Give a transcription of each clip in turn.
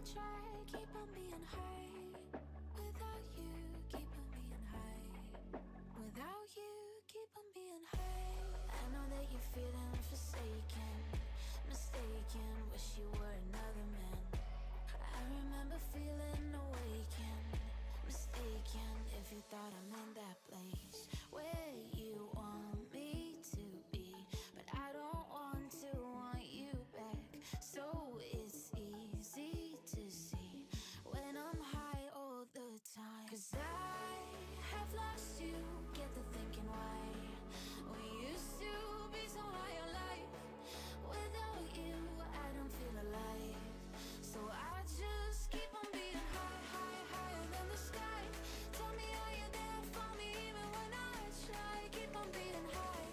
try, keep on being high. Without you, keep on being high. Without you, keep on being high. I know that you're feeling forsaken, mistaken, wish you were another man. I remember feeling awakened, mistaken, if you thought I'm in that place where you want me to be. But I don't want to want you back, so it's easy to see when I'm high all the time. 'Cause I have lost you, get the thinking why we used to be so high on life. Without you, I don't feel alive. So I just keep on being high, high, higher than the sky. Tell me, are you there for me even when I try? Keep on being high.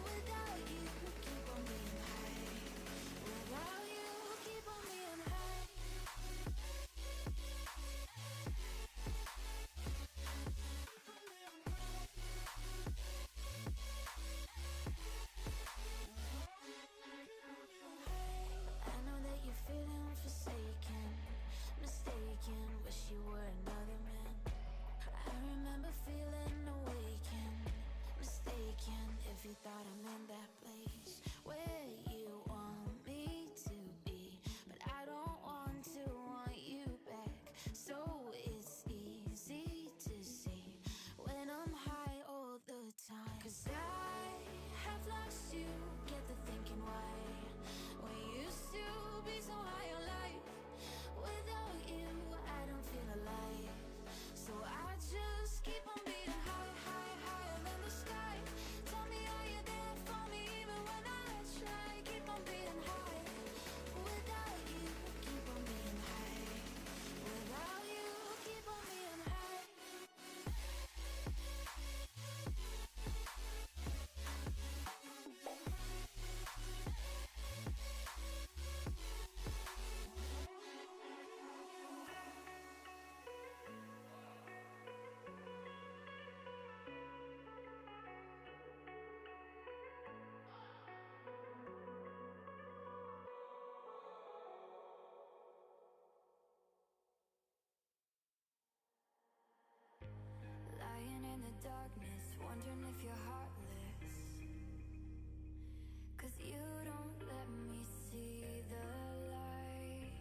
Without you, keep on being high. Without you, keep on being high. I know that you're feeling forsaken, mistaken, wish you were another man. I remember feeling awakened, mistaken, if you thought I'm in that place where you want me to be. But I don't want to want you back, so it's easy to see when I'm high all the time. 'Cause I have lost you, get the thinking why we used to be so high on life. Without you, I don't feel alive. So I just keep on being high, high, higher than the sky. Tell me, are you there for me even when I try? Keep on being high. Without you, keep on being high. Without you, keep on being high. Lying in the darkness, wondering if you're heartless. 'Cause you don't let me see the light.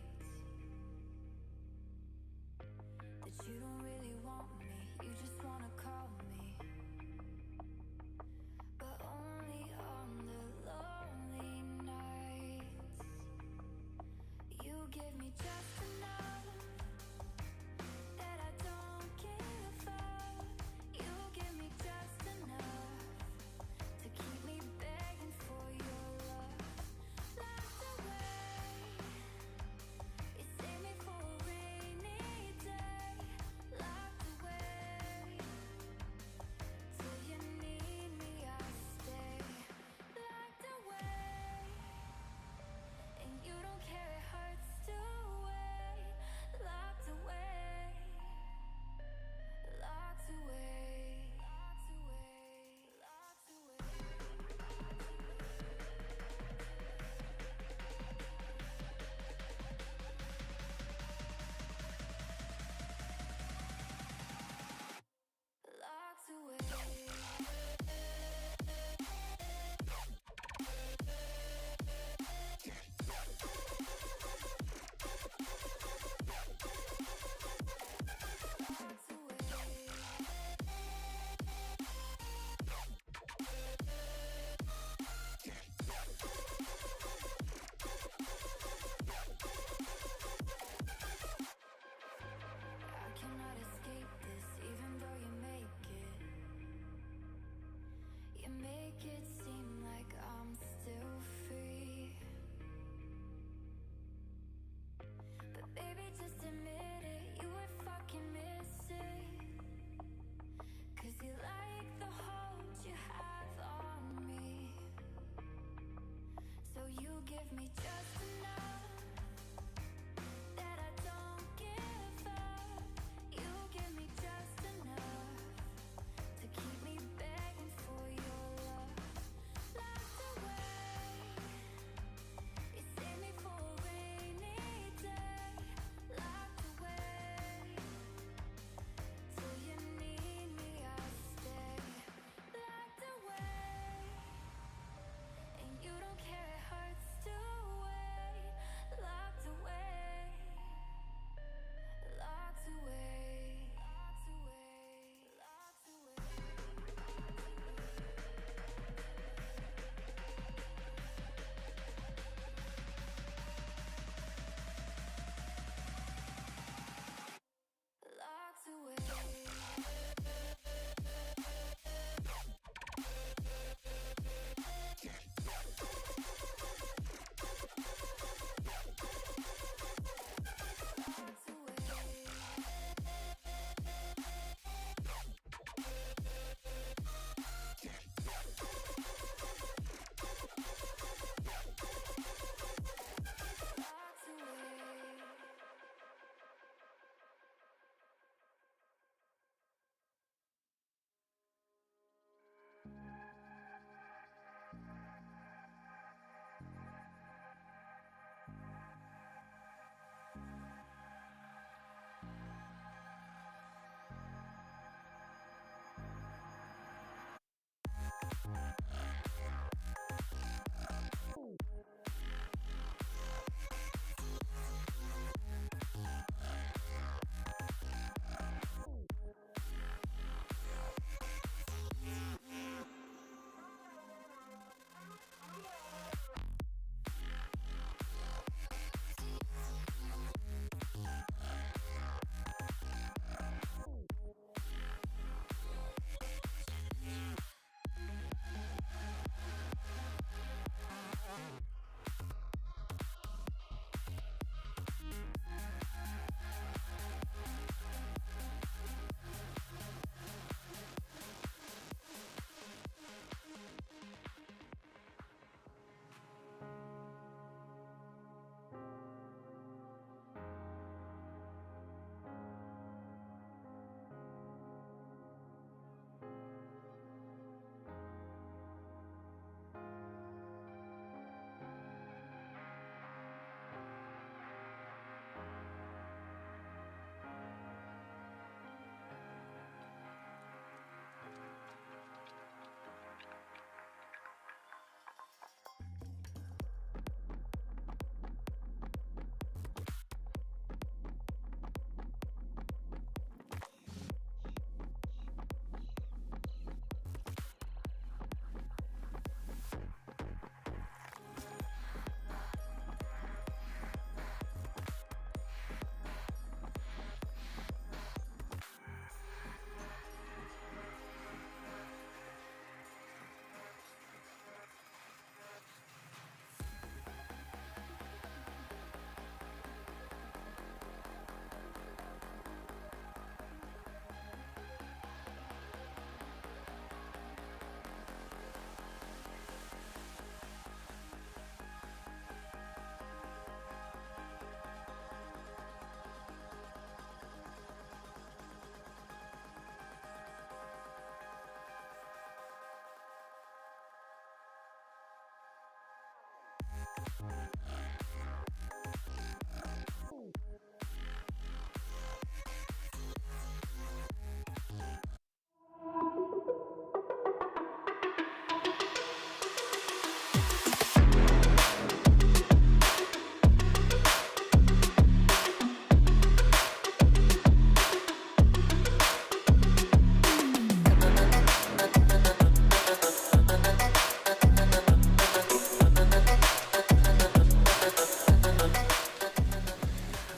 That you don't really want me, you just wanna call me. But only on the lonely nights. You give me just enough that I don't give up. You give me just enough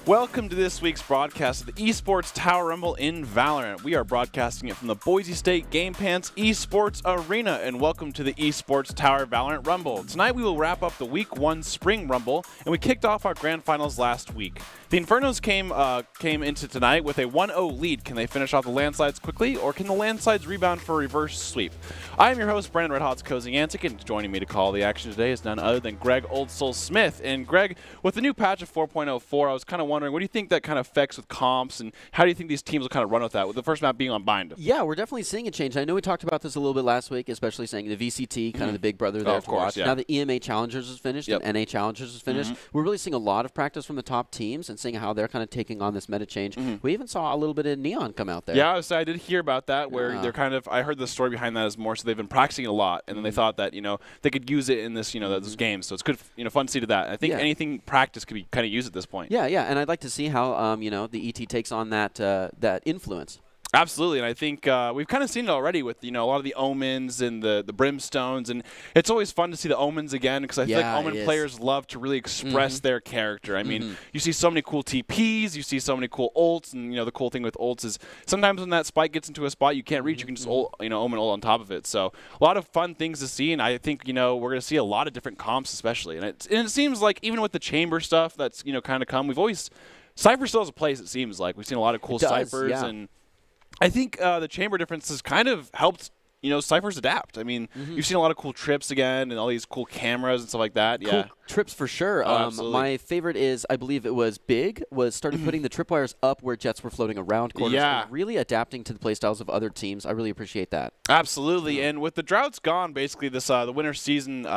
Welcome to this week's broadcast of the Esports Tower Rumble in Valorant. We are broadcasting it from the Boise State Game Pants Esports Arena, and welcome to the Esports Tower Valorant Rumble. Tonight we will wrap up the Week 1 Spring Rumble, and we kicked off our Grand Finals last week. The Infernos came into tonight with a 1-0 lead. Can they finish off the landslides quickly, or can the landslides rebound for a reverse sweep? I am your host, Brandon Red Hot's Koziantic, and joining me to call the action today is none other than Greg Old Soul Smith. And Greg, with the new patch of 4.04, I was kind of wondering, what do you think that kind of affects with comps, and how do you think these teams will kind of run with that, with the first map being on Bind? Yeah, we're definitely seeing a change. I know we talked about this a little bit last week, especially saying the VCT, kind of the big brother there of course, watch. yeah. Now the EMA Challengers is finished and NA Challengers is finished. We're really seeing a lot of practice from the top teams and seeing how they're kind of taking on this meta change. We even saw a little bit of Neon come out there. Yeah, so I did hear about that, where they're kind of, I heard the story behind that is more so they've been practicing a lot, and then they thought that, they could use it in this, those games. So it's good, fun to see to that. I think anything practice could be kind of used at this point. Yeah, and I'd like to see how, the ET takes on that influence. Absolutely, and I think we've kind of seen it already with a lot of the Omens and the Brimstones, and it's always fun to see the Omens again, because I feel like Omen players love to really express their character. I mean, you see so many cool TPs, you see so many cool ults, and the cool thing with ults is sometimes when that spike gets into a spot you can't reach, you can just Omen ult on top of it. So a lot of fun things to see, and I think we're going to see a lot of different comps, especially, and it seems like even with the chamber stuff that's kind of come, we've always Cypher still has a place. It seems like we've seen a lot of cool Cyphers and. I think the chamber differences kind of helped, Cyphers adapt. I mean, you've seen a lot of cool trips again and all these cool cameras and stuff like that. Cool trips for sure. My favorite is, I believe it was Big, started putting the tripwires up where jets were floating around corners. Yeah. And really adapting to the playstyles of other teams. I really appreciate that. Absolutely. And with the droughts gone, basically, this the winter season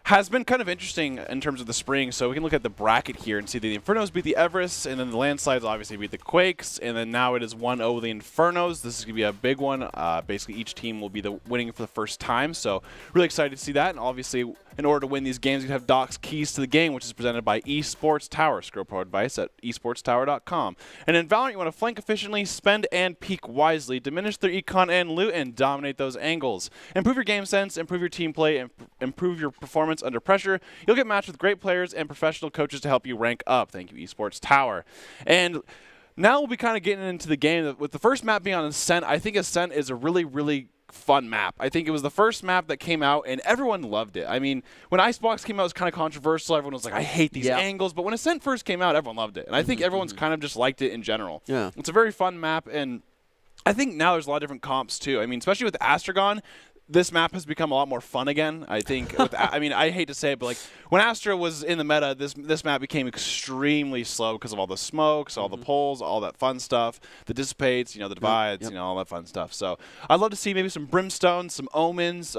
has been kind of interesting in terms of the spring. So we can look at the bracket here and see the Infernos beat the Everest, and then the Landslides obviously beat the Quakes, and then now it is 1-0 the Infernos. This is going to be a big one. Basically, each team will be winning for the first time, so really excited to see that. And obviously, in order to win these games, you have Doc's Keys to the Game, which is presented by Esports Tower. Scroll pro advice at esportstower.com. And in Valorant, you want to flank efficiently, spend and peek wisely, diminish their econ and loot, and dominate those angles. Improve your game sense, improve your team play, and improve your performance under pressure. You'll get matched with great players and professional coaches to help you rank up. Thank you, Esports Tower. And now we'll be kind of getting into the game. With the first map being on Ascent, I think Ascent is a really, really fun map. I think it was the first map that came out, and everyone loved it. I mean, when Icebox came out, it was kind of controversial. Everyone was like, I hate these angles. But when Ascent first came out, everyone loved it. And I think everyone's kind of just liked it in general. Yeah. It's a very fun map, and I think now there's a lot of different comps, too. I mean, especially with Astragon, this map has become a lot more fun again. I think. I mean, I hate to say it, but like when Astra was in the meta, this map became extremely slow because of all the smokes, all the poles, all that fun stuff, the dissipates, the divides, all that fun stuff. So I'd love to see maybe some Brimstone, some Omens.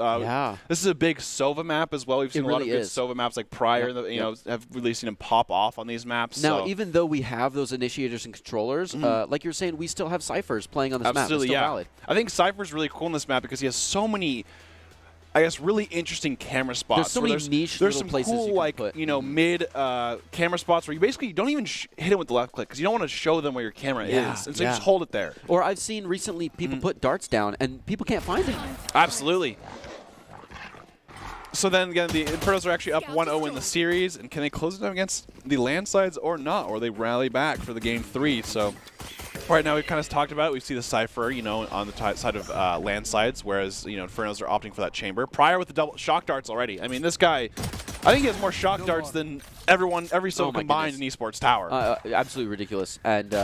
This is a big Sova map as well. We've seen a lot of good Sova maps like prior. Have really seen them pop off on these maps. Now, even though we have those initiators and controllers, like you're saying, we still have Cyphers playing on this map. It's still valid. I think Cypher's really cool in this map because he has so many, I guess, really interesting camera spots. There's so many niche there's little some places cool, you can put. mid camera spots where you basically don't even hit it with the left click because you don't want to show them where your camera is. And so you just hold it there. Or I've seen recently people put darts down and people can't find it. Absolutely. So then again, the Infernos are actually up 1-0 in the series, and can they close it down against the Landslides or not? Or they rally back for the game 3. So right now we've kind of talked about it. We see the Cypher, on the side of Landslides, whereas Infernos are opting for that chamber. Prior with the double shock darts already. I mean, this guy, I think he has more shock darts than every so combined in Esports Tower. Absolutely ridiculous. And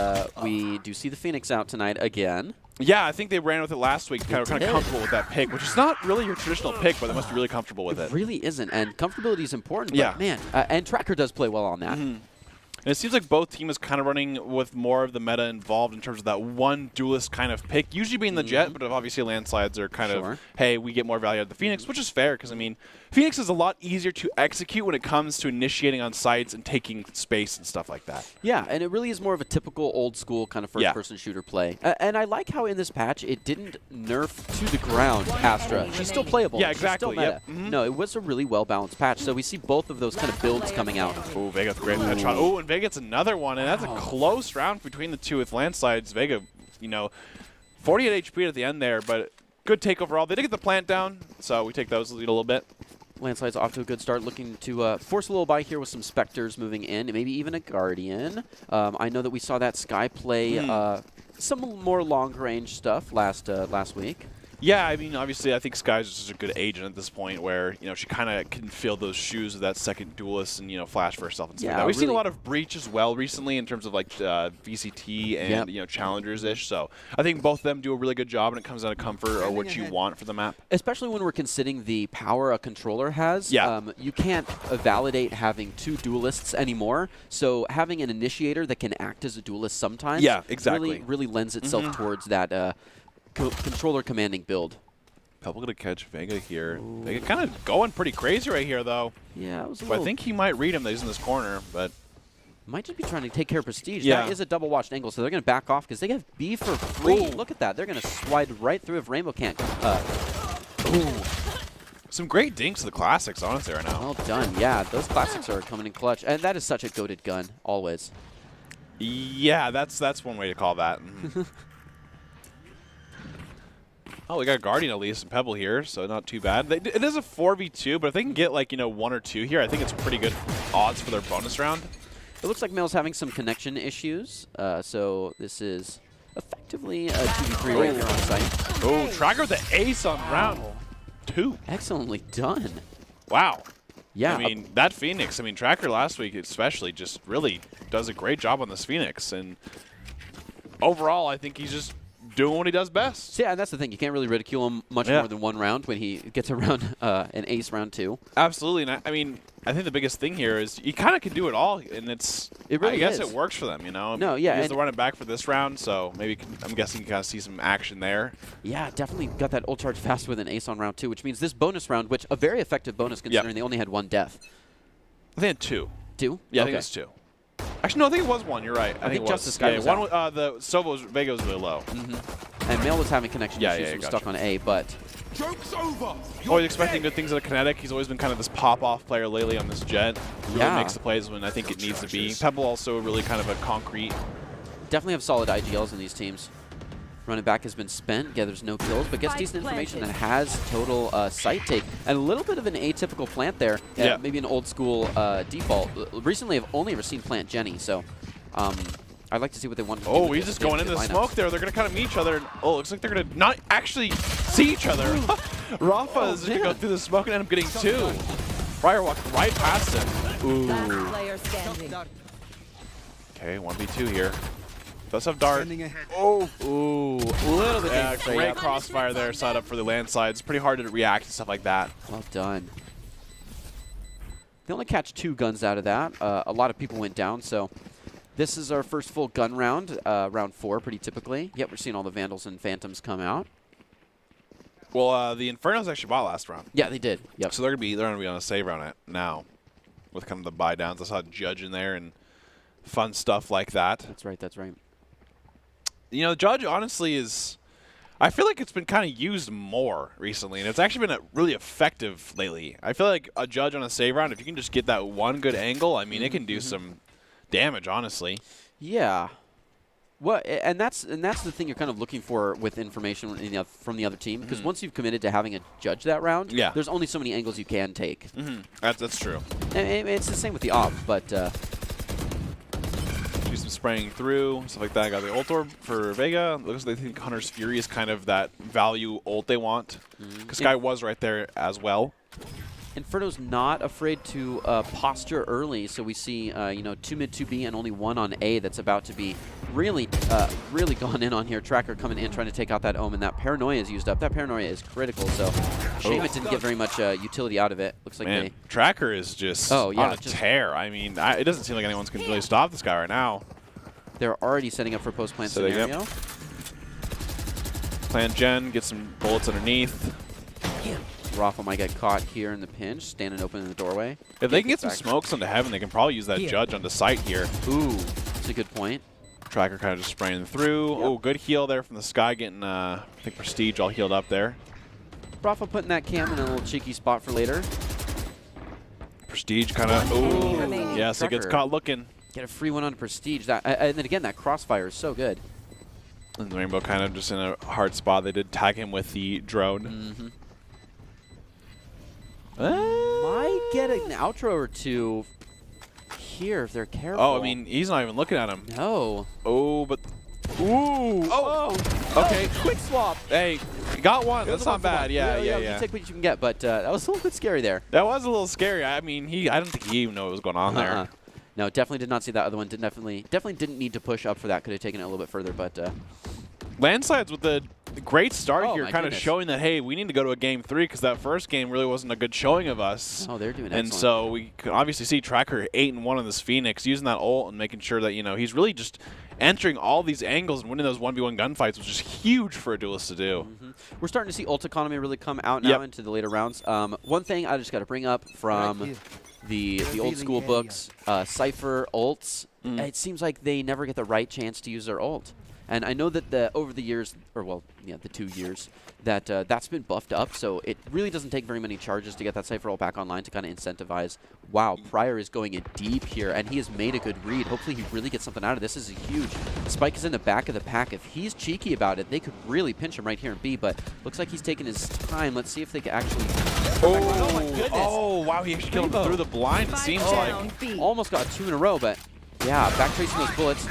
we do see the Phoenix out tonight again. Yeah, I think they ran with it last week, kind of comfortable with that pick, which is not really your traditional pick, but they must be really comfortable with it. It really isn't, and comfortability is important. But man, and Tracker does play well on that. And it seems like both teams is kind of running with more of the meta involved in terms of that one duelist kind of pick, usually being the Jet, but obviously Landslides are kind of, hey, we get more value out of the Phoenix, which is fair because, I mean, Phoenix is a lot easier to execute when it comes to initiating on sites and taking space and stuff like that. Yeah, and it really is more of a typical old school kind of first-person shooter play. And I like how in this patch it didn't nerf to the ground Astra. She's still playable. Yeah, exactly. She's still meta. No, it was a really well-balanced patch. So we see both of those kind of builds coming out. Oh, Vega with a great headshot. Oh, and Vega gets another one, and that's a close round between the two with Landslides. Vega, 48 HP at the end there, but good take overall. They did get the plant down, so we take those a little bit. Landslide's off to a good start, looking to force a little buy here with some Spectres moving in, and maybe even a Guardian. I know that we saw that Sky play some more long-range stuff last week. Yeah, I mean, obviously, I think Sky's just a good agent at this point where, you know, she kind of can fill those shoes of that second duelist and, you know, flash for herself and stuff like that. We've seen a lot of Breach as well recently in terms of, like, VCT and, you know, Challengers-ish. So I think both of them do a really good job, and it comes down to comfort or what you want for the map. Especially when we're considering the power a controller has. Yeah. You can't validate having 2 duelists anymore. So having an initiator that can act as a duelist sometimes really lends itself towards that controller commanding build. Pebble gonna catch Vega here. Ooh. Vega kind of going pretty crazy right here, though. Yeah, it was I think he might read him that he's in this corner, but might just be trying to take care of Prestige. Yeah. That is a double watched angle, so they're gonna back off because they have B for free. Ooh. Look at that. They're gonna slide right through if Rainbow can't. Some great dinks to the classics, honestly, right now. Well done. Yeah, those classics are coming in clutch, and that is such a goated gun, always. Yeah, that's one way to call that. Oh, we got a Guardian at least and Pebble here, so not too bad. It is a 4v2, but if they can get, like, you know, 1 or 2 here, I think it's pretty good odds for their bonus round. It looks like Mail's having some connection issues, so this is effectively a 2v3 right here on site. Oh, Tracker with the ace on round 2. Excellently done. Wow. Yeah. I mean, that Phoenix, I mean, Tracker last week especially just really does a great job on this Phoenix. And overall, I think he's just doing what he does best. Yeah, and that's the thing. You can't really ridicule him much more than 1 round when he gets around an ace round 2. Absolutely. And I mean, I think the biggest thing here is you kind of can do it all, and I guess it works for them, you know? No, yeah. He's the running back for this round, so maybe I'm guessing you kind of see some action there. Yeah, definitely got that ult charge fast with an ace on round 2, which means this bonus round, which a very effective bonus considering they only had 1 death. I think they had 2. 2? Yeah, okay. I think it's 2. Actually, no, I think it was 1. You're right. I think just the Sky was one. The Vega was really low. And Mail was having connection issues, gotcha. Stuck on A, but Joke's over. Always expecting good things out of Kinetic. He's always been kind of this pop-off player lately on this Jet. Really makes the plays when I think it needs to be. Pebble also really kind of a concrete. Definitely have solid IGLs in these teams. Running back has been spent, gathers no kills, but gets decent information and has total site take. And a little bit of an atypical plant there. Maybe an old school default. Recently I've only ever seen plant Jenny, so I'd like to see what they want to do. Oh, he's just going into the smoke there. They're going to kind of meet each other. And, looks like they're going to not actually see each other. Rafa is going to go through the smoke and end up getting 2. Fryer walked right past him. Ooh. Okay, 1v2 here. Does have dart. Oh, ooh, a little bit. Yeah, great crossfire there, set up for the landslide. It's pretty hard to react to stuff like that. Well done. They only catch 2 guns out of that. A lot of people went down, so this is our first full gun round, round 4, pretty typically. Yet we're seeing all the Vandals and Phantoms come out. Well, the Infernos actually bought last round. Yeah, they did. Yep. So they're gonna be on a save round now, with kind of the buy downs. I saw Judge in there and fun stuff like that. That's right. That's right. You know, Judge honestly is. I feel like it's been kind of used more recently, and it's actually been really effective lately. I feel like a Judge on a save round, if you can just get that one good angle, I mean, it can do some damage, honestly. Yeah. Well, and that's the thing you're kind of looking for with information from the other team, because once you've committed to having a Judge that round, there's only so many angles you can take. That's true. And it's the same with the AWP, but do some spraying through, stuff like that. I got the ult orb for Vega. Looks like they think Hunter's Fury is kind of that value ult they want, because Sky was right there as well. Inferno's not afraid to posture early, so we see 2 mid, 2 B, and only 1 on A. That's about to be really gone in on here. Tracker coming in, trying to take out that Omen. That Paranoia is used up. That Paranoia is critical, so shame it didn't get very much utility out of it. Looks like Tracker is just on a tear. I mean, it doesn't seem like anyone's going to really stop this guy right now. They're already setting up for post-plant scenario. Plant Gen, get some bullets underneath. Rafa might get caught here in the pinch, standing open in the doorway. If they can get some smokes onto Heaven, they can probably use that Judge on the site here. Ooh, that's a good point. Tracker kind of just spraying through. Yep. Oh, good heal there from the Sky, getting, I think, Prestige all healed up there. Rafa putting that cam in a little cheeky spot for later. Prestige kind of, ooh, yeah, so he gets caught looking. Get a free one on Prestige. And then again, that crossfire is so good. And the Rainbow kind of just in a hard spot. They did tag him with the drone. Might get an outro or two here if they're careful. Oh, I mean, he's not even looking at him. No. Oh, but... Ooh! Oh! Okay. Quick swap. Hey, you got one. That's not One for one. bad. Yeah. You take what you can get, but that was a little bit scary there. That was a little scary. I mean, I don't think he even knew what was going on there. No, definitely did not see that other one. Definitely didn't need to push up for that. Could have taken it a little bit further, but... Landslides with the great start Oh, here, my kind of goodness. showing that, hey, we need to go to a game 3 because that first game really wasn't a good showing of us. Oh, they're doing And excellent. so we can obviously see Tracker 8-1 on this Phoenix, using that ult and making sure that, you know, he's really just entering all these angles and winning those 1v1 gunfights, which is huge for a duelist to do. We're starting to see ult economy really come out now into the later rounds. One thing I just got to bring up from the old school books, Cypher ults, it seems like they never get the right chance to use their ult. And I know that over the years, or well, yeah, the 2 years, that that's been buffed up, so it really doesn't take very many charges to get that Cypher ult back online to kind of incentivize. Wow, Pryor is going in deep here, and he has made a good read. Hopefully he really gets something out of this. This is huge. Spike is in the back of the pack. If he's cheeky about it, they could really pinch him right here in B, but looks like he's taking his time. Let's see if they can actually... Oh, my goodness. oh, wow, he actually killed him through the blind, it seems like. Almost got 2 in a row, but yeah, back tracing those bullets.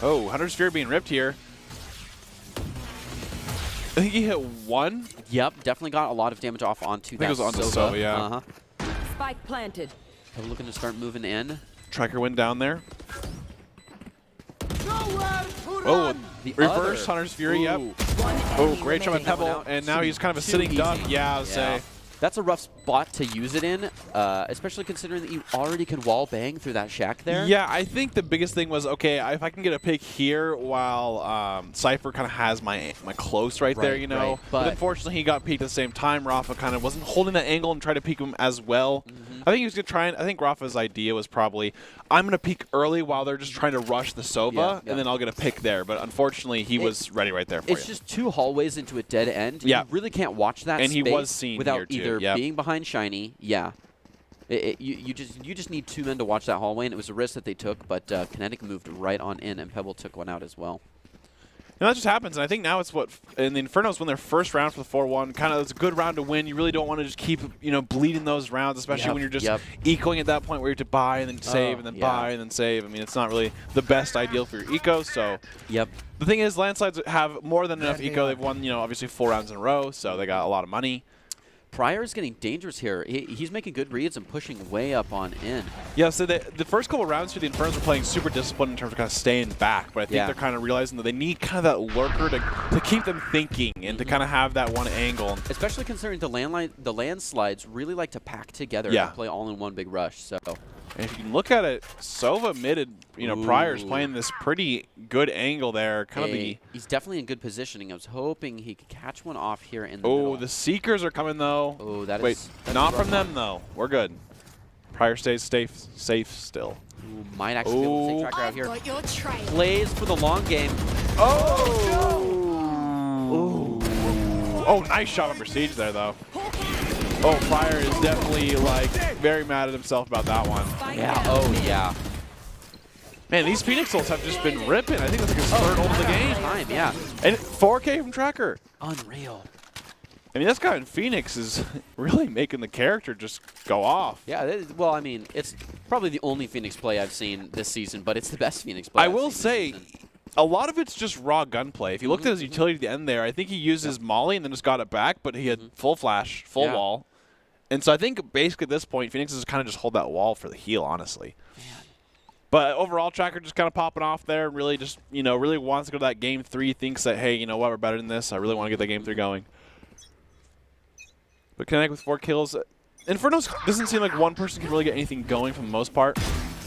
Oh, Hunter's Sphere being ripped here. I think he hit 1. Yep, definitely got a lot of damage off onto that I think it was onto Sova. Sova, yeah. Spike planted. They're looking to start moving in. Tracker went down there. Oh, The reverse other. Hunter's Fury, yep. Ooh. Oh, great shot by Taking that one Pebble, out. and now Too- he's kind of a too sitting easy. duck. Yeah, I would Yeah. say. That's a rough spot to use it in, especially considering that you already can wall bang through that shack there. Yeah, I think the biggest thing was, okay, if I can get a pick here while Cypher kind of has my close right there, you know. right, But but- unfortunately, he got peeked at the same time. Rafa kind of wasn't holding that angle and tried to peek him as well. I think he was going to try and I think Rafa's idea was probably, I'm going to peek early while they're just trying to rush the Sova, Yeah. and then I'll get a pick there. But unfortunately, he was ready right there for It's you. just 2 hallways into a dead end. Yeah. You really can't watch that And he space was seen without here, too. either Yep. being behind Shiny. Yeah. You just need 2 men to watch that hallway, and it was a risk that they took, but Kinetic moved right on in, and Pebble took one out as well. And that just happens, and I think now it's what in the Infernos win their first round for the 4-1. Kind of, it's a good round to win. You really don't want to just keep bleeding those rounds, especially when you're just ecoing at that point where you have to buy and then save and then buy and then save. I mean, it's not really the best ideal for your eco. So the thing is, Landslides have more than enough eco. They've won obviously 4 rounds in a row, so they got a lot of money. Pryor is getting dangerous here. He's making good reads and pushing way up on in. Yeah, so the first couple rounds for the Infernos were playing super disciplined in terms of kind of staying back, but I think they're kind of realizing that they need kind of that lurker to keep them thinking and to kind of have that one angle. Especially considering the landslides really like to pack together and play all in one big rush. So. And if you can look at it, Sova admitted, Pryor's playing this pretty good angle there. He's definitely in good positioning. I was hoping he could catch one off here in the middle. Oh, the Seekers are coming, though. Oh, that Wait, is... not from them, though. We're good. Pryor stays safe still. Ooh, might actually be able to take Tracker out here. Got your trail. Plays for the long game. Oh! Oh, nice shot on Prestige there, though. Oh, Pryor is definitely, very mad at himself about that one. Yeah, oh, yeah. Man, these Phoenix ults have just been ripping. I think that's like his third ult of the game. Time, yeah. And 4K from Tracker. Unreal. I mean, this guy in Phoenix is really making the character just go off. Yeah, well, I mean, it's probably the only Phoenix play I've seen this season, but it's the best Phoenix play I I've will seen say, this season. a lot of it's just raw gunplay. If you looked at his utility at the end there, I think he used his Molly and then just got it back, but he had full flash, full wall. And so I think basically at this point, Phoenix is kind of just hold that wall for the heal, honestly. But overall, Tracker just kind of popping off there and really just, really wants to go to that game 3, thinks that, hey, you know what, we're better than this. I really want to get that game 3 going. But Kinetic with 4 kills. Infernos doesn't seem like one person can really get anything going for the most part.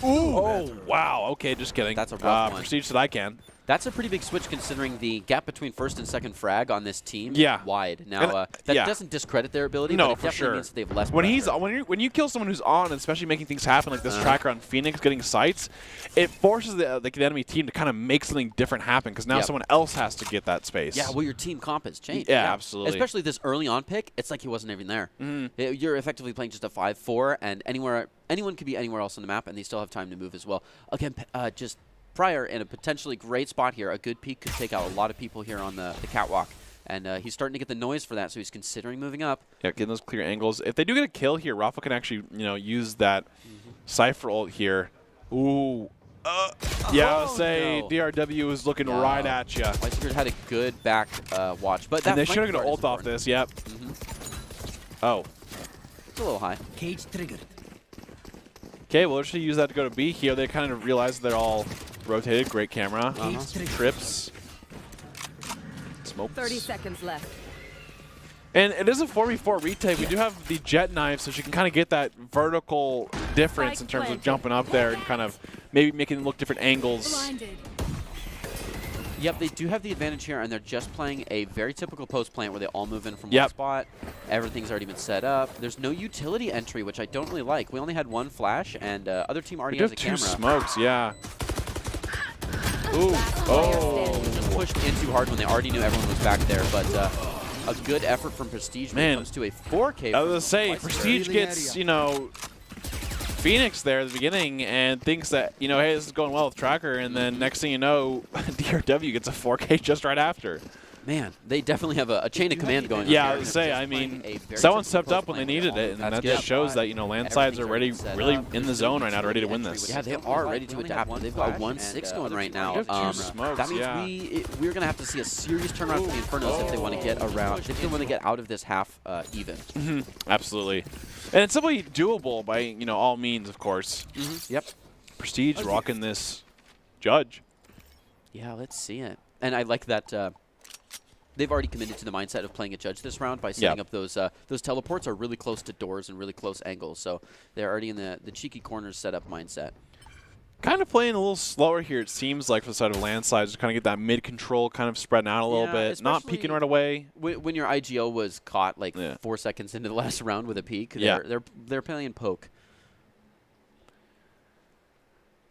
Ooh! Oh, wow. Okay, just kidding. That's a rough one. Prestige that I can. That's a pretty big switch considering the gap between first and second frag on this team Yeah. is wide. Now, that doesn't discredit their ability, No, but it for definitely sure. means that they have less When pressure. when you kill someone who's on, especially making things happen like this Tracker on Phoenix getting sights, it forces the enemy team to kind of make something different happen because now someone else has to get that space. Yeah, well, your team comp has changed. Yeah, absolutely. Especially this early on pick, it's like he wasn't even there. You're effectively playing just a 5-4, and anyone could be anywhere else on the map, and they still have time to move as well. Again, just Pryor in a potentially great spot here. A good peek could take out a lot of people here on the catwalk. And he's starting to get the noise for that, so he's considering moving up. Yeah, getting those clear angles. If they do get a kill here, Rafa can actually, use that Cypher ult here. Ooh. Yeah, I'll say no. DRW is looking right at you. Weissiger had a good back watch, but that And they should have flank got ult guard off is this, yep. Oh. It's a little high. Cage triggered. Okay, well, let's use that to go to B here. They kind of realize they're all rotated. Great camera. Trips. Smokes. 30 seconds left. And it is a 4v4 retake. We do have the jet knife, so she can kind of get that vertical difference in terms of jumping up there and kind of maybe making them look different angles. Blinded. Yep, they do have the advantage here, and they're just playing a very typical post plant where they all move in from one Yep. spot. Everything's already been set up. There's no utility entry, which I don't really like. We only had one flash, and other team already We do has have a two camera. smokes, yeah. Ooh. Oh. Just pushed in too hard when they already knew everyone was back there, but a good effort from Prestige when it Man. comes to a 4K. I was going to from say, Weissiger. Prestige gets, Phoenix there at the beginning and thinks that, hey, this is going well with Tracker, and then next thing you know, DRW gets a 4K just right after. Man, they definitely have a chain of command going on. Yeah, here, I and would they're say, just I playing mean, a very someone typical stepped up post when they plant. needed it, and That's that good. just shows that, Landsides are ready, really in the zone right now, ready to win this. Yeah, they are ready to adapt. They've got 1-6 going right now. They have two smokes, That means yeah. we're going to have to see a serious turnaround from the Infernos if they want to get around, if they want to get out of this half even. Absolutely. And it's simply doable by, all means, of course. Yep. Prestige rocking this Judge. Yeah, let's see it. And I like that they've already committed to the mindset of playing a Judge this round by setting up those teleports are really close to doors and really close angles. So they're already in the cheeky corners setup mindset. Kind of playing a little slower here, it seems like, for the side of Landsides, to kind of get that mid-control kind of spreading out a little bit. Not peeking right away. When your IGO was caught like 4 seconds into the last round with a peek, they're playing poke.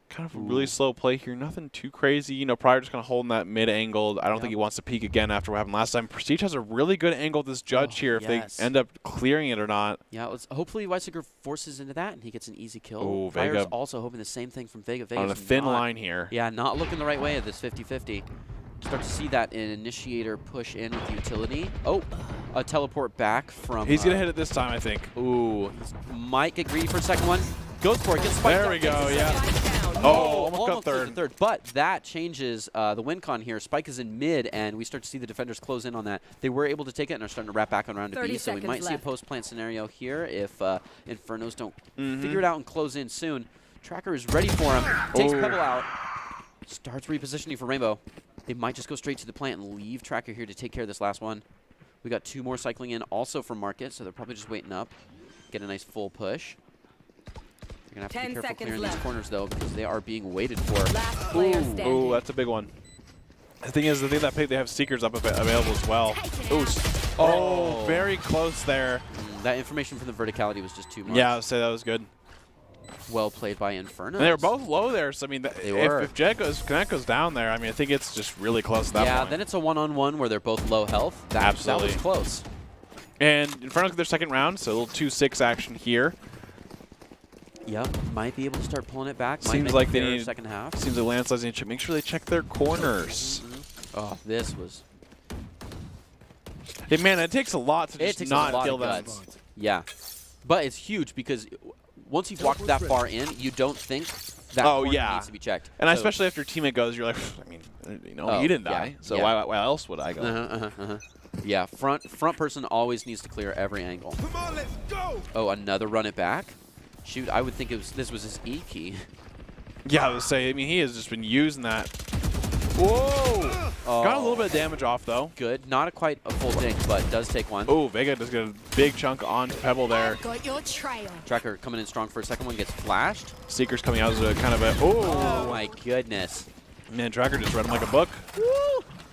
Kind of a really slow play here. Nothing too crazy. Pryor just kind of holding that mid-angle. I don't think he wants to peek again after what happened last time. Prestige has a really good angle with this Judge here if they end up clearing it or not. Yeah, hopefully Weissiger forces into that and he gets an easy kill. Ooh, Fire's Vega also hoping the same thing from Vega. Vega's on a thin not, line here. Yeah, not looking the right way at this 50-50. Start to see that initiator push in with utility. Oh, a teleport back from... He's going to hit it this time, I think. Ooh, might get greedy for a second one. Goes for it, gets spiked There we go, yeah. Oh, almost got third. But that changes the win con here. Spike is in mid, and we start to see the defenders close in on that. They were able to take it and are starting to wrap back on round to B, so we might see a post-plant scenario here if Infernos don't figure it out and close in soon. Tracker is ready for him. Takes Pebble out. Starts repositioning for Rainbow. They might just go straight to the plant and leave Tracker here to take care of this last one. We got 2 more cycling in also from Market, so they're probably just waiting up. Get a nice full push. You're going to have to be careful clearing these corners, though, because they are being waited for. Ooh, that's a big one. The thing is, that pick, they have Seekers up available as well. Oh, very close there. That information from the verticality was just too much. Yeah, I would say that was good. Well played by Inferno. And they were both low there, so I mean, if Connect goes down there, I mean, I think it's just really close to that point. Yeah, then it's a one-on-one where they're both low health. That was close. And Inferno got their second round, so a little 2-6 action here. Yep, might be able to start pulling it back. Seems like they need second half. Seems like Landsides need to make sure they check their corners. Oh, this was. Hey, man, it takes a lot to just not kill them. Yeah, but it's huge because once you've walked that far in, you don't think that corner needs to be checked. And especially after your teammate goes, you're like, I mean, you didn't die, so why else would I go? Yeah, front person always needs to clear every angle. Come on, let's go. Oh, another run it back. Shoot, I would think this was his E key. Yeah, I would say. I mean, he has just been using that. Whoa! Got a little bit of damage off, though. Good. Not quite a full dink, but does take one. Oh, Vega does get a big chunk on Pebble there. Got your trail. Tracker coming in strong for a second one, gets flashed. Seeker's coming out as a kind of a... Oh, my goodness. Man, Tracker just read him like a book. Woo!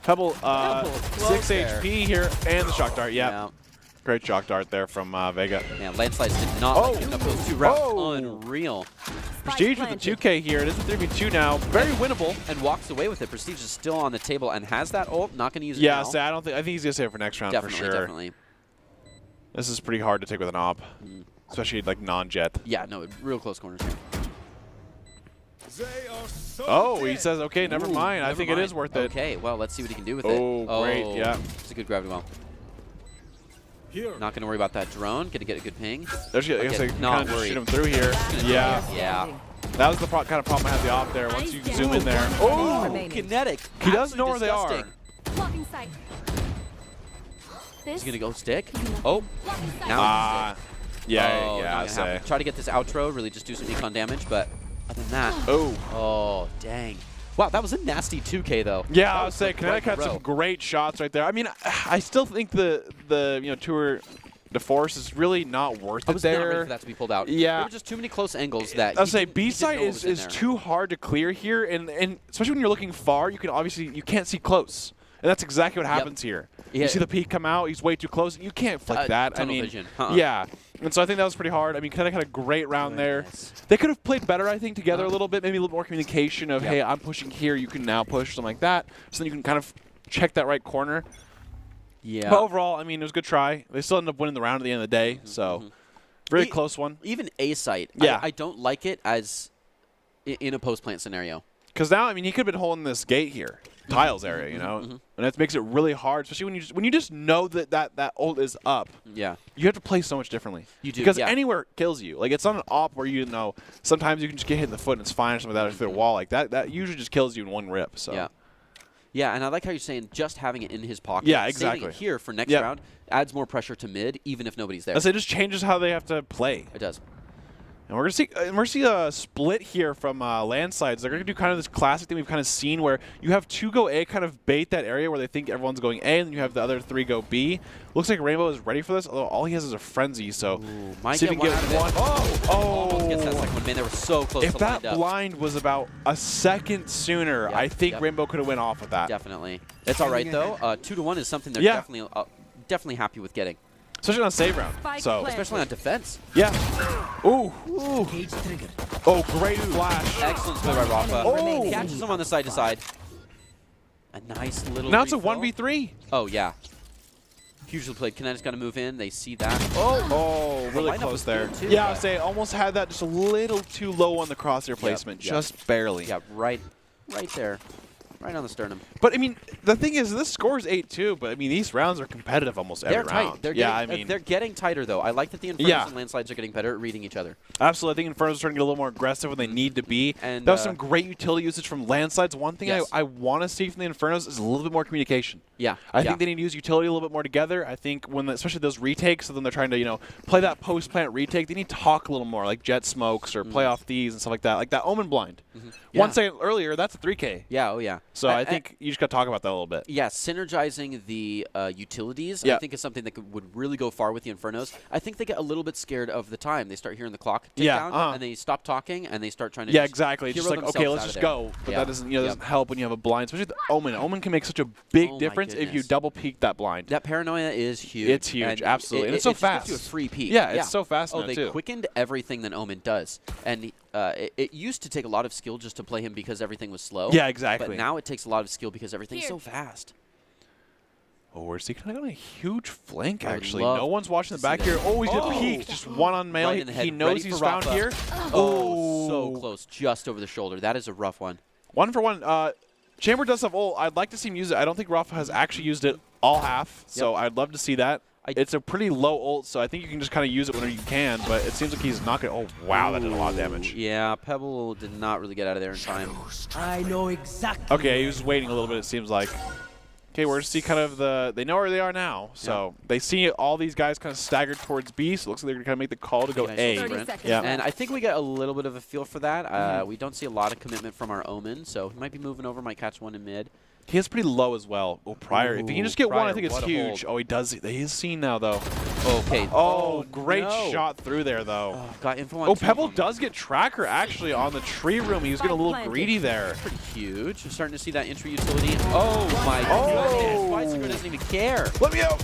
Pebble, 6 HP here, and the shock dart. Yeah. Great shock dart there from Vega. Yeah, Landslides did not like giving up those 2 rounds. Unreal. Prestige with the 2K here. It is a 3v2 now. Very winnable. And walks away with it. Prestige is still on the table and has that ult. Not going to use it now. Yeah, I think he's going to save it for next round for sure. Definitely. This is pretty hard to take with an op, especially like non-jet. Yeah, no, real close corners here. Oh, he says, okay, never Ooh, mind. I never think it mind. is worth it. Okay, well, let's see what he can do with it. Oh, great, yeah. It's a good gravity well. Not going to worry about that drone. Going to get a good ping. There's, I guess Okay, I can not kind of just worried. shoot him through here. Yeah. Yeah. That was the kind of problem I had the off there. Once you zoom in there. Oh! Remaining. Kinetic. He does Absolutely know where they are. disgusting. Blocking sight. He's going to go stick. Oh, Blocking sight. Ah. Yeah, oh, yeah, not I gonna say. happen. Try to get this outro, really just do some econ damage, but other than that, oh, dang. Wow, that was a nasty 2K though. Yeah, That I would was say like Kinetic right had in a some row. great shots right there. I mean, I still think the Tour de Force is really not worth I it was not ready there. for that to be pulled out. Yeah. There were just too many close angles that I'll say he didn't B-side know was in is there. too hard to clear here, and especially when you're looking far, you can't see close. And that's exactly what happens here. Yeah. You see the peak come out, he's way too close. You can't flick that. I tunnel mean, vision. yeah. And so I think that was pretty hard. I mean, Kinetic had a great round there. Goodness. They could have played better, I think, together a little bit. Maybe a little more communication of, Yep. hey, I'm pushing here, you can now push, something like that. So then you can kind of check that right corner. Yeah. But overall, I mean, it was a good try. They still ended up winning the round at the end of the day. So very close one. Even A site, Yeah. I don't like it as in a post-plant scenario. Because now, I mean, he could have been holding this gate here, tiles area, you know, and that makes it really hard, especially when you just know that ult is up. Yeah. You have to play so much differently. You do, because yeah. anywhere kills you. Like it's not an op where you know sometimes you can just get hit in the foot and it's fine or something like that. If you hit a wall like that, that usually just kills you in one rip. So Yeah. Yeah, and I like how you're saying just having it in his pocket. Yeah, saving exactly. it here for next Yep. round adds more pressure to mid, even if nobody's there. I say it just changes how they have to play. It does. And we're gonna see a split here from landsides. They're gonna do kind of this classic thing we've kind of seen where you have two go A, kind of bait that area where they think everyone's going A, and then you have the other three go B. Looks like Rainbow is ready for this, although all he has is a frenzy. So Might see if get he can one out of it. one. Almost gets that Oh! second one. Man, they were so close If to that lined up. blind was about a second sooner, Yep, I think yep. Rainbow could have went off with that. Definitely. It's all right, though. 2-1 is something they're Yeah. definitely happy with getting, Especially on a save round. Spike So planted. especially on defense. yeah. Ooh. Oh, great flash. Excellent play by Rafa. Oh. Catches him on the side to side. A nice little Now it's a refill. 1v3. Oh, yeah. Hugely played. Kinetic's got to move in. They see that. Oh, really lineup close was there. good, too, Yeah, I but- would say almost had that just a little too low on the crosshair placement, yep. just barely. Yeah, right there. Right on the sternum. But I mean, the thing is, this score is 8-2. But I mean, these rounds are competitive almost every They're tight. round. They're yeah, getting, I mean, they're getting tighter, though. I like that the Infernos Yeah. and Landslides are getting better at reading each other. absolutely. I think Inferno's starting to get a little more aggressive when they need to be. And, that was some great utility usage from Landslides. One thing Yes. I want to see from the Infernos is a little bit more communication. Yeah. I think they need to use utility a little bit more together. I think when, especially those retakes, so then they're trying to, play that post-plant retake, they need to talk a little more, like jet smokes or play off these and stuff like that. Like that Omen blind. Yeah. 1 second earlier, that's a 3K. Yeah, oh, yeah. So I think you just got to talk about that a little bit. Yeah, synergizing the utilities, Yeah. I think, is something that would really go far with the Infernos. I think they get a little bit scared of the time. They start hearing the clock tick Yeah, down, and they stop talking, and they start trying to Yeah, just exactly. It's hero just like, okay, themselves let's out just of go. there. But Yeah. that doesn't, Yep. doesn't help when you have a blind, especially the Omen. Omen can make such a big Oh my difference if you goodness. double peek that blind. That paranoia is huge. It's huge, and absolutely. And it's it so just gives fast. you a free peek. Yeah, it's so fast Oh, now, they too. quickened everything that Omen does. And it used to take a lot of skill just to play him because everything was slow. Yeah, exactly. But now it takes a lot of skill because everything's Here. so fast. Oh, we're seeing kind of on a huge flank, I actually. love No one's watching the to see back that. here. Oh, he's Oh. a peek. Just one on mail. Right in the head, He knows ready he's for found Rafa. here. Oh, so close. Just over the shoulder. That is a rough one. 1 for 1. Chamber does have ult. I'd like to see him use it. I don't think Rafa has actually used it all half, so I'd love to see that. It's a pretty low ult, so I think you can just kind of use it whenever you can, but it seems like he's not going to... Oh, wow, that did a lot of damage. Yeah, Pebble did not really get out of there in time. I know exactly. Okay, he was waiting a little bit, it seems like. Okay, we're going to see kind of the... They know where they are now, so they see all these guys kind of staggered towards B, so it looks like they're going to kind of make the call to go Nice A. little 30 sprint. seconds Yeah. left. And I think we get a little bit of a feel for that. We don't see a lot of commitment from our Omen, so he might be moving over, might catch one in mid. He is pretty low as well. Oh, Pryor. If he can just get one, I Pryor, think it's what a huge. hold. Oh, he does. He is seen now, though. Okay. Oh, great no. shot through there, though. Oh, got info on Oh, two Pebble of them. does get Tracker, actually, on the tree room. He was getting a little Spike greedy planted. there. Pretty huge. We're starting to see that entry utility. Oh, my Oh. goodness. Weissinger doesn't even care. Let me out.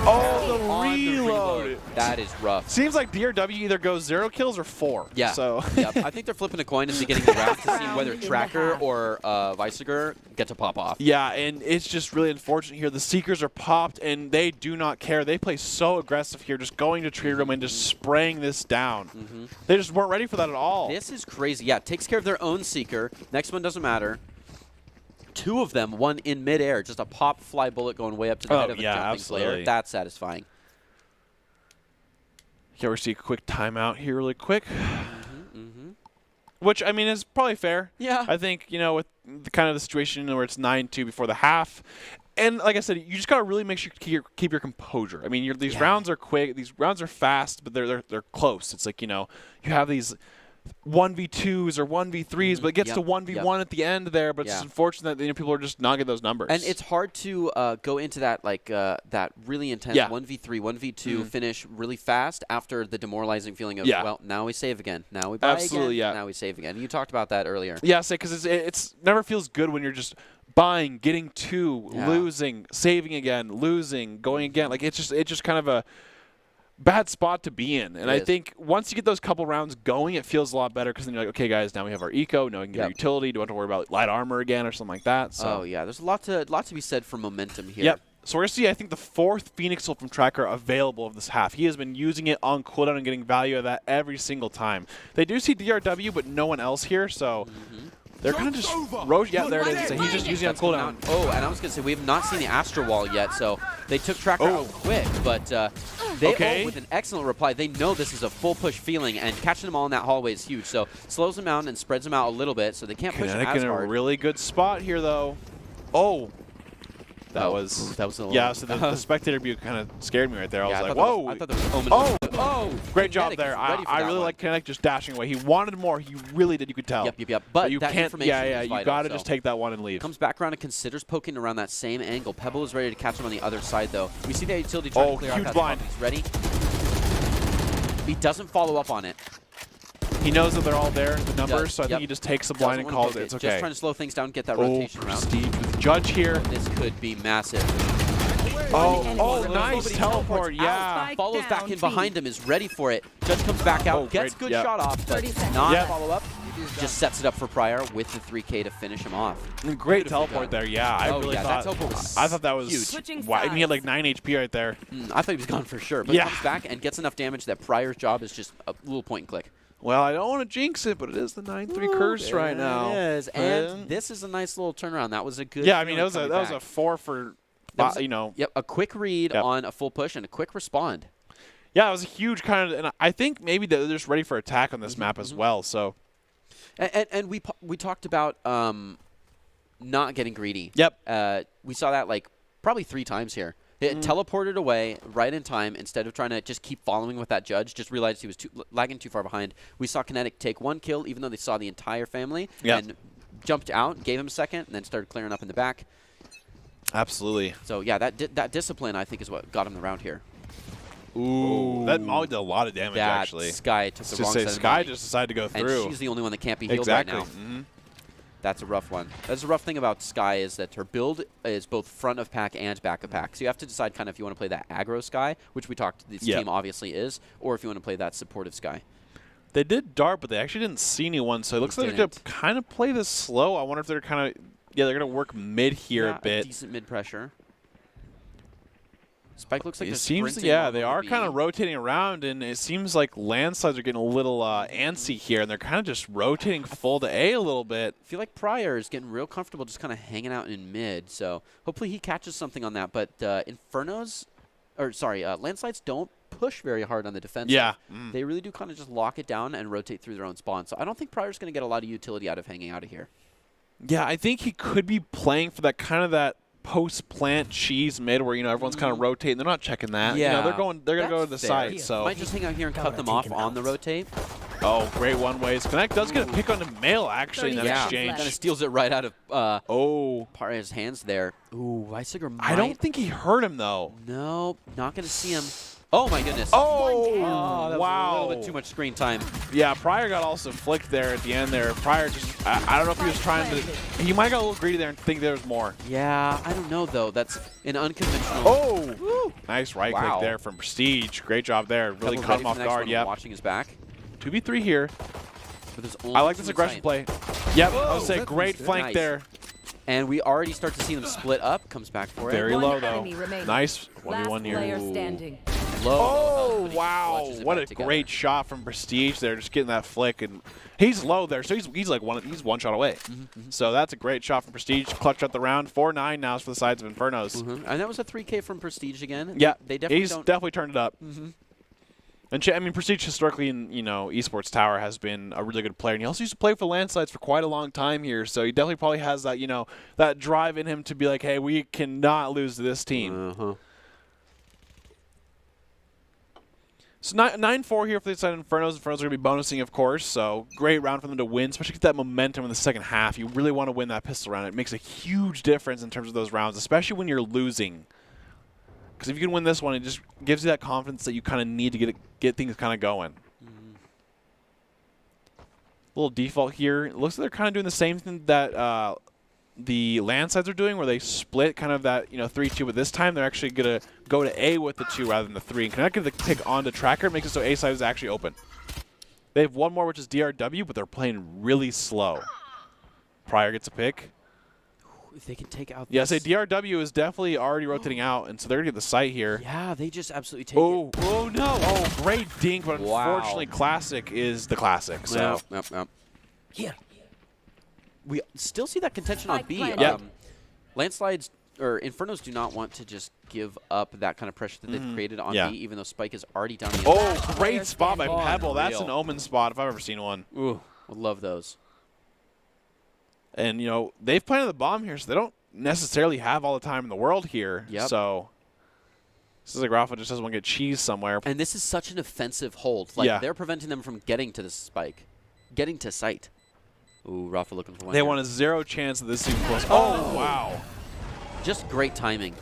Oh, the On the reload. That is rough. Seems like DRW either goes 0 kills or 4. Yeah. So. Yep. I think they're flipping a coin at the beginning of the round to see whether Tracker or Weisiger get to pop off. Yeah, and it's just really unfortunate here. The Seekers are popped, and they do not care. They play so aggressive here, just going to tree room and just spraying this down. They just weren't ready for that at all. This is crazy. Yeah, takes care of their own Seeker. Next one doesn't matter. 2 of them, one in midair, just a pop fly bullet going way up to the head of a jumping player. That's satisfying. Here we see a quick timeout here really quick. Which, I mean, is probably fair. Yeah. I think, you know, with the kind of the situation where it's 9-2 before the half. And like I said, you just got to really make sure you keep your composure. I mean, these rounds are quick. These rounds are fast, but they're close. It's like, you know, you have these 1v2s or 1v3s, but it gets to 1v1 at the end there. But it's just unfortunate that people are just not getting those numbers. And it's hard to go into that that really intense 1v3, 1v2 finish really fast after the demoralizing feeling of well, now we save again, now we buy again, now we save again. You talked about that earlier. Yeah, because it's never feels good when you're just buying, getting 2, losing, saving again, losing, going again. Like it's just kind of a bad spot to be in. And I think once you get those couple rounds going, it feels a lot better because then you're like, okay, guys, now we have our eco. Now we can get our utility. Don't have to worry about light armor again or something like that. So. Oh, yeah. There's a lot to be said for momentum here. Yep. So we're going to see, I think, the 4th Phoenix Ult from Tracker available of this half. He has been using it on cooldown and getting value of that every single time. They do see DRW, but no one else here, so... They're kind of just yeah, there it is. So he's just using it on cooldown. Oh, and I was going to say, we have not seen the Astro Wall yet, so they took Tracker out quick, but they, with an excellent reply, they know this is a full push feeling, and catching them all in that hallway is huge. So slows them down and spreads them out a little bit, so they can't push as hard. in a really good spot here, though. Oh. That was a little... Yeah, so the spectator view kind of scared me right there. I was like, whoa. I thought there was Omen. Oh, great job there. I really like Kinetic just dashing away. He wanted more. He really did. You could tell. Yep. But you can't. You got to just take that one and leave. Comes back around and considers poking around that same angle. Pebble is ready to catch him on the other side, though. We see that utility trying to clear out that blind. He's ready. He doesn't follow up on it. He knows that they're all there, the numbers, so I think he just takes the blind and calls it. It's okay. Just trying to slow things down, get that rotation around. Prestige with Judge here. This could be massive. Oh, nice teleport, yeah. Follows back in behind him, is ready for it. Judge comes back out, gets good shot off, but not follow up. Just sets it up for Pryor with the 3K to finish him off. Great teleport there, yeah. I really thought that teleport was I thought that was huge. Wow, he had like 9 HP right there. I thought he was gone for sure, but comes back and gets enough damage that Pryor's job is just a little point and click. Well, I don't want to jinx it, but it is the 9-3 curse right now. It is, and this is a nice little turnaround. That was a good. Yeah, I mean, that was a 4 for, you know. Yep, a quick read on a full push and a quick respond. Yeah, it was a huge kind of, and I think maybe they're just ready for attack on this map as well. So, and we talked about not getting greedy. Yep. We saw that like probably 3 times here. It teleported away right in time instead of trying to just keep following with that Judge. Just realized he was lagging too far behind. We saw Kinetic take 1 kill, even though they saw the entire family, and jumped out, gave him a second, and then started clearing up in the back. Absolutely. So yeah, that discipline I think is what got him the round here. Ooh, that Molly did a lot of damage actually. Sky took the wrong side. Sky just decided to go through, and she's the only one that can't be healed right now. That's a rough one. That's a rough thing about Sky is that her build is both front of pack and back of pack. So you have to decide kind of if you want to play that aggro Sky, which we talked this team obviously is, or if you want to play that supportive Sky. They did dart, but they actually didn't see anyone, so it looks like they're going to kind of play this slow. I wonder if they're kind of, they're going to work mid here a bit. Decent mid pressure. Spike looks like it seems, they are kind of rotating around, and it seems like landslides are getting a little antsy here, and they're kind of just rotating full to A a little bit. I feel like Pryor is getting real comfortable just kind of hanging out in mid, so hopefully he catches something on that. But landslides don't push very hard on the defense. Yeah. They really do kind of just lock it down and rotate through their own spawn. So I don't think Pryor's going to get a lot of utility out of hanging out of here. Yeah, I think he could be playing for that kind of that post-plant cheese mid where, everyone's kind of rotating. They're not checking that. Yeah. They're going to go to the side. So might just hang out here and cut them off on the rotate. Oh, great one-ways. Connect does get a pick on the mail, actually, in that exchange. Kind of steals it right out of Pryor's hands there. Ooh, Weisiger might. I don't think he hurt him, though. No, not going to see him. Oh my goodness. Oh, that was wow. a little bit too much screen time. Yeah, Pryor got also flicked there at the end there. Pryor just, I don't know if he was trying to, he might have got a little greedy there and think there was more. Yeah, I don't know though. That's an unconventional. Oh, Woo. nice right Wow. click there from Prestige. Great job there. Really Pebbles caught ready him for off the next guard. one, Yeah. watching his back. 2v3 here. But there's only I like this two aggression inside. play. Yep, I Whoa, would say that great was flank nice. there. And we already start to see them split up. Comes back for it. Very One low though. enemy remaining. Nice Last 1v1 here. player Ooh. standing. Low. Oh, but he wow. clutches it What back a together. great shot from Prestige there, just getting that flick. And he's low there, so he's like one shot away. So that's a great shot from Prestige. Clutch out the round. 4-9 now for the sides of Infernos. And that was a 3K from Prestige again. Yeah, They definitely he's don't. definitely turned it up. And I mean, Prestige historically in Esports Tower has been a really good player, and he also used to play for Landslides for quite a long time here. So he definitely probably has that that drive in him to be like, hey, we cannot lose to this team. So 9-4 here for the side of Infernos. Infernos are going to be bonusing, of course, so great round for them to win, especially get that momentum in the second half. You really want to win that pistol round. It makes a huge difference in terms of those rounds, especially when you're losing. Because if you can win this one, it just gives you that confidence that you kind of need to get things kind of going. Little default here. It looks like they're kind of doing the same thing that the Landsides are doing, where they split kind of that 3-2, but this time they're actually going to go to A with the 2 rather than the 3. And connecting the pick onto Tracker makes it so A side is actually open. They have one more, which is DRW, but they're playing really slow. Pryor gets a pick. If they can take out. Yeah, say this- DRW is definitely already rotating out, and so they're going to get the site here. Yeah, they just absolutely take Oh, it. Oh no! Oh, great dink, but Wow. unfortunately, Classic is the Classic. So Yep. Here. We still see that contention on Spike B. planted. Yep. Landslides or Infernos do not want to just give up that kind of pressure that they've created on Yeah. B, even though Spike is already down. oh, great spot by standing. Pebble. That's an Unreal. Omen spot if I've ever seen one. Ooh, would love those. And, they've planted the bomb here, so they don't necessarily have all the time in the world here. Yep. So this is like Rafa just doesn't want to get cheese somewhere. And this is such an offensive hold. Like, Yeah. they're preventing them from getting to the spike, getting to site. Ooh, Rafa looking for one. They here. want a 0 chance that this is even close. Oh, wow. Just great timing.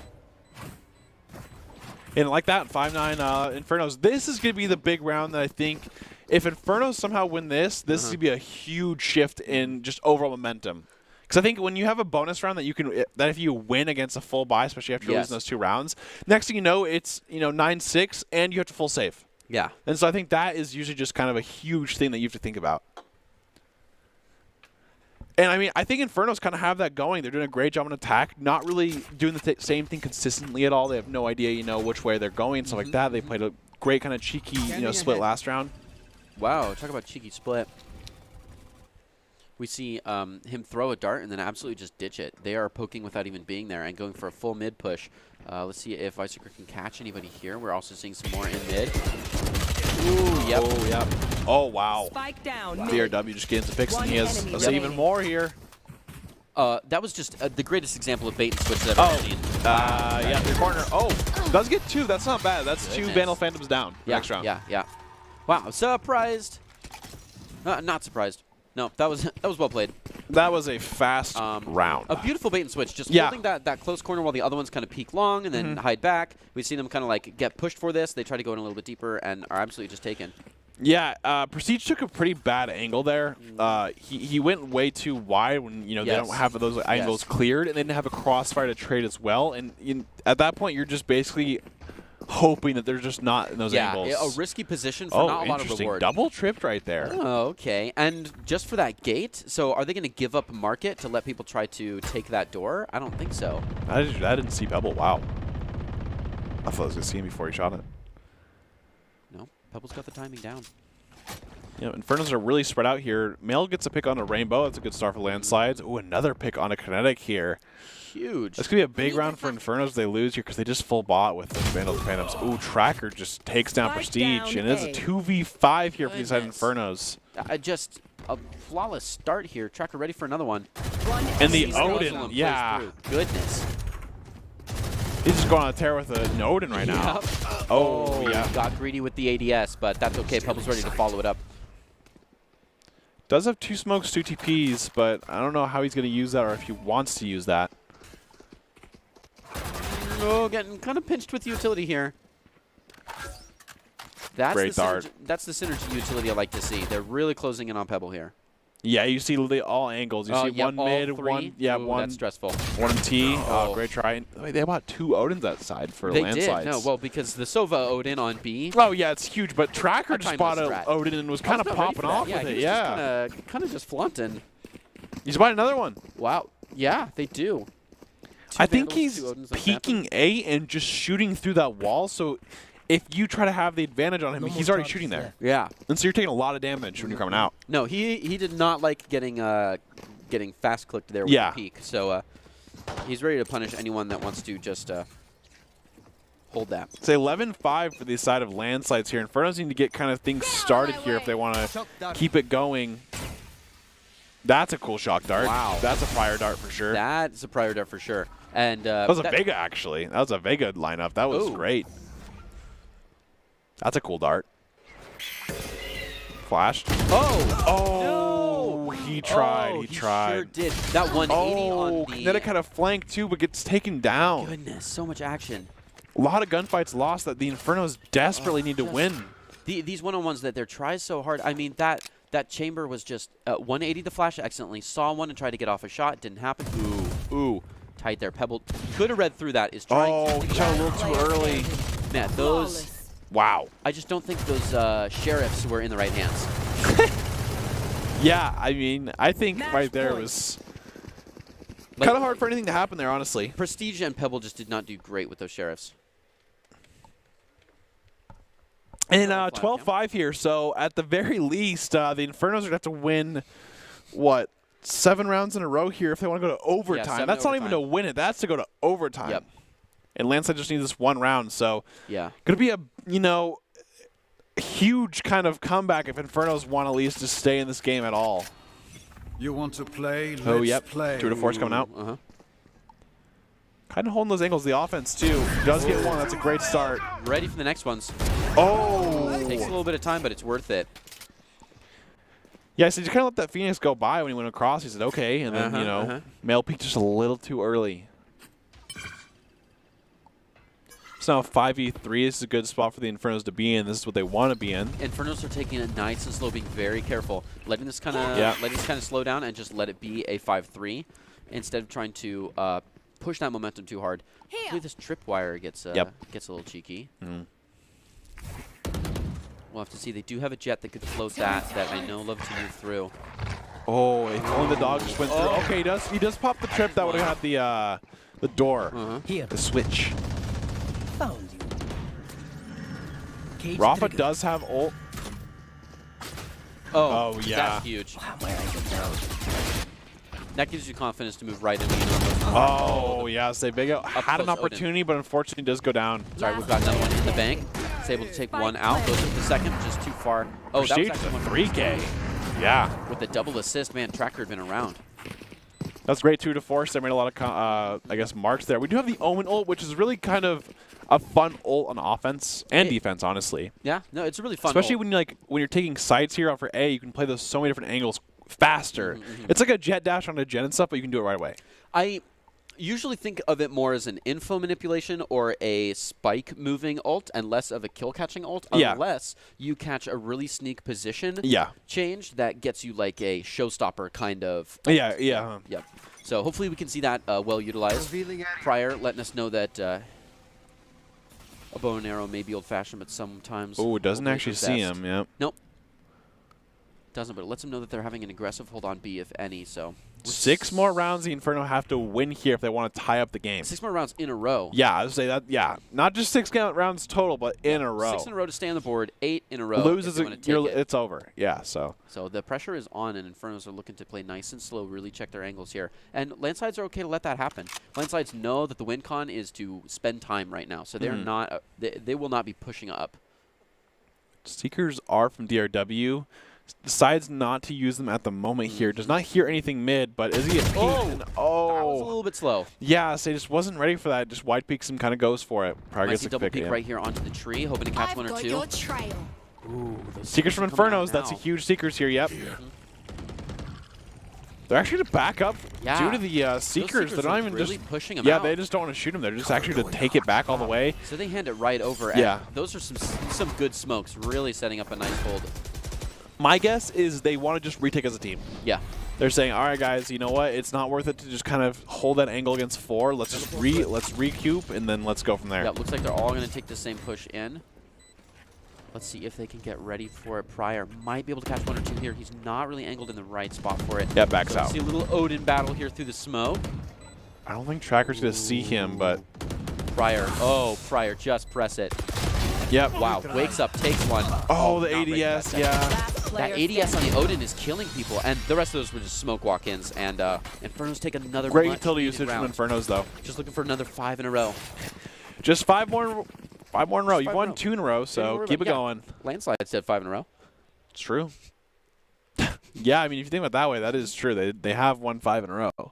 And like that, 5-9 Infernos. This is going to be the big round that I think if Infernos somehow win this, is going to be a huge shift in just overall momentum. Because I think when you have a bonus round that if you win against a full buy, especially after Yes. losing those 2 rounds, next thing you know, it's 9-6 and you have to full save. Yeah. And so I think that is usually just kind of a huge thing that you have to think about. And I mean, I think Infernos kind of have that going. They're doing a great job on attack, not really doing the same thing consistently at all. They have no idea, which way they're going and stuff like that. They played a great kind of cheeky, split last round. Wow, talk about cheeky split. We see him throw a dart and then absolutely just ditch it. They are poking without even being there and going for a full mid push. Let's see if Icicle can catch anybody here. We're also seeing some more in mid. Ooh, yep. Oh, yep. Oh, wow. Spike down. DRW just getting the picks, and he has enemy even remaining. more here. That was just the greatest example of bait and switch that I've ever seen. Yeah, the corner. Oh, does get 2. That's not bad. That's 2 Goodness. Vandal Phantoms down Yeah, next round. yeah. Wow, surprised. Not surprised. No, that was well played. That was a fast round. A beautiful bait and switch, just Yeah. holding that close corner while the other ones kind of peek long and then hide back. We've seen them kind of like get pushed for this. They try to go in a little bit deeper and are absolutely just taken. Yeah, Prestige took a pretty bad angle there. He went way too wide when they Yes. don't have those angles Yes. cleared, and they didn't have a crossfire to trade as well. And at that point, you're just basically hoping that they're just not in those angles. Yeah, a risky position for not a lot of interesting. reward. Double tripped right there. Oh, okay. And just for that gate, so are they going to give up market to let people try to take that door? I don't think so. I didn't see Pebble. Wow. I thought I was going to see him before he shot it. No, Pebble's got the timing down. Infernos are really spread out here. Male gets a pick on a Rainbow. That's a good start for Landslides. Ooh, another pick on a Kinetic here. Huge. That's going to be a big round for Infernos if they lose here because they just full bot with the Vandal Phantoms. Ooh, Tracker just takes down Spike Prestige. down And it's a A. 2v5 here for these side Goodness. Infernos. Just a flawless start here. Tracker ready for another one. And the Sees Odin, Guzzle and plays yeah. through. Goodness. He's just going on a tear with an Odin right now. Yep. Oh, yeah. Got greedy with the ADS, but that's okay. Pebble's ready to follow it up. Does have 2 smokes, 2 TPs, but I don't know how he's going to use that or if he wants to use that. Oh, getting kind of pinched with utility here. That's Great the dart. That's the synergy utility I like to see. They're really closing in on Pebble here. Yeah, you see all angles. You see Yep, one mid, all three. one, yeah, Ooh, one. That's stressful. One T. Oh, great try. Wait, they bought 2 Odins that side for They landslides. did. No, well, because the Sova Odin on B. Oh yeah, it's huge. But Tracker That just time bought was a strat. Odin and was I was kind of not ready for popping that. off with it. He was Yeah, just kind of just flaunting. he's buying another one. Wow. Yeah, they do. I think Vandals, he's 2 Odins, and peeking A and just shooting through that wall. So if you try to have the advantage on him, No he's more already charges shooting there. left. Yeah. And so you're taking a lot of damage when you're coming out. No, he did not like getting fast clicked there with Yeah. the peak. So he's ready to punish anyone that wants to just hold that. It's 11-5 for the side of landslides here. Infernos need to get kind of things started here if they want to keep it going. That's a cool shock dart. Wow. That's a fire dart for sure. That's a prior dart for sure. And That was a Vega, actually. That was a Vega lineup. That was Ooh. great. That's a cool dart. Flashed. Oh! Oh, he tried. Oh, he tried. Sure did. That 180 Oh, on the. Kinetic had a flank too, but gets taken down. Goodness, so much action. A lot of gunfights lost that the Infernos desperately need to just- win. These one-on-ones that they're trying so hard. I mean, that chamber was just 180 the flash accidentally. Saw one and tried to get off a shot. Didn't happen. Ooh. Tight there. Pebble could have read through that. Is trying Oh, to. he shot a little too early. Man, those. Wow. I just don't think those sheriffs were in the right hands. Yeah, I mean, I think Match right there point. was Like, kind of hard for anything to happen there, honestly. Prestige and Pebble just did not do great with those sheriffs. And Flat, 12-5 here, so at the very least, the Infernos are going to have to win, what, 7 rounds in a row here if they want to go to overtime. 7 That's not even to overtime. win it. That's to go to overtime. Yep. And Landslide just needs this 1 round, so Yeah. going to be a, huge kind of comeback if Infernos want at least to stay in this game at all. You want to play? Oh, Let's yep. play. 2 to 4 is coming out. Uh-huh. Kind of holding those angles, the offense, too. Does get 1. That's a great start. Ready for the next ones. Oh! Takes a little bit of time, but it's worth it. Yeah, so you kind of let that Phoenix go by when he went across. He said, okay. And then, male peak just a little too early. So now 5v3 is a good spot for the Infernos to be in. This is what they want to be in. Infernos are taking it nice and slow, being very careful, letting this kind of slow down and just let it be a 5-3 instead of trying to push that momentum too hard. Hopefully this tripwire gets a little cheeky. Mm. We'll have to see. They do have a jet that could float that I know love to move through. Oh, if only the dog just went through. Okay, he does pop the trip. That would have had the door, Here, the switch. found you. Cage Rafa trigger. does have ult. Oh, yeah. That's huge. Wow, my angle down. That gives you confidence to move right in. Oh, yeah. So Vega had an close, Odin. opportunity, but unfortunately does go down. Sorry, we've got another one in the bank. It's able to take one out. Goes up the second, just too far. Oh, that was Prestige actually with one a for 3K. Yeah. with the double assist. Man, Tracker had been around. That's great 2 to 4. So they made a lot of, marks there. We do have the Omen ult, which is really kind of a fun ult on offense and defense, honestly. Yeah, no, it's a really fun. Especially ult. when you're taking sides here for A, you can play those so many different angles faster. It's like a jet dash on a jet and stuff, but you can do it right away. I usually think of it more as an info manipulation or a spike moving ult and less of a kill catching ult, Yeah. unless you catch a really sneak position Yeah. change that gets you like a showstopper kind of. Yeah, yeah. Yep. So hopefully we can see that well utilized. Prior letting us know that a bow and arrow may be old fashioned, but sometimes. Oh, it doesn't old actually ways are see best. him. Yep. Nope. Doesn't, but it lets them know that they're having an aggressive hold on B, if any. So 6 more rounds the Inferno have to win here if they want to tie up the game. 6 more rounds in a row. Yeah, I would say that. Yeah, not just 6 rounds total, but in a row. 6 in a row to stay on the board. 8 in a row. Loses if they wanna take it. it's over. Yeah, so. So the pressure is on, and Infernos are looking to play nice and slow, really check their angles here. And Landslides are okay to let that happen. Landslides know that the win con is to spend time right now, so they're not. They will not be pushing up. Seekers are from DRW. Decides not to use them at the moment here. Does not hear anything mid, but is he at peak? That was a little bit slow. Yeah, so he just wasn't ready for that. Just wide peeks and kind of goes for it. Probably Nice gets a double pick, peek yeah. right here onto the tree, hoping to catch I've one or got two. your trail. Ooh, those Seekers from coming out Infernos. That's a now. huge Seekers here. Yep. They're actually to back up Yeah. due to the Seekers. They're not even really just pushing them Yeah, out. they just don't want to shoot them. They're just actually to take it back all the way. So they hand it right over. Yeah. And those are some good smokes, really setting up a nice hold. My guess is they want to just retake as a team. Yeah. They're saying, all right, guys, you know what? It's not worth it to just kind of hold that angle against 4. Let's just recoup, and then let's go from there. Yeah, looks like they're all going to take the same push in. Let's see if they can get ready for it. Pryor might be able to catch 1 or 2 here. He's not really angled in the right spot for it. Yeah, backs out. See a little Odin battle here through the smoke. I don't think Tracker's going to see him, but... Pryor. Oh, Pryor, just press it. Yep. Wow, wakes up, takes one. Oh, the not breaking ADS, that. yeah. That ADS on the Odin is killing people, and the rest of those were just smoke walk-ins. And Infernos take another Great much utility needed usage round. from Infernos, though. Just looking for another 5 in a row. Just 5 more in a row. You've 5 won in a 2 in a row, so keep it going. Landslide said 5 in a row. It's true. Yeah, I mean, if you think about it that way, that is true. They have won 5 in a row.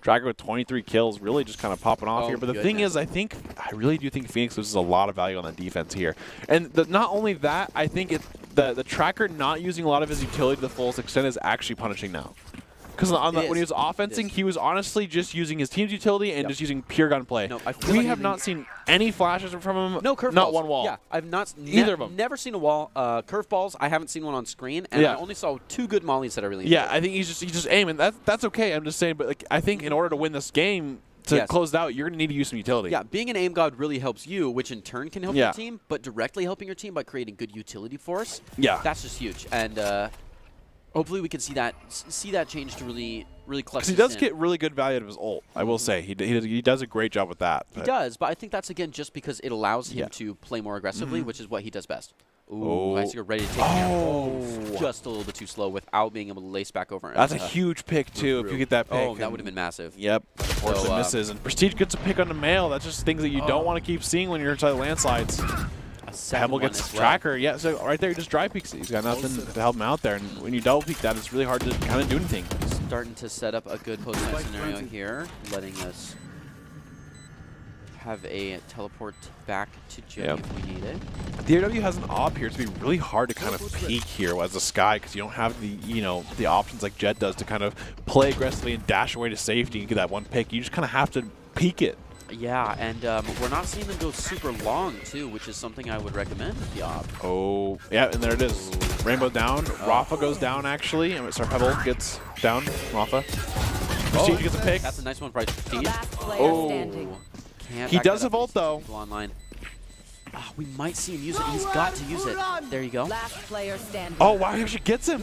Tracker with 23 kills, really just kind of popping off here. But the thing is, I really do think Phoenix loses a lot of value on that defense here. And not only that, I think the Tracker not using a lot of his utility to the fullest extent is actually punishing now. Because when he was offensing, he was honestly just using his team's utility and just using pure gunplay. No, I feel we like have not seen any flashes from him. No curveballs. Not one wall. Yeah, I've not Neither of them. Never seen a wall. Curveballs, I haven't seen one on screen, and I only saw 2 good mollies that I really enjoyed. Yeah, I think he's just aiming. That's okay. I'm just saying, but like I think in order to win this game, to close it out, you're gonna need to use some utility. Yeah, being an aim god really helps you, which in turn can help your team, but directly helping your team by creating good utility force. Yeah, that's just huge, and hopefully we can see that change to really clutch. Because he does get really good value out of his ult. I will say he does a great job with that. He does, but I think that's again just because it allows him to play more aggressively, which is what he does best. Ooh, I see you're ready to take him. Just a little bit too slow without being able to lace back over. That's a huge pick too. If you get that pick, oh, that would have been massive. Yep, unfortunately misses. And Prestige gets a pick on the mail. That's just things that you don't want to keep seeing when you're inside landslides. Pebble gets Tracker. Yeah, so right there he just dry peeks it. He's got nothing to help him out there. And when you double peek that, it's really hard to kind of do anything. Starting to set up a good post-fight scenario here, letting us have a teleport back to Jet if we need it. The RW has an op here. It's going to be really hard to kind of peek here as a Sky because you don't have the options like Jet does to kind of play aggressively and dash away to safety and get that one pick. You just kind of have to peek it. Yeah, and we're not seeing them go super long, too, which is something I would recommend with the op. Oh, yeah, and there it is. Rainbow down. Rafa goes down, actually. And sorry, Pebble gets down. Rafa. Prestige gets a pick. That's a nice one for Prestige. Oh. He does have ult, though. Online. Oh, we might see him use it. He's got to use it. There you go. Last player standing. Oh, wow, he actually gets him.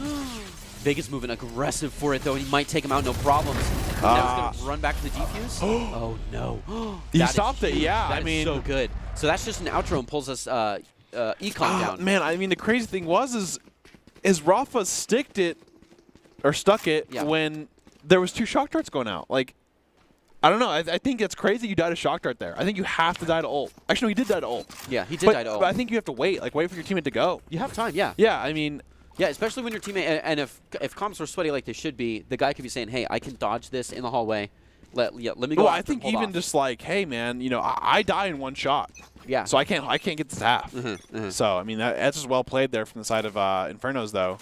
Vega's moving aggressive for it, though. He might take him out, no problems. Now he's going to run back to the defuse. Oh, no. He stopped it, yeah. That is so good. So that's just an outro and pulls us econ down. Man, I mean, the crazy thing is Rafa stuck it when there was 2 shock darts going out. Like, I don't know. I think it's crazy you died to shock dart there. I think you have to die to ult. Actually, no, he did die to ult. Yeah, he did die to ult. But I think you have to wait. Like, wait for your teammate to go. You have time, yeah. Yeah, I mean... Yeah, especially when your teammate, and if comms were sweaty like they should be, the guy could be saying, hey, I can dodge this in the hallway. Let me go. Well, I think even just like, hey, man, I die in 1 shot. Yeah. So I can't get this half. So, I mean, that's just well played there from the side of Infernos, though.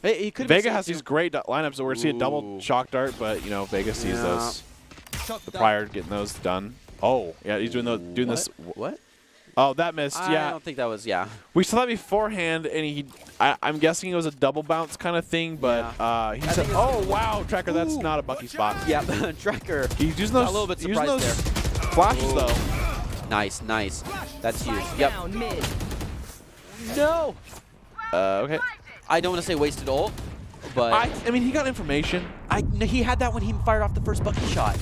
Hey, Vega has these great lineups where we see a double shock dart, but, Vega sees those. The Pryor getting those done. Oh, yeah, he's doing this. What? Oh, that missed, yeah. I don't think that was, We saw that beforehand, and I'm guessing it was a double bounce kind of thing, but he said, oh, wow, Tracker, that's not a Bucky spot. Yeah, Tracker. He's using those, a little bit surprised there. Flashes, though. Nice. That's huge. Yep. No. Okay. I don't want to say wasted ult, but... I mean, he got information. He had that when he fired off the first Bucky shot.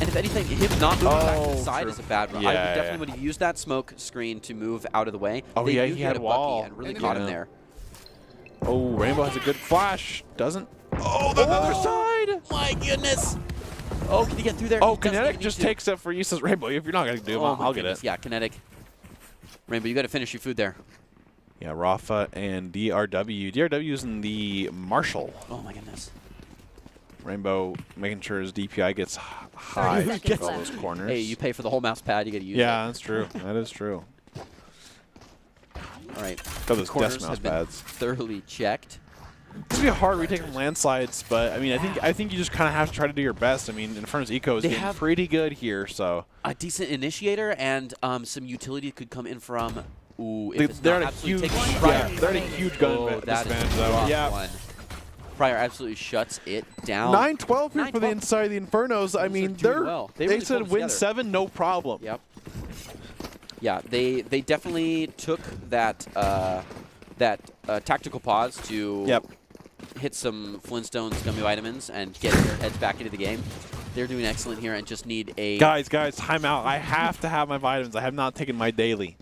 And if anything, him not moving back to the side is a bad run. I definitely would have used that smoke screen to move out of the way. Oh, yeah, he had a wall. And really caught him there. Oh, Rainbow has a good flash. Doesn't. Oh, the other side. My goodness. Oh, can he get through there? Oh, Kinetic just takes it for you, says Rainbow. If you're not going to do him, I'll get it. Yeah, Kinetic. Rainbow, you got to finish your food there. Yeah, Rafa and DRW. DRW using the Marshall. Oh, my goodness. Rainbow making sure his DPI gets high to all those corners. Hey, you pay for the whole mouse pad, you got to use it. Yeah, that's true. That is true. All right. Got those corners desk mouse have been pads. thoroughly checked. This would be a hard retake from landslides, but I mean, I think you just kind of have to try to do your best. I mean, Inferno's eco is getting pretty good here, so a decent initiator and some utility could come in from. Ooh, they're at a huge, they're at a huge gun disadvantage though. Yeah. One. Prior absolutely shuts it down. 9-12 here for the inside of the Infernos. I mean, they really said win 7, no problem. Yep. Yeah, they definitely took that tactical pause to hit some Flintstones gummy vitamins and get their heads back into the game. They're doing excellent here and just need a... Guys, time out. I have to have my vitamins. I have not taken my daily.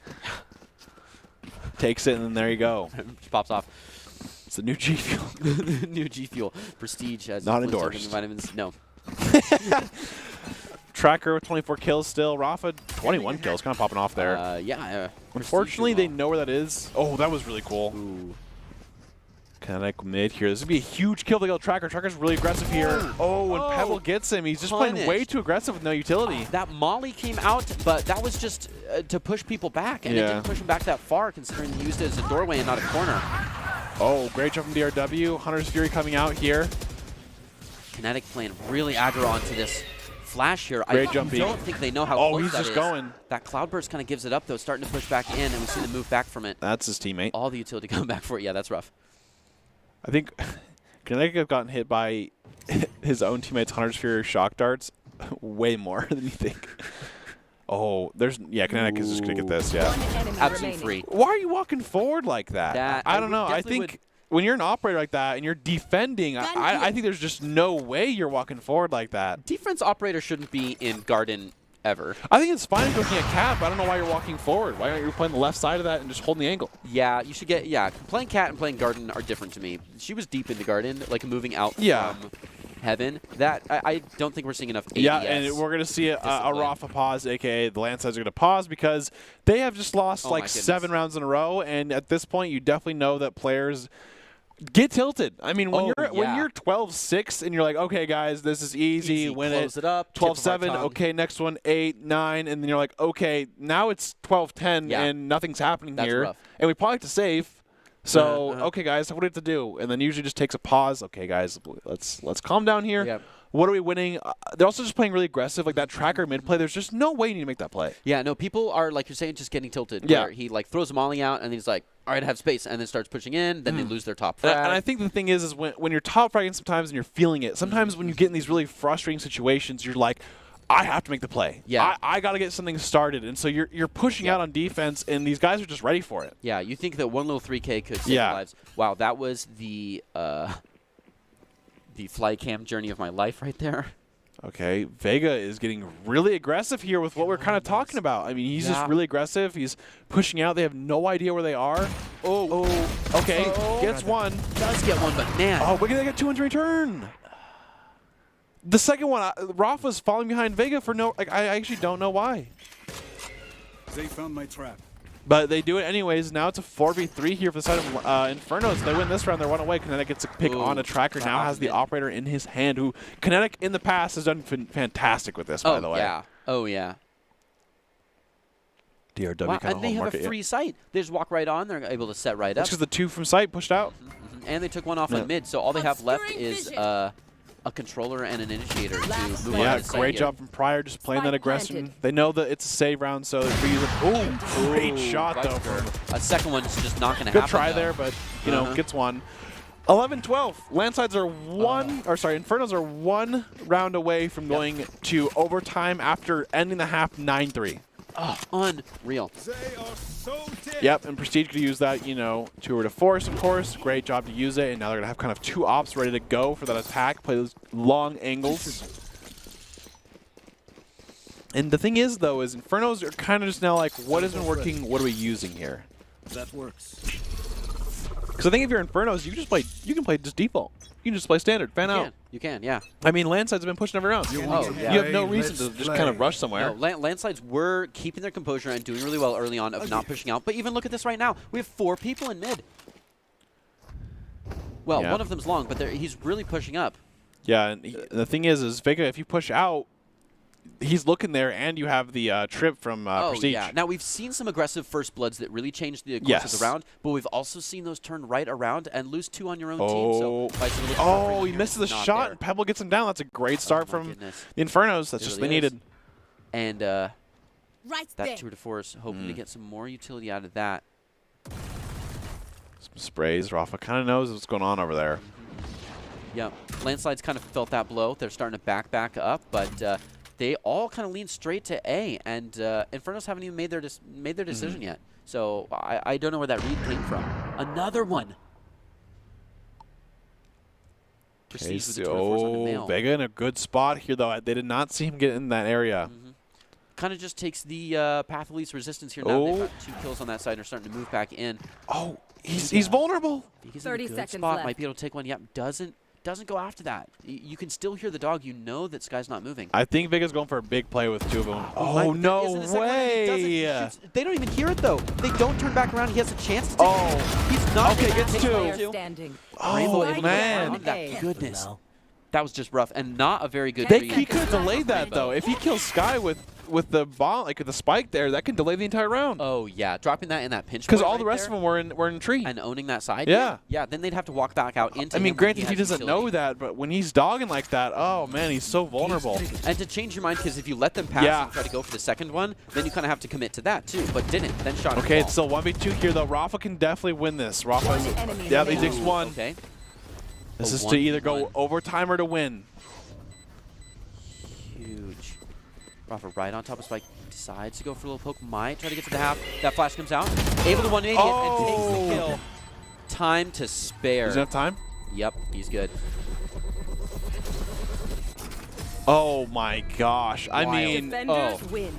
Takes it, and then there you go. Pops off. It's the new G Fuel. The new G Fuel. Prestige has not endorsed. Gummy vitamins. No. Tracker with 24 kills still. Rafa, 21 kills. Kind of popping off there. Yeah. Unfortunately, they know where that is. Oh, that was really cool. Ooh. Kinetic mid here. This would be a huge kill to kill Tracker. Tracker's really aggressive here. Oh, and Pebble gets him. He's just playing way too aggressive with no utility. That molly came out, but that was just to push people back, and it didn't push him back that far, considering he used it as a doorway and not a corner. Oh, great jump from DRW. Hunter's Fury coming out here. Kinetic playing really aggro onto this flash here. Great I jumping. don't think they know how close he's that just is. going. That Cloudburst kind of gives it up, though, starting to push back in, and we see them move back from it. That's his teammate. All the utility coming back for it. Yeah, that's rough. I think Kinetic have gotten hit by his own teammates' Hunter's Fury shock darts way more than you think. Oh, Kinetic is just going to get this, Absolutely free. Why are you walking forward like that? I don't know. I think when you're an operator like that and you're defending, I think there's just no way you're walking forward like that. Defense operator shouldn't be in Garden ever. I think it's fine looking at Cat, but I don't know why you're walking forward. Why aren't you playing the left side of that and just holding the angle? Yeah, you should get, playing Cat and playing Garden are different to me. She was deep in the Garden, like moving out from Heaven. That, I don't think we're seeing enough ADS. Yeah, and we're going to see a Rafa pause, a.k.a. the Landsides are going to pause because they have just lost like 7 rounds in a row, and at this point you definitely know that players get tilted. I mean, when you're 12-6 and you're like, okay, guys, this is easy. Win close it up. 12-7. Okay, next one 8-9, and then you're like, okay, now it's 12-10 and nothing's happening here, rough. and we probably have to save. So okay, guys, what do we have to do? And then usually just takes a pause. Okay, guys, let's calm down here. Yep. What are we winning? They're also just playing really aggressive, like that Tracker mid play. There's just no way you need to make that play. Yeah, no, people are, like you're saying, just getting tilted. Yeah. Where he like throws a molly out, and he's like, all right, I have space, and then starts pushing in. Then they lose their top frag. And I think the thing is when you're top fragging sometimes and you're feeling it, sometimes when you get in these really frustrating situations, you're like, I have to make the play. Yeah. I got to get something started. And so you're pushing out on defense, and these guys are just ready for it. Yeah, you think that one little 3K could save lives. Wow, that was the fly cam journey of my life right there. Okay, Vega is getting really aggressive here with what we're kind of talking about. I mean, he's just really aggressive. He's pushing out. They have no idea where they are. Okay, gets one. Does get one, but man. Oh, look at that, got 2 in return. The second one, Rafa's falling behind Vega for no, like, I actually don't know why. They found my trap. But they do it anyways. Now it's a 4v3 here for the side of Infernos. They win this round. They're 1 away. Kinetic gets a pick on a Tracker. Now has the operator in his hand, who Kinetic in the past has done fantastic with this, by the way. Oh, yeah. DRW wow, kind and they have a free sight. They just walk right on. They're able to set right up. That's because the 2 from sight pushed out. And they took one off on mid, so all they have left is a controller and an initiator to move on. Yeah, great job from Prior, just playing that aggression. They know that it's a save round, so they're using. Great shot though. A second one's just not going to happen. Good try there, but you know, gets one. 11-12. Landsides are Infernos are 1 round away from going to overtime after ending the half 9-3. Oh, unreal. They are so dead. Yep, and Prestige could use that, to to force, of course. Great job to use it, and now they're going to have kind of 2 ops ready to go for that attack, play those long angles. And the thing is, though, is Infernos are kind of just now like, what isn't working, what are we using here? That works. Because I think if you're Infernos, you can play just default. You can just play standard, fan out. You can, yeah. I mean, Landsides have been pushing every round. You have no reason to just kind of rush somewhere. No, Landsides were keeping their composure and doing really well early on of not pushing out. But even look at this right now. We have 4 people in mid. Well, one of them's long, but he's really pushing up. Yeah, and the thing is Vega, if you push out, he's looking there, and you have the trip from Prestige. Yeah. Now, we've seen some aggressive first bloods that really changed the course of the round, but we've also seen those turn right around and lose 2 on your own team. So he misses the shot, and Pebble gets him down. That's a great start from the Infernos. That's just what they needed. And Right that there. tour de force, hoping to get some more utility out of that. Some sprays. Rafa kind of knows what's going on over there. Yeah, Landslide's kind of felt that blow. They're starting to back up, but they all kind of lean straight to A, and Infernos haven't even made their decision yet. So I don't know where that read came from. Another one. Okay, Prestige with the tour de force on the mail. Vega in a good spot here, though. They did not see him get in that area. Kind of just takes the path of least resistance here. Now they've got 2 kills on that side and are starting to move back in. Oh, he's vulnerable. Vega's 30 in a good seconds spot. left. Might be able to take one. Yep, doesn't go after that. You can still hear the dog. You know that Sky's not moving. I think Vega's going for a big play with 2 of them. Oh, There no isn't a second one, and he doesn't. He way. shoots. They don't even hear it, though. They don't turn back around. He has a chance to take He's not Okay, gonna gets take 2. Player standing. Rainbow able to man. get around that. Hey. Goodness. Now. That was just rough, and not a very good They- read. He could have delayed that, though. If he kills Sky with the bomb, like with the spike there, that can delay the entire round. Oh, yeah. Dropping that in that pinch Because point all right the rest there of them were in tree. and owning that side. Yeah. Yeah, then they'd have to walk back out into I mean, him when granted, he has doesn't utility. know that, but when he's dogging like that, oh, man, he's so vulnerable. And to change your mind, because if you let them pass and try to go for the second one, then you kind of have to commit to that, too. But didn't. Then shot Okay, it. it's still 1v2 here, though. Rafa can definitely win this. Rafa, One enemy yeah, he remaining. takes 1. Okay. This A is to either 1v1. go overtime or to win. Huge. Rafa right on top of Spike. Decides to go for a little poke. Might try to get to the half. That flash comes out. Able to 180 and takes the kill. Time to spare. Does he have time? Yep, he's good. Oh, my gosh. I Wild. mean, Defenders win.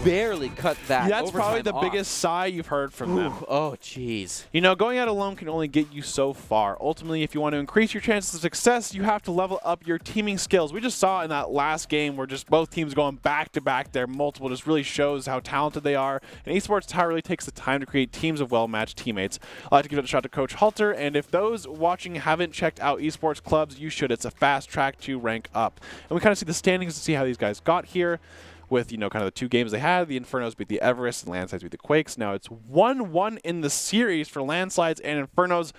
Barely cut that. that's probably the overtime off. biggest sigh you've heard from them. Oh, jeez. You know, going out alone can only get you so far. Ultimately, if you want to increase your chances of success, you have to level up your teaming skills. We just saw in that last game where just both teams going back-to-back there, multiple, just really shows how talented they are. And Esports Tower really takes the time to create teams of well-matched teammates. I'd like to give it a shout to Coach Halter, and if those watching haven't checked out esports clubs, you should. It's a fast track to rank up. And we kind of see the standings to see how these guys got here. With, you know, kind of the 2 games they had. The Infernos beat the Everest and Landslides beat the Quakes. Now it's 1-1 in the series for Landslides and Infernos.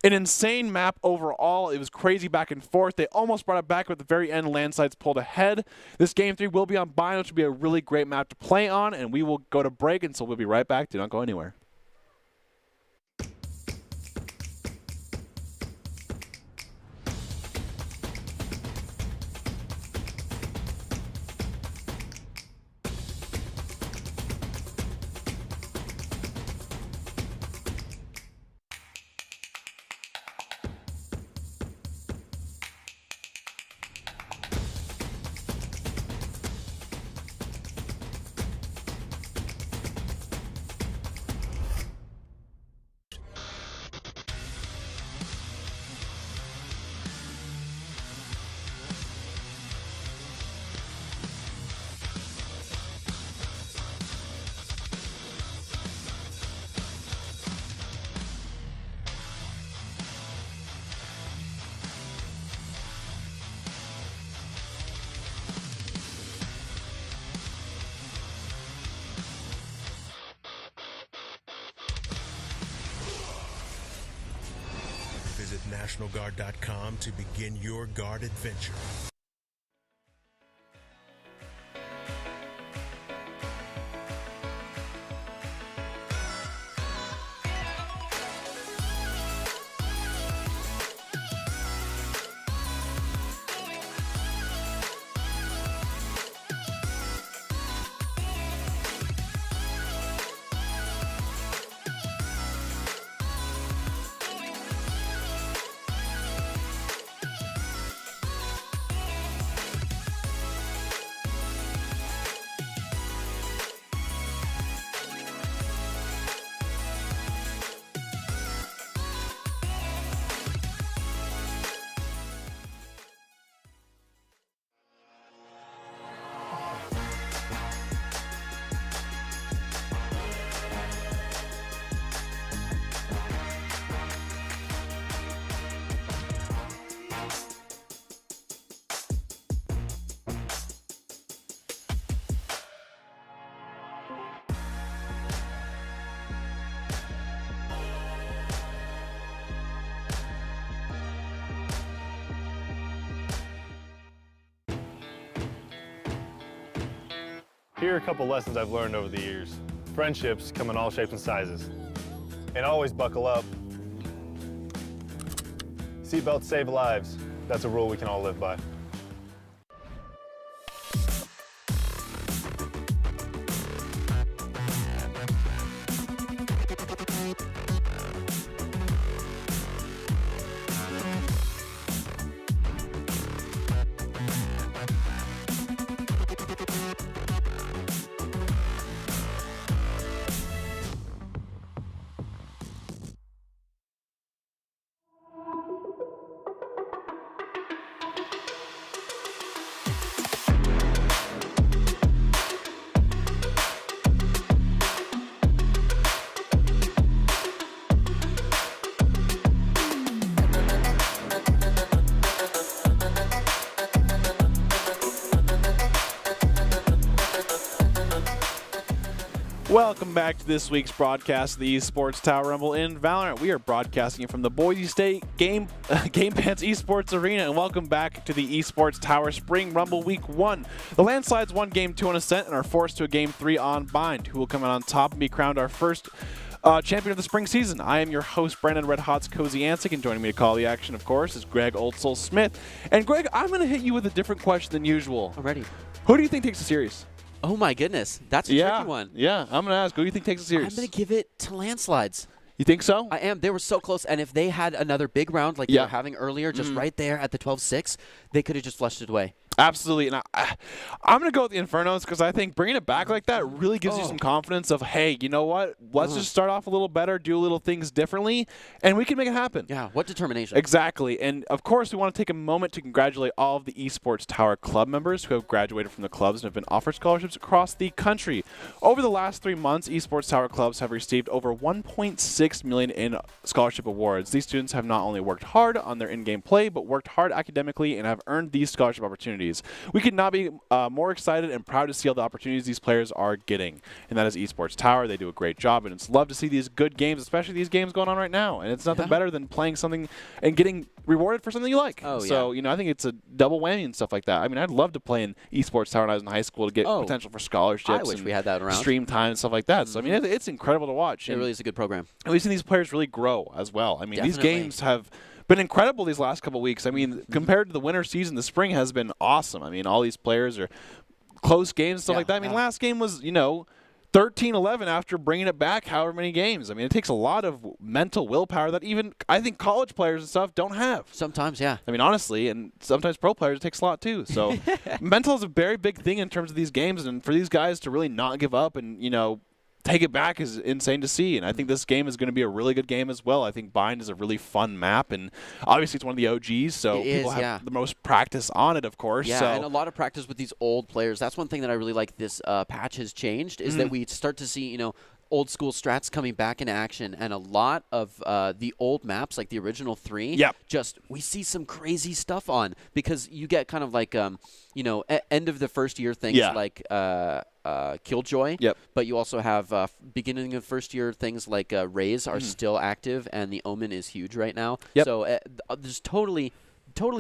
An insane map overall. It was crazy back and forth. They almost brought it back, but at the very end, Landslides pulled ahead. This Game 3 will be on Bino, which will be a really great map to play on, and we will go to break, and so we'll be right back. Do not go anywhere. Visit NationalGuard.com to begin your guard adventure. Here are a couple lessons I've learned over the years. Friendships come in all shapes and sizes. And always buckle up. Seatbelts save lives. That's a rule we can all live by. Welcome back to this week's broadcast of the Esports Tower Rumble in Valorant. We are broadcasting from the Boise State Game Pants Esports Arena, and welcome back to the Esports Tower Spring Rumble Week 1. The Landslides won Game 2 on Ascent and are forced to a Game 3 on Bind, who will come out on top and be crowned our first champion of the spring season. I am your host, Brandon Red Hot's Cozy Ansik, and joining me to call the action, of course, is Greg Old Soul Smith. And Greg, I'm going to hit you with a different question than usual. I'm ready. Who do you think takes the series? Oh my goodness, that's a tricky one. Yeah, I'm going to ask, who do you think takes the series? I'm going to give it to Landslides. You think so? I am. They were so close, and if they had another big round like they were having earlier, just right there at the 12-6, they could have just flushed it away. Absolutely. And I'm going to go with the Infernos because I think bringing it back like that really gives you some confidence of, hey, you know what? Let's just start off a little better, do little things differently, and we can make it happen. Yeah, what determination. Exactly. And, of course, we want to take a moment to congratulate all of the Esports Tower Club members who have graduated from the clubs and have been offered scholarships across the country. Over the last 3 months, Esports Tower clubs have received over $1.6 million in scholarship awards. These students have not only worked hard on their in-game play, but worked hard academically and have earned these scholarship opportunities. We could not be more excited and proud to see all the opportunities these players are getting. And that is Esports Tower. They do a great job, and it's love to see these good games, especially these games going on right now. And it's nothing better than playing something and getting rewarded for something you like. So, you know, I think it's a double whammy and stuff like that. I mean, I'd love to play in Esports Tower when I was in high school to get potential for scholarships. I wish we had that around. Stream time and stuff like that. So, I mean, it's incredible to watch. It really is a good program. And we've seen these players really grow as well. I mean, these games have been incredible these last couple of weeks. I mean, compared to the winter season, the spring has been awesome. I mean, all these players are close games and stuff like that. I mean, last game was, you know, 13-11 after bringing it back however many games. I mean, it takes a lot of mental willpower that even, I think, college players and stuff don't have. Sometimes, yeah. I mean, honestly, and sometimes pro players, it takes a lot too. So mental is a very big thing in terms of these games, and for these guys to really not give up and, you know, take it back is insane to see, and I think this game is going to be a really good game as well. I think Bind is a really fun map, and obviously it's one of the OGs, so people have the most practice on it, of course. Yeah, so. And a lot of practice with these old players. That's one thing that I really like this patch has changed, is that we start to see, you know, old school strats coming back into action, and a lot of the old maps, like the original 3, just we see some crazy stuff on, because you get kind of like, you know, end of the first year things like Killjoy, but you also have beginning of first year things like Rays are still active, and the Omen is huge right now. So there's totally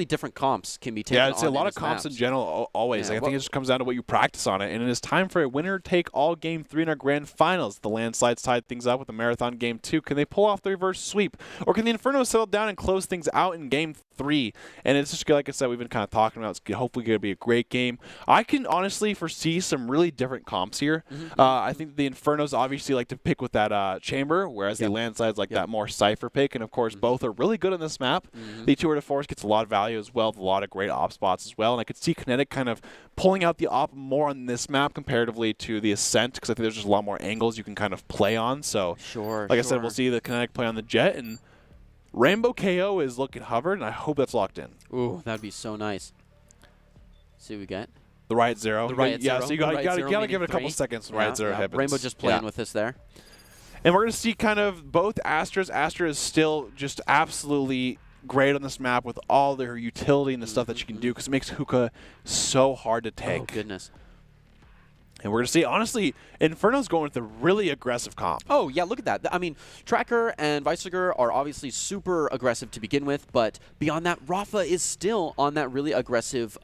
different comps can be taken on. Yeah, it's a lot of comps in general always. Like, I think it just comes down to what you practice on it. And it is time for a winner-take-all Game 3 in our grand finals. The Landslides tied things up with a Marathon Game 2. Can they pull off the reverse sweep? Or can the Inferno settle down and close things out in Game 3? And it's just, like I said, we've been kind of talking about, it's hopefully going to be a great game. I can honestly foresee some really different comps here. I think the Infernos obviously like to pick with that chamber, whereas the Landslides like that more Cypher pick. And, of course, both are really good on this map. The Tour de Force gets a lot of value as well, with a lot of great op spots as well. And I could see Kinetic kind of pulling out the op more on this map comparatively to the Ascent, because I think there's just a lot more angles you can kind of play on. So, like I said, we'll see the Kinetic play on the Jet, and Rainbow KO is looking hovered, and I hope that's locked in. Ooh, that'd be so nice. See what we get. The Riot Zero. The Riot Zero. Yeah, so you got to give it a couple seconds when Riot Zero happens. Rainbow just playing with us there. And we're going to see kind of both Astras. Astra is still just absolutely great on this map with all their utility and the stuff that she can do, because it makes Hookah so hard to take. Oh, goodness. And we're going to see, honestly, Inferno's going with a really aggressive comp. Oh, yeah, look at that. I mean, Tracker and Weisiger are obviously super aggressive to begin with, but beyond that, Rafa is still on that really aggressive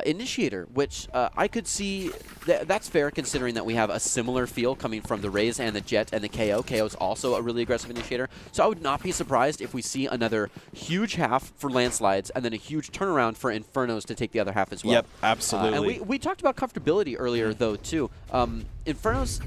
initiator, which I could see that's fair considering that we have a similar feel coming from the Raze and the Jet and the KO. KO is also a really aggressive initiator, so I would not be surprised if we see another huge half for Landslides and then a huge turnaround for Infernos to take the other half as well. Yep, absolutely. And we talked about comfortability earlier, though, too. Infernos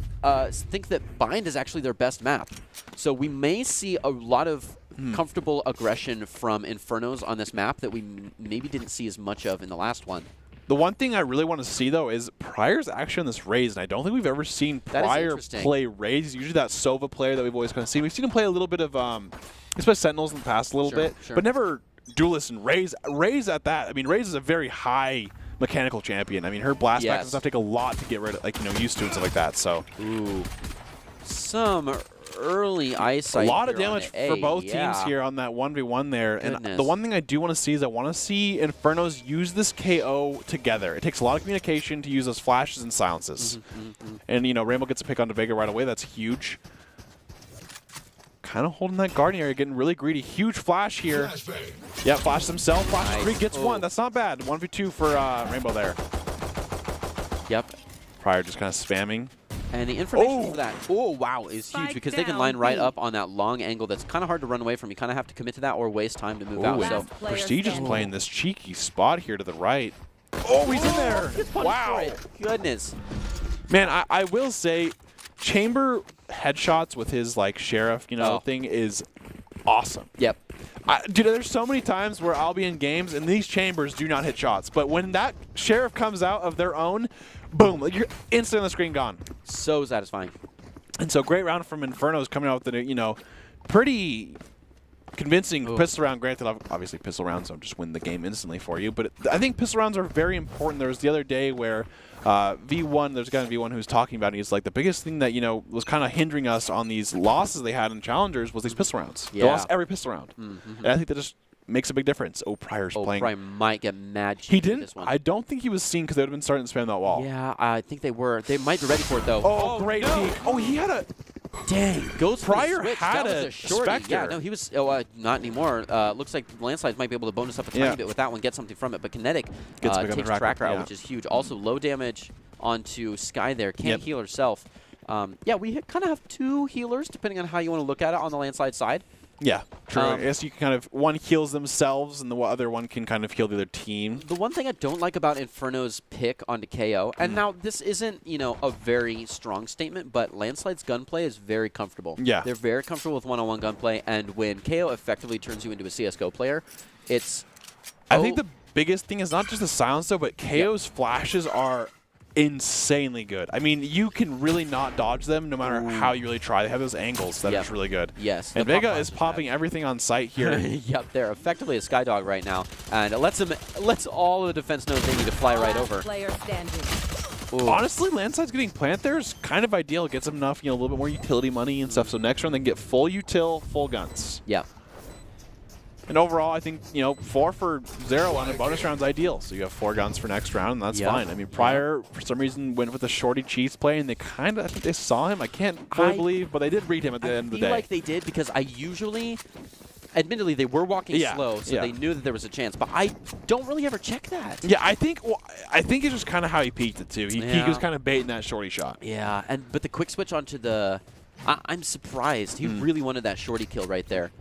think that Bind is actually their best map, so we may see a lot of comfortable aggression from Infernos on this map that we maybe didn't see as much of in the last one. The one thing I really want to see, though, is Pryor's actually on this Raze, and I don't think we've ever seen Pryor play Raze. He's usually that Sova player that we've always kind of seen. We've seen him play a little bit of, he's played Sentinels in the past a little bit, but never Duelist and Raze. Raze at that, I mean, Raze is a very high mechanical champion. I mean, her blast back and stuff take a lot to get rid of, like, you know, used to and stuff like that, so. Ooh. Some early eyesight. A lot of damage for both teams here on that 1v1 there. Goodness. And the one thing I do want to see is I want to see Infernos use this KO together. It takes a lot of communication to use those flashes and silences. And, you know, Rainbow gets a pick onto Vega right away. That's huge. Kind of holding that guarding area, getting really greedy. Huge flash here. Yeah, flashes himself. Flashes 3, gets 1. That's not bad. 1v2 for Rainbow there. Yep. Pryor just kind of spamming. And the information for that, wow, is huge because they can line right up on that long angle that's kind of hard to run away from. You kind of have to commit to that or waste time to move out. So Prestige is playing this cheeky spot here to the right. Oh, he's in there. Wow. Goodness. Man, I will say Chamber headshots with his, like, Sheriff, you know, thing is awesome. Yep. Dude, there's so many times where I'll be in games and these Chambers do not hit shots. But when that Sheriff comes out of their own, boom, you're instantly on the screen gone. So satisfying. And so great round from Infernos coming out with, you know, pretty convincing pistol round. Granted, obviously pistol rounds don't just win the game instantly for you. But I think pistol rounds are very important. There was the other day where V1, there's a guy in V1 who was talking about it. He's like, the biggest thing that, you know, was kind of hindering us on these losses they had in Challengers was these pistol rounds. They lost every pistol round. And I think that just makes a big difference. Oh, Pryor's playing. Pryor might get mad. He didn't. This one. I don't think he was seen because they would have been starting to spam that wall. Yeah, I think they were. They might be ready for it, though. Oh, great peek. Oh, he had a... Dang. Goes Pryor for the switch. had that was a shorty. Spectre. Yeah, no, he was... not anymore. Looks like Landslides might be able to bonus up a tiny bit with that one, get something from it. But Kinetic takes Tracker out, which is huge. Also, low damage onto Sky there. Can't heal herself. Yeah, we kind of have 2 healers, depending on how you want to look at it on the Landslide side. Yeah, true. I guess you can kind of, one heals themselves and the other one can kind of heal the other team. The one thing I don't like about Inferno's pick onto KO, and now this isn't, you know, a very strong statement, but Landslide's gunplay is very comfortable. Yeah. They're very comfortable with one-on-one gunplay, and when KO effectively turns you into a CSGO player, it's... I think the biggest thing is not just the silence, though, but KO's flashes are insanely good. I mean, you can really not dodge them no matter how you really try. They have those angles that are just really good. Yes. And Vega is popping everything on sight here. Yep, they're effectively a Skydog right now, and it lets all of the defense know they need to fly right over. Player standing. Honestly, Landside's getting plant there is kind of ideal. It gets them enough, you know, a little bit more utility money and stuff. So next round they can get full util, full guns. Yeah. And overall, I think, you know, 4 for 0 on a bonus round is ideal. So you have 4 guns for next round, and that's fine. I mean, Pryor, for some reason, went with the shorty Chiefs play, and they kind of, I think they saw him. I can't fully believe, but they did read him at the end of the day. I feel like they did because I usually, admittedly, they were walking slow, so they knew that there was a chance. But I don't really ever check that. Yeah, I think it's just kind of how he peeked it, too. He was kind of baiting that shorty shot. Yeah, but the quick switch onto the, I'm surprised. He really wanted that shorty kill right there.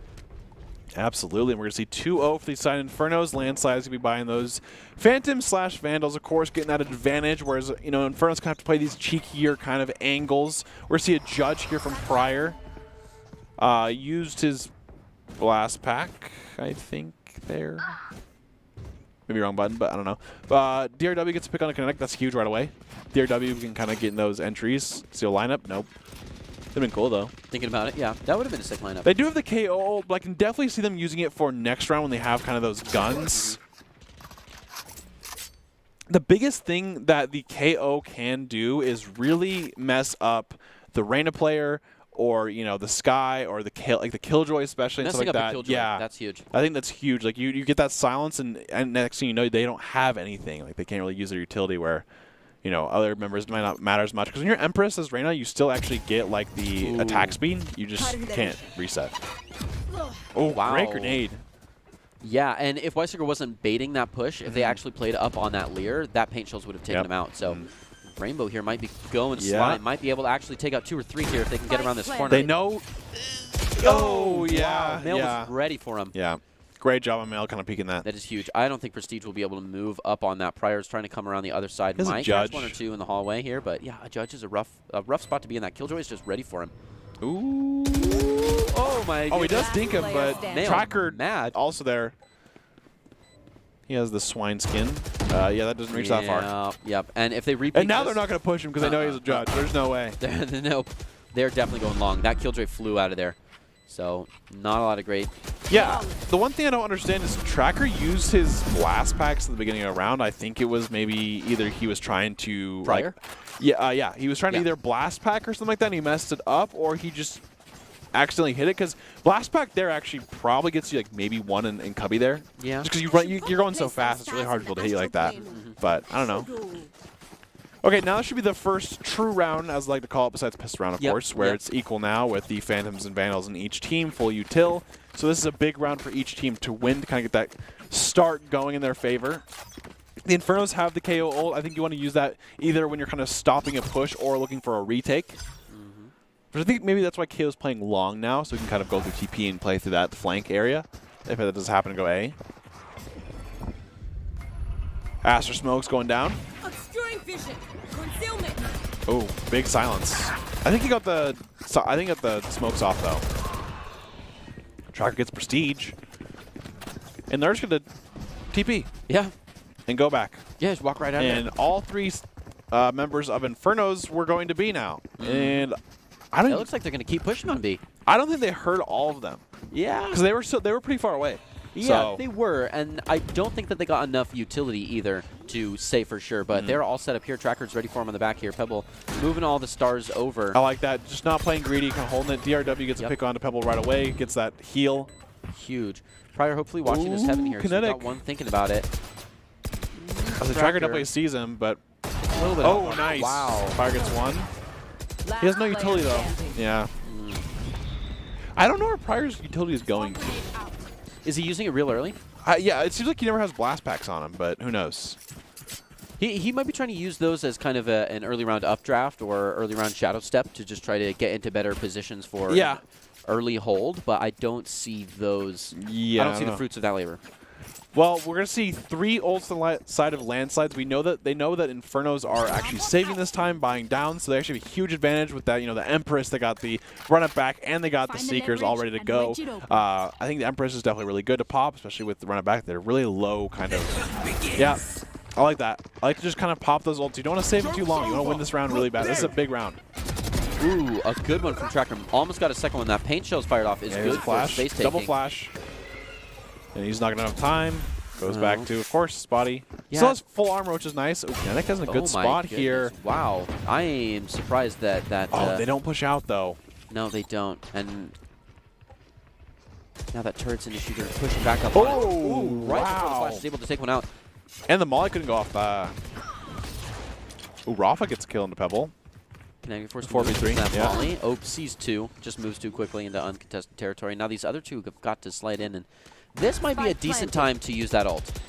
Absolutely, and we're going to see 2-0 for these side Infernos. Landslide's going to be buying those Phantoms/Vandals, of course, getting that advantage, whereas, you know, Infernos going to have to play these cheekier kind of angles. We're going to see a judge here from Pryor. Used his blast pack, I think, there. Maybe wrong button, but I don't know. DRW gets a pick on a Kinetic. That's huge right away. DRW can kind of get in those entries. See a lineup? Nope. They've been cool, though. Thinking about it, yeah. That would have been a sick lineup. They do have the KO, but I can definitely see them using it for next round when they have kind of those guns. The biggest thing that the KO can do is really mess up the Reyna player or, you know, the Sky or the Killjoy especially and stuff like that. Yeah, that's huge. I think that's huge. Like, you get that silence, and next thing you know, they don't have anything. Like, they can't really use their utility where, you know, other members might not matter as much. Because when you're Empress as Reyna, you still actually get, like, the attack speed. You just can't reset. Oh, wow. Great grenade. Yeah, and if Weisiger wasn't baiting that push, if they actually played up on that Lear, that paint shells would have taken him out. So Rainbow here might be going slime, might be able to actually take out 2 or 3 here if they can get around this corner. They know. Oh, yeah. Wow. Mail was ready for him. Yeah. Great job on Mail kind of peeking that. That is huge. I don't think Prestige will be able to move up on that. Pryor's trying to come around the other side. There's a Might Judge. catch 1 or 2 in the hallway here, but yeah, a Judge is a rough spot to be in. That Killjoy is just ready for him. Ooh. Oh, my Oh, he does Last dink him, player but standing. Tracker mad. also there. He has the swine skin. Yeah, that doesn't reach that far. Yep. And if they repeat And now this, they're not going to push him because they know he's a Judge. There's no way. Nope. They're definitely going long. That Killjoy flew out of there. So, not a lot of great. Yeah, the one thing I don't understand is Tracker used his blast packs at the beginning of the round. I think it was maybe either he was trying to Pryor? Yeah, he was trying to either blast pack or something like that, and he messed it up, or he just accidentally hit it. Because blast pack there actually probably gets you like maybe 1 in cubby there. Yeah. Just because you're going so fast, it's really hard to be able to hit you like that. But I don't know. Okay, now this should be the first true round, as I like to call it, besides pistol round, of course, where it's equal now with the Phantoms and Vandals in each team, full util. So this is a big round for each team to win, to kind of get that start going in their favor. The Infernos have the KO ult. I think you want to use that either when you're kind of stopping a push or looking for a retake. But I think maybe that's why KO's playing long now, so he can kind of go through TP and play through that flank area, if it does happen to go A. Aster Smoke's going down. Obscuring vision. Concealment. Oh, big silence. I think he got the smokes off though. Tracker gets prestige, and they're just gonna TP. Yeah. And go back. Yeah, just walk right out. And all 3 members of Infernos were going to B now, and It looks like they're gonna keep pushing on B. I don't think they heard all of them. Yeah. Because they were pretty far away. Yeah, so. they were, and I don't think that they got enough utility either to say for sure, but they're all set up here. Tracker's ready for him on the back here. Pebble moving all the stars over. I like that. Just not playing greedy, kind of holding it. DRW gets a pick on to Pebble right away, gets that heal. Huge. Pryor hopefully watching his heaven here, Kinetic. so we got one thinking about it. The Tracker definitely sees him, but a little bit. oh, nice. Wow. Fire gets 1. Last He has no player utility, though. standing. Yeah. I don't know where Pryor's utility is going. Is he using it real early? Yeah, it seems like he never has blast packs on him, but who knows? He might be trying to use those as kind of an early round updraft or early round shadow step to just try to get into better positions for an early hold, but I don't see those. Yeah, I don't see the fruits of that labor. Well, we're going to see 3 ults on the side of landslides. We know that they know that Infernos are actually saving this time, buying down, so they actually have a huge advantage with that. You know, the Empress, they got the run-it back, and they got the Seekers all ready to go. I think the Empress is definitely really good to pop, especially with the run-it back. They're really low, kind of. Yeah, I like that. I like to just kind of pop those ults. You don't want to save them too long. You want to win this round really bad. This is a big round. Ooh, a good one from Tracker. Almost got a second one. That paint shell's fired off is good for space taking. Double flash. And he's not going to have time. Goes back to, of course, Spotty. Yeah. Still has full armor, which is nice. Ooh, Kinetic has a good spot here. Wow. I am surprised that... oh, they don't push out, though. No, they don't. And now that turret's an issue. They're pushing back up. Oh, Ooh, right before the wow. flash is able to take one out. And the Molly couldn't go off. Ooh, Rafa gets a kill into Pebble. Kinetic force 4v3. That Yeah. Molly. Oh, sees 2. Just moves too quickly into uncontested territory. Now these other 2 have got to slide in, and this might be a decent time to use that ult.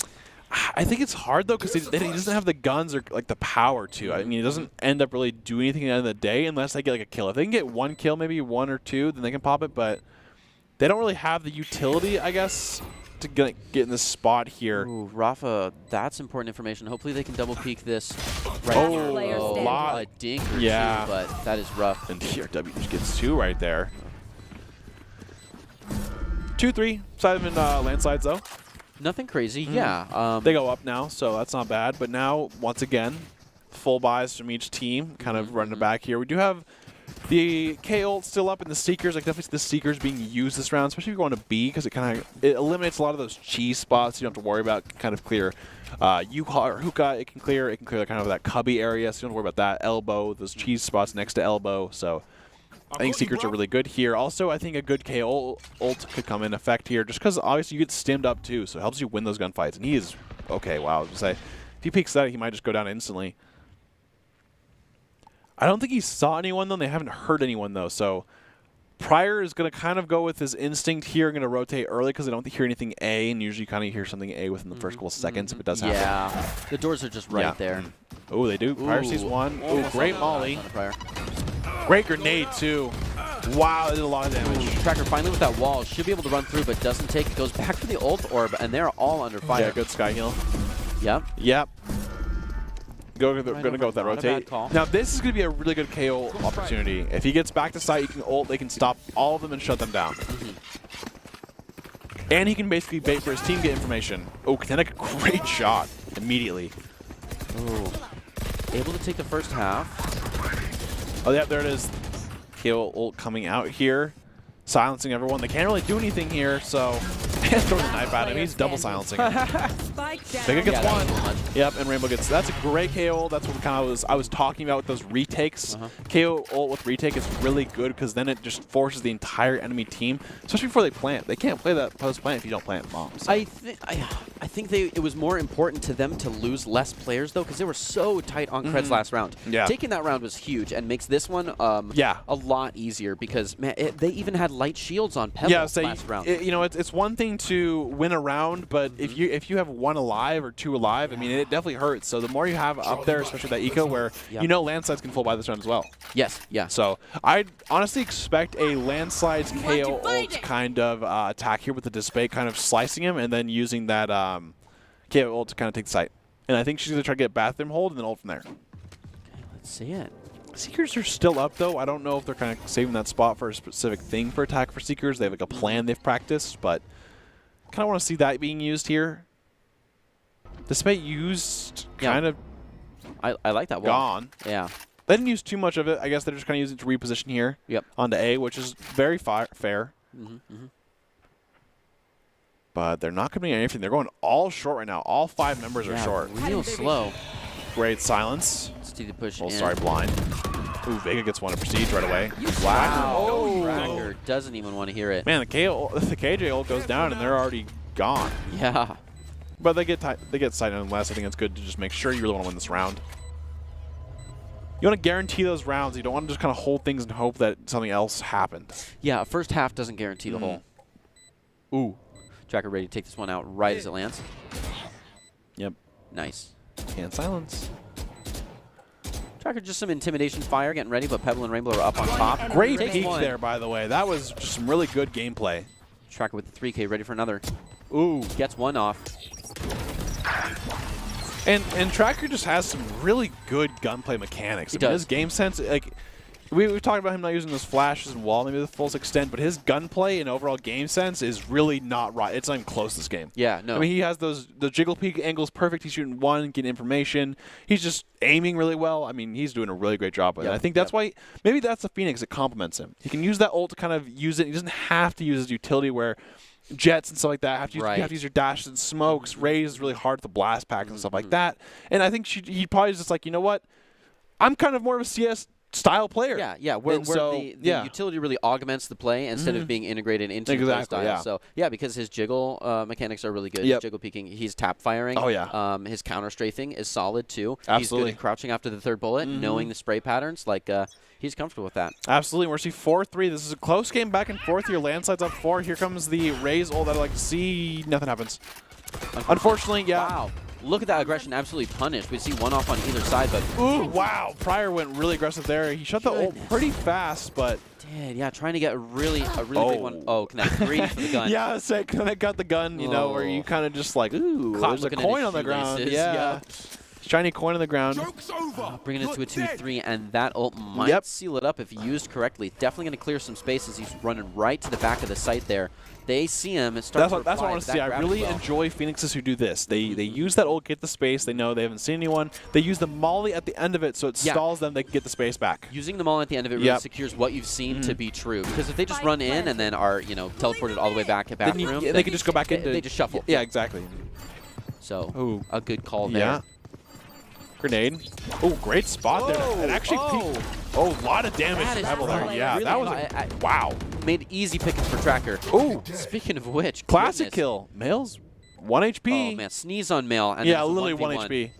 I think it's hard, though, because he doesn't have the guns or like the power to. I mean, he doesn't end up really doing anything at the end of the day unless they get like a kill. If they can get 1 kill, maybe 1 or 2, then they can pop it, but they don't really have the utility, I guess, to get in this spot here. Ooh, Rafa, that's important information. Hopefully they can double peek this right Oh, here. player Oh, standing. a dink or Yeah. 2, but that is rough. And DRW just gets 2 right there. 2-3. Side of in landslides, though. Nothing crazy, yeah. They go up now, so that's not bad. But now, once again, full buys from each team, kind of running it back here. We do have the K ult still up in the Seekers. I definitely see the Seekers being used this round, especially if you're going to B, because it eliminates a lot of those cheese spots you don't have to worry about. Kind of clear Yuha or Hookah, it can clear kind of that cubby area, so you don't have to worry about that. Elbow, those cheese spots next to elbow, so I think Secrets are really good here. Also, I think a good KO ult could come in effect here, just because obviously you get stimmed up too, so it helps you win those gunfights. And he is okay. Wow, I was gonna say, if he peeks that, he might just go down instantly. I don't think he saw anyone though. They haven't heard anyone though, so Pryor is going to kind of go with his instinct here, going to rotate early because they don't hear anything A, and usually kind of hear something A within the first couple of seconds if it does happen. Yeah, the doors are just right there. Oh, they do. Pryor sees one. Oh, great molly. Pryor. Great grenade, too. Wow, that did a lot of damage. Tracker finally with that wall. Should be able to run through, but doesn't take it. Goes back for the ult orb, and they're all under fire. Yeah, good sky heal. Yep. Yep. Gonna go with that Not a bad rotate. call. Now this is gonna be a really good KO opportunity. If he gets back to site, he can ult. They can stop all of them and shut them down. And he can basically bait for his team, get information. Oh, Kinetic, great shot immediately. Ooh. Able to take the first half. Oh yeah, there it is. KO ult coming out here, silencing everyone. They can't really do anything here, so and throw the knife at him. He's double silencing him. Vega gets one. Yep, and Rainbow gets. That's a great KO ult. That's what kind of I was talking about with those retakes. KO ult with retake is really good because then it just forces the entire enemy team, especially before they plant. They can't play that post plant if you don't plant bombs. I think it was more important to them to lose less players though, because they were so tight on Cred's last round. Yeah. Taking that round was huge and makes this one a lot easier because man, they even had light shields on Pebble last round. You know, it's one thing to win a round, but if you have one alive or two alive, I mean, it definitely hurts. So the more you have up there, especially that eco, where you know landslides can fall by this round as well. Yes, yeah. So I'd honestly expect a landslides KO ult kind of attack here with the Dissipate, kind of slicing him and then using that KO ult to kind of take the site. And I think she's going to try to get Bathroom hold and then ult from there. Okay, let's see it. Seekers are still up, though. I don't know if they're kind of saving that spot for a specific thing for attack for Seekers. They have like a plan they've practiced, but kind of want to see that being used here. Dissipate used kind of I like that wall. gone. Yeah. They didn't use too much of it. I guess they're just kind of using it to reposition here onto A, which is very fair. But they're not going to be anything. They're going all short right now. All 5 members are short. Real slow. Great silence. Let's do the push Oh, in. sorry, blind. Ooh, Vega gets one to Prestige right away. Wow. Oh. Tracker doesn't even want to hear it. Man, the KJ ult goes down and they're already gone. Yeah. But they get sight unless I think it's good to just make sure you really want to win this round. You want to guarantee those rounds. You don't want to just kind of hold things and hope that something else happened. Yeah, first half doesn't guarantee the whole. Ooh. Tracker ready to take this one out right as it lands. Yep. Nice. And silence. Tracker just some intimidation fire getting ready, but Pebble and Rainbow are up on top. Great Takes peek one. there, by the way. That was just some really good gameplay. Tracker with the 3K ready for another. Ooh. Gets one off. And Tracker just has some really good gunplay mechanics. He I mean, does. his game sense, like we've talked about him not using those flashes and wall maybe to the full extent, but his gunplay and overall game sense is really not right. It's not even close this game. Yeah, no. I mean, he has the jiggle peek angles perfect. He's shooting one, getting information. He's just aiming really well. I mean, he's doing a really great job with it. I think that's why maybe that's the Phoenix that complements him. He can use that ult to kind of use it. He doesn't have to use his utility where jets and stuff like that you have to use your dashes and smokes. Raze is really hard with the blast pack and stuff like that. And I think he probably is just like, you know what? I'm kind of more of a CS style player. Yeah, where so, the utility really augments the play instead of being integrated into the play style. So yeah, because his jiggle mechanics are really good. His jiggle peeking, he's tap firing. Oh yeah. His counter strafing is solid too. Absolutely. He's good at crouching after the third bullet, knowing the spray patterns. Like he's comfortable with that. Absolutely. We're seeing 4-3. This is a close game back and forth here. Landslide's up 4. Here comes the Raze ult that I like to see. Nothing happens. Unfortunately, yeah. Wow. Look at that aggression absolutely punished. We see one off on either side, but ooh, wow. Pryor went really aggressive there. He shut the ult pretty fast, but did, yeah, trying to get a really big one. Oh, Connect greedy for the gun. Yeah, so Connect got the gun, you know, where you kind of just like, ooh, caught there's a coin on the ground. Yeah. Shiny coin on the ground. Bringing it to a 2-3, and that ult might seal it up if used correctly. Definitely going to clear some spaces. He's running right to the back of the site there. They see him. That's what I want to see. I really enjoy Phoenixes who do this. They use that ult, get the space. They know they haven't seen anyone. They use the molly at the end of it, so it stalls them. They can get the space back. Using the molly at the end of it really secures what you've seen to be true. Because if they just run in and then are teleported all the way back at bathroom, they can just go back into. They just shuffle. Yeah, exactly. So a good call there. Yeah. Grenade. Oh, great spot there. It actually peaked. Oh, a lot of damage to Pebble there. Yeah, really that was wow. Made easy pickings for Tracker. Oh, speaking of which, classic kill. Male's 1 HP. Oh man, sneeze on Male. And yeah, literally 1 HP.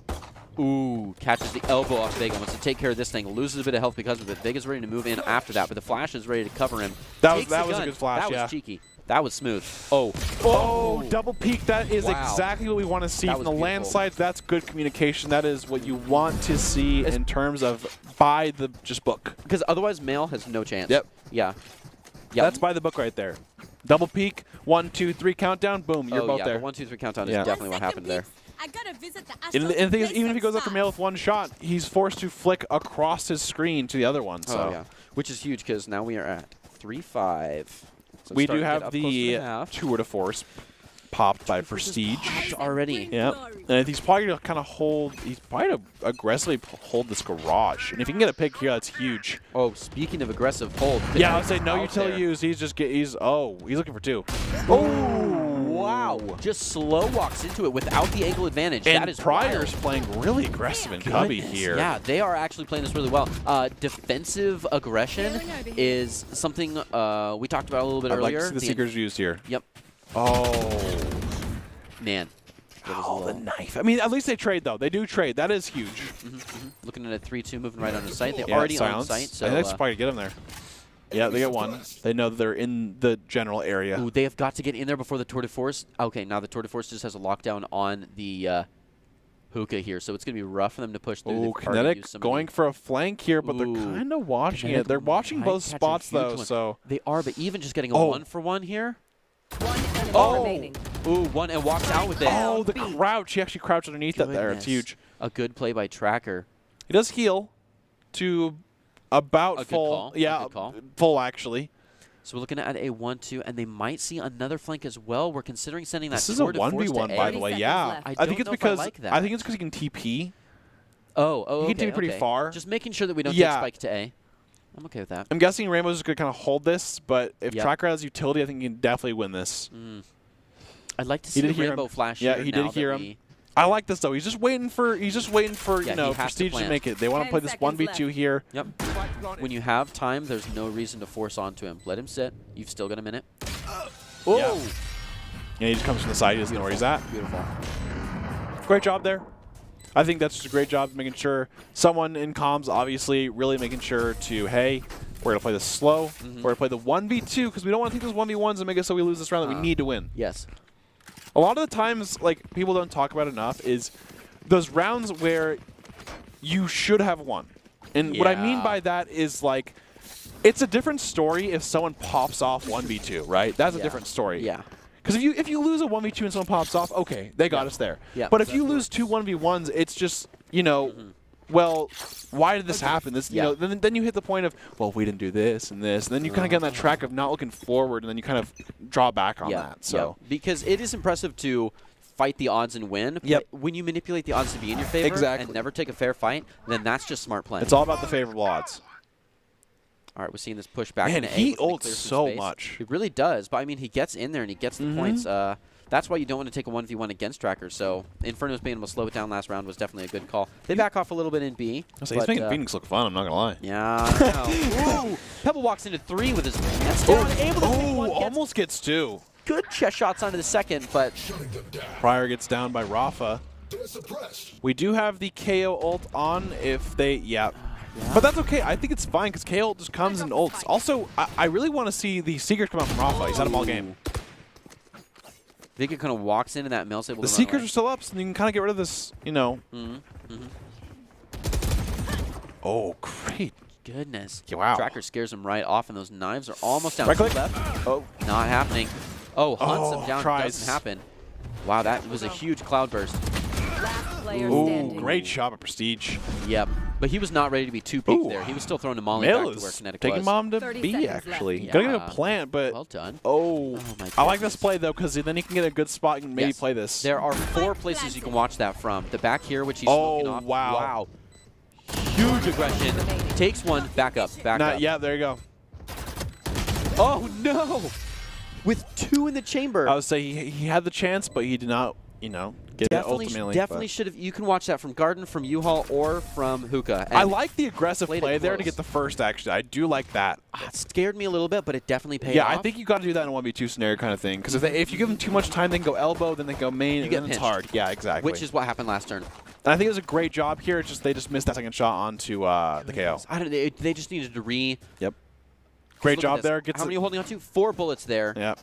Ooh, catches the elbow off Vega. Wants to take care of this thing. Loses a bit of health because of it. Vega's ready to move in after that, but the flash is ready to cover him. That Takes was the a gun. good flash, That was cheeky. That was smooth. Oh. Oh, double peek. That is Wow. exactly what we want to see That from the was landslides. That's good communication. That is what you want to see in terms of by the just book. Because otherwise, Male has no chance. Yep. Yeah. That's by the book right there. Double peek, 1, 2, 3 countdown, boom, you're both yeah, there. The 1, 2, 3 countdown Yeah. is definitely what happened there. I gotta visit the And the thing is, even if he goes up for Male with one shot, he's forced to flick across his screen to the other one. So. Oh, yeah. Which is huge because now we are at 3-5. So We starting do to get have up close to the half. tour de force popped by Prestige. Already. Yeah, and he's probably going to kind of hold, he's probably going to aggressively hold this garage. And if he can get a pick here, that's huge. Oh, speaking of aggressive hold. Yeah, I would say no out utility there. use. He's just, he's looking for 2. Wow. Just slow walks into it without the angle advantage. And that is Pryor's wild. playing really aggressive in Cubby Goodness. here. Yeah, they are actually playing this really well. Defensive aggression is something we talked about a little bit I'd like earlier. to see the Seekers used here. Yep. Oh. Man. That was a Oh, the little- knife. I mean, at least they trade, though. They do trade. That is huge. Looking at a 3-2, moving right on his site. They're Yeah, already silence. on site. So, I think that's probably get them there. Yeah, they get one. They know that they're in the general area. ooh, they have got to get in there before the Tour de Force. Okay, now the Tour de Force just has a lockdown on the hookah here, so it's going to be rough for them to push through. Ooh, They've already Kinetic used some of going the- for a flank here, but they're Ooh. kind of watching Kinetic it. They're watching might both catch a spots, huge though, one. so... They are, but even just getting a Oh. 1-for-1 here. One enemy Oh. remaining. Ooh, one and walks out with it. Oh, the crouch. He actually crouched underneath that there. It's Goodness. huge. A good play by Tracker. He does heal to about A good full. call. A Yeah, good call. full, actually. So we're looking at a 1-2, and they might see another flank as well. We're considering sending that This is a Tour de Force to 1v1, A. by the way. 30 Yeah. seconds left. I I don't think it's know if I because like that. I think it's because he can TP. Oh, He can take it pretty okay. far. Just making sure that we don't Yeah. take Spike to A. I'm okay with that. I'm guessing Rainbow's just going to kind of hold this, but if Yep. Tracker has utility, I think he can definitely win this. I'd like to He see did the hear Rainbow him. Flash Yeah, here he now did hear that him. we- I like this though. He's just waiting for Yeah, you he know, has to Prestige to plant. make it. They want to 10 play this seconds 1v2 here. Yep. When you have time, there's no reason to force onto him. Let him sit. You've still got a minute. Oh! Yeah. Yeah, he just comes from the side. He doesn't know where he's at. Beautiful. Great job there. I think that's just a great job making sure someone in comms, obviously, really making sure to, hey, we're going to play this slow. We're going to play the 1v2 because we don't want to take those 1v1s and make it so we lose this round that we need to win. Yes. A lot of the times, like, people don't talk about enough is those rounds where you should have won. And what I mean Yeah. by that is, like, it's a different story if someone pops off 1v2, right? That's a Yeah. different story. Yeah. Because if you lose a 1v2 and someone pops off, okay, they got us there. Yeah. But if you lose 2 1v1s, it's just, you know, well, why did this happen? This, you Yeah. know, then you hit the point of, well, we didn't do this and this, and then you kind of get on that track of not looking forward, and then you kind of draw back on that. So Because it is impressive to fight the odds and win. Yep. But when you manipulate the odds to be in your favor Exactly. and never take a fair fight, then that's just smart playing. it's all about the favorable odds. All right, we're seeing this push back Man, into A. he looking to ults clear some so space. much. He really does. But, I mean, he gets in there and he gets the points. That's why you don't want to take a 1v1 against Tracker. So Inferno's being able to slow it down last round was definitely a good call. They back off a little bit in B. He's making Phoenix look fun, I'm not going to lie. Yeah, I know. Ooh, Pebble walks into 3 with his pants down, able to take one, gets almost gets 2. good chest shots onto the second, but Pryor gets down by Rafa. We do have the KO ult on if they, But that's okay. I think it's fine because KO ult just comes and ults. Also, I really want to see the Seekers come out from Rafa. He's had them all game. Vega kind of walks into that Mills able The to Seekers run are away. still up, so you can kind of get rid of this, you know. Oh, great. Goodness. Wow. Tracker scares him right off, and those knives are almost down. Right 2 click. left. Oh. Not happening. Oh, hunts him down. tries. Doesn't happen. Wow, that was a huge cloud burst. Last player Ooh, standing. great shot at Prestige. Yep. But he was not ready to be too peaked Ooh. there. He was still throwing the molly Mail back to where is Kinetic taking was. Mom to 30 B, seconds actually. left. Gotta get Yeah. a plant, but... Well done. Oh, my I like this goodness. play, though, because then he can get a good spot and maybe Yes. play this. There are 4 places you can watch that from. The back here, which he's Oh, smoking off. wow. Wow. Huge aggression. Takes one. Back up. Back up. Yeah, there you go. Oh, no. With 2 in the chamber. I would say he had the chance, but he did not, you know, get it ultimately. Definitely but- should have. You can watch that from Garden, from U-Haul, or from Hookah. I And like the aggressive played it play there to close. get the first, actually. I do like that. It scared me a little bit, but it definitely paid Yeah, off. I think you got to do that in a 1v2 scenario kind of thing. Because if you give them too much time, they can go elbow, then they go main, You and get then it's pinched. hard. Yeah, exactly. Which is what happened last turn. And I think it was a great job here. It's just they just missed that second shot onto the KO. I don't. They just needed to Yep. Great Look at job this. there. Gets How many are you holding on to? 4 bullets there. Yep.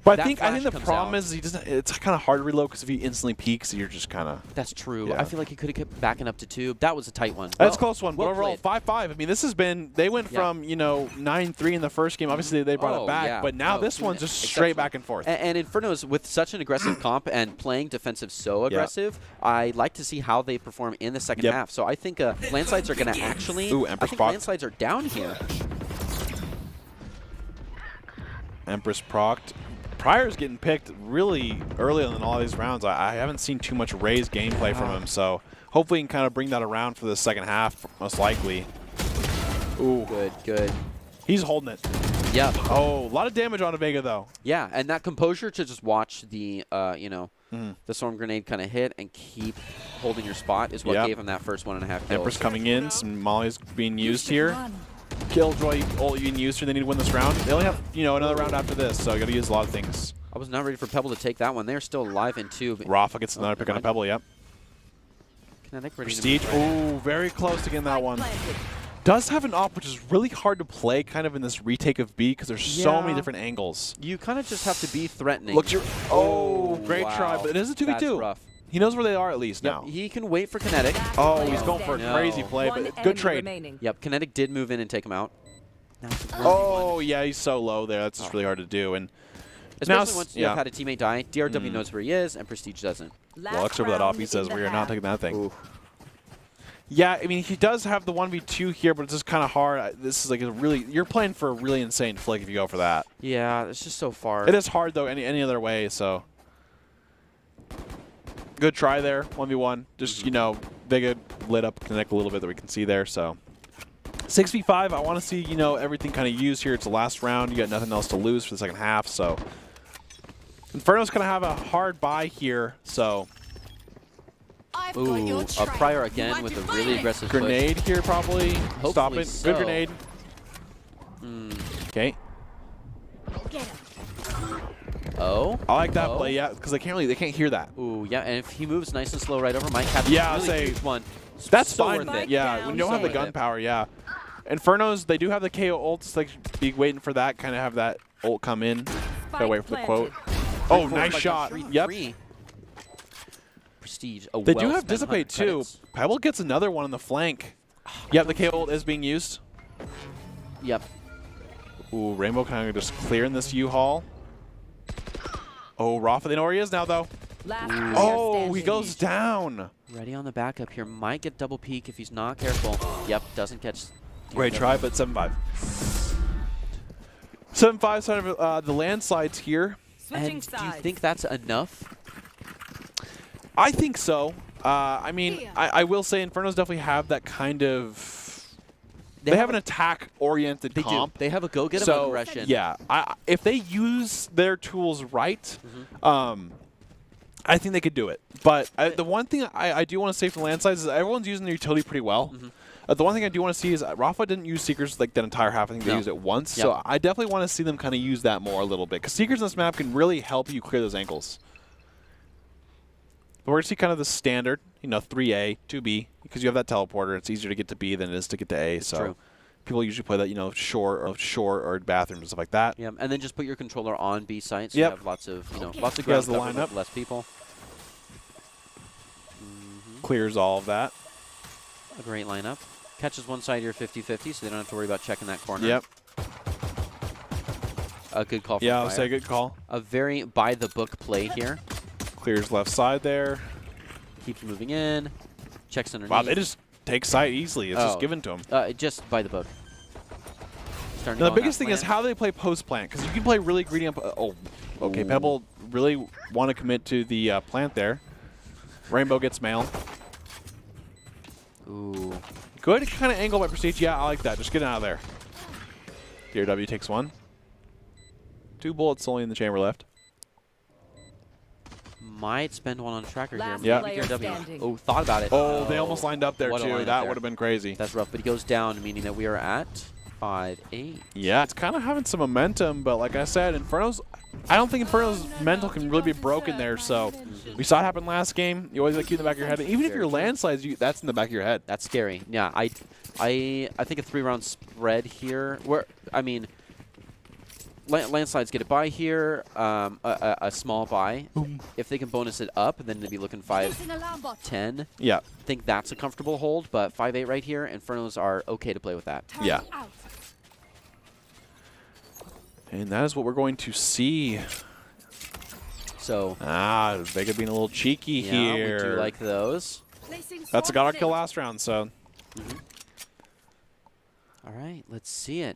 But That I think flash the comes problem out. is he doesn't. It's kind of hard to reload because if he instantly peeks, you're just kind of. That's true. Yeah. I feel like he could have kept backing up to 2. That was a tight one. That's a close one. well But overall, played. 5-5. I mean, this has been. They went Yeah. from 9-3 in the first game. Obviously, they brought Oh, it back. yeah. But now No, this doing one's it just straight exceptional. back and forth. And Inferno's with such an aggressive comp and playing defensive so aggressive, I like to see how they perform in the second Yep. half. So I think landslides are going to actually. Ooh, I Empress think proc. landslides are down here. Empress procced. Pryor's getting picked really early in all these rounds. I haven't seen too much Ray's gameplay from him, so hopefully he can kind of bring that around for the second half, most likely. Ooh, Good. he's holding it. Yeah. Oh, a lot of damage on Vega, though. Yeah, and that composure to just watch the, Mm-hmm. the storm grenade kind of hit and keep holding your spot is what Yep. gave him that first 1.5 kills. Empress coming in. Some mollies being used here. Killjoy ult being used here. They need to win this round. They only have, another round after this, so you got to use a lot of things. I was not ready for Pebble to take that one. They're still alive in 2. But Rafa gets another pick on a mind. Pebble, yep. Kinetic ready to Prestige. move right. Ooh, very close to getting that one. Planted. Does have an op, which is really hard to play kind of in this retake of B because there's so many Yeah. different angles. You kind of just have to be threatening. Look, oh, great wow. try, but it is a 2v2. That's rough. He knows where they are at least Yep, now. he can wait for Kinetic. Oh, Player he's going for a standing. crazy No. play, One but good enemy trade. remaining. Yep, Kinetic did move in and take him out. Now it's a Oh, yeah, he's so low there. That's just really hard to do. And Especially now, once you've had a teammate die, DRW knows where he is, and Prestige doesn't. Looks over that off. He says, we are not taking that thing. Ooh. Yeah, I mean, he does have the 1v2 here, but it's just kind of hard. This is like a really, you're playing for a really insane flick if you go for that. Yeah, it's just so far. It is hard, though, any other way, so. Good try there, 1v1. Just, Vega lit up Connect a little bit that we can see there, so. 6v5, I want to see, everything kind of used here. It's the last round. You got nothing else to lose for the second half, so. Inferno's going to have a hard bye here, so. Ooh, a Prior again with a really aggressive push. Grenade here, probably. Stop it. so. Good grenade. Okay. Oh. I like that Oh. play, yeah, because they can't hear that. Ooh, yeah, and if he moves nice and slow right over, might have Yeah, a really say- huge one. That's so fine. worth it. Yeah, down when you don't have the so gun worth it. power, yeah. Infernos, they do have the KO ults. So they should be waiting for that, kind of have that ult come in. Gotta wait for the quote. Oh, nice shot. Yep. Prestige. They do have Dissipate, too. Pebble gets another one on the flank. Yep, the KO ult is being used. Yep. Ooh, Rainbow kind of just clearing this U-Haul. Oh, Rafa, they know where he is now, though. Last Oh, player he standing. goes down. Ready on the backup here. Might get double peek if he's not careful. Yep, doesn't catch. Great try, but 7-5. 7-5 side of the landslides here. Switching And do you sides. think that's enough? I think so. I mean, I will say Infernos definitely have that kind of... They have an attack-oriented They comp. do. They have a go-get 'em So, aggression. yeah, if they use their tools right, I think they could do it. But the one thing I do want to say for landslides is everyone's using their utility pretty well. The one thing I do want to see is Rafa didn't use Seekers like that entire half. I think they No. used it once. Yep. So I definitely want to see them kind of use that more a little bit. Because Seekers on this map can really help you clear those angles. But we're going to see kind of the standard, 3A, 2B, because you have that teleporter. It's easier to get to B than it is to get to A. So true. people usually play that, shore or bathroom and stuff like that. Yeah, and then just put your controller on B site so Yep. you have lots of, lots of He has ground the cover lineup. with less people. Clears all of that. A great lineup. Catches one side of your 50-50, so they don't have to worry about checking that corner. Yep. A good call from Yeah, I'll Fire. say good call. A very by-the-book play here. Clears left side there. Keeps moving in. Checks underneath. Wow, they just take sight easily. It's just Oh. given to them. Just by the book. Starting Now, to the go on biggest that thing is plan. how they play post-plant, because you can play really greedy on... oh, okay, Ooh. Pebble really want to commit to the plant there. Rainbow gets mail. Ooh. Good kind of angle by Prestige. Yeah, I like that. Just get out of there. DRW takes one. 2 bullets only in the chamber left. Might spend one on Tracker Last here. Yeah. player DRW. standing. Oh, thought about it. Oh, they almost lined up there, What a too. lineup That there. would have been crazy. That's rough, but he goes down, meaning that we are at 5-8. Yeah, it's kind of having some momentum, but like I said, Inferno's. I don't think Inferno's mental can really be broken there. So we saw it happen last game. You always like keep in the back of your head. Even if you're landslides, that's in the back of your head. That's scary. Yeah, I think a 3-round spread here. Where I mean, landslides get a buy here, a small buy. If they can bonus it up, then they'd be looking 5-10. Yeah. I think that's a comfortable hold, but 5-8 right here. Infernos are okay to play with that. Yeah. And that is what we're going to see. So Vega being a little cheeky here. We do like those. That's a gotta kill last round, so. All right, let's see it.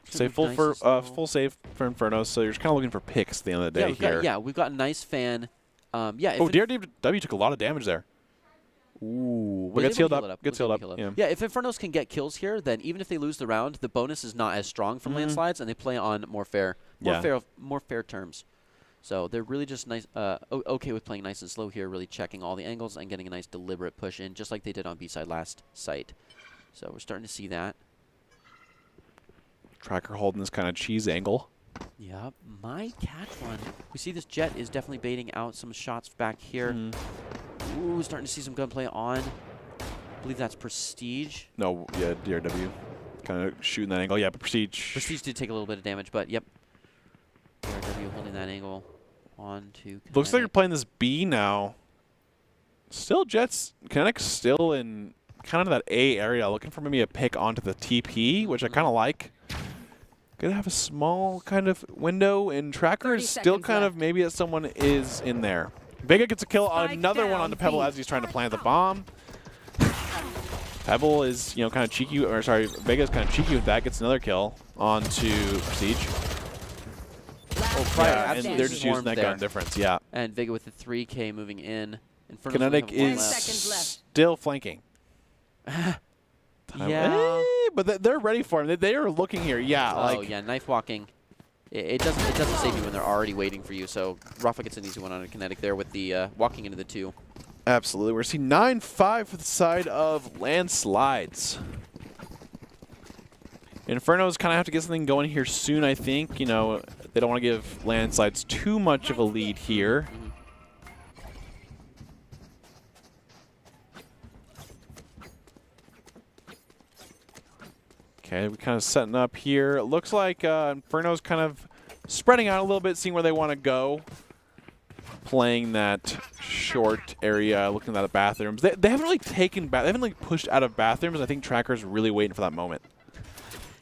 Say full save for Inferno, so you're just kind of looking for picks at the end of the day here. We've got a nice fan. Yeah. Oh, DRW took a lot of damage there. Ooh, but gets healed up. Gets healed up. Yeah, if Infernos can get kills here, then even if they lose the round, the bonus is not as strong from landslides, and they play on more fair terms. So they're really just nice, okay with playing nice and slow here, really checking all the angles and getting a nice deliberate push in, just like they did on B-side last site. So we're starting to see that. Tracker holding this kind of cheese angle. Yep, might catch one. We see this Jet is definitely baiting out some shots back here. Ooh, starting to see some gunplay on. I believe that's Prestige. No, yeah, DRW. Kind of shooting that angle. Yeah, but Prestige. Prestige did take a little bit of damage, but yep. DRW holding that angle on to Kinetic. Looks like you're playing this B now. Still Jets. Kinetic's still in kind of that A area, looking for maybe a pick onto the TP, which I kind of like. Gonna have a small kind of window, and Tracker is still kind of maybe that someone is in there. Vega gets a kill on another one on the Pebble as he's trying to plant the bomb. Pebble is, kind of cheeky, or sorry, Vega's kind of cheeky with that. Gets another kill onto Prestige. Yeah, and they're just using that gun difference, yeah. And Vega with the 3K moving in. Kinetic is still flanking. Yeah, but they're ready for him. They are looking here. Yeah. Oh yeah, knife walking. It doesn't save you when they're already waiting for you. So Rafa gets an easy one on a Kinetic there with the walking into the 2. Absolutely. We're seeing 9-5 for the side of landslides. Infernos kind of have to get something going here soon, I think. They don't want to give landslides too much of a lead here. Okay, we're kind of setting up here. It looks like Inferno's kind of spreading out a little bit, seeing where they want to go. Playing that short area, looking at the bathrooms. They haven't really taken back. They haven't like pushed out of bathrooms. I think Tracker's really waiting for that moment.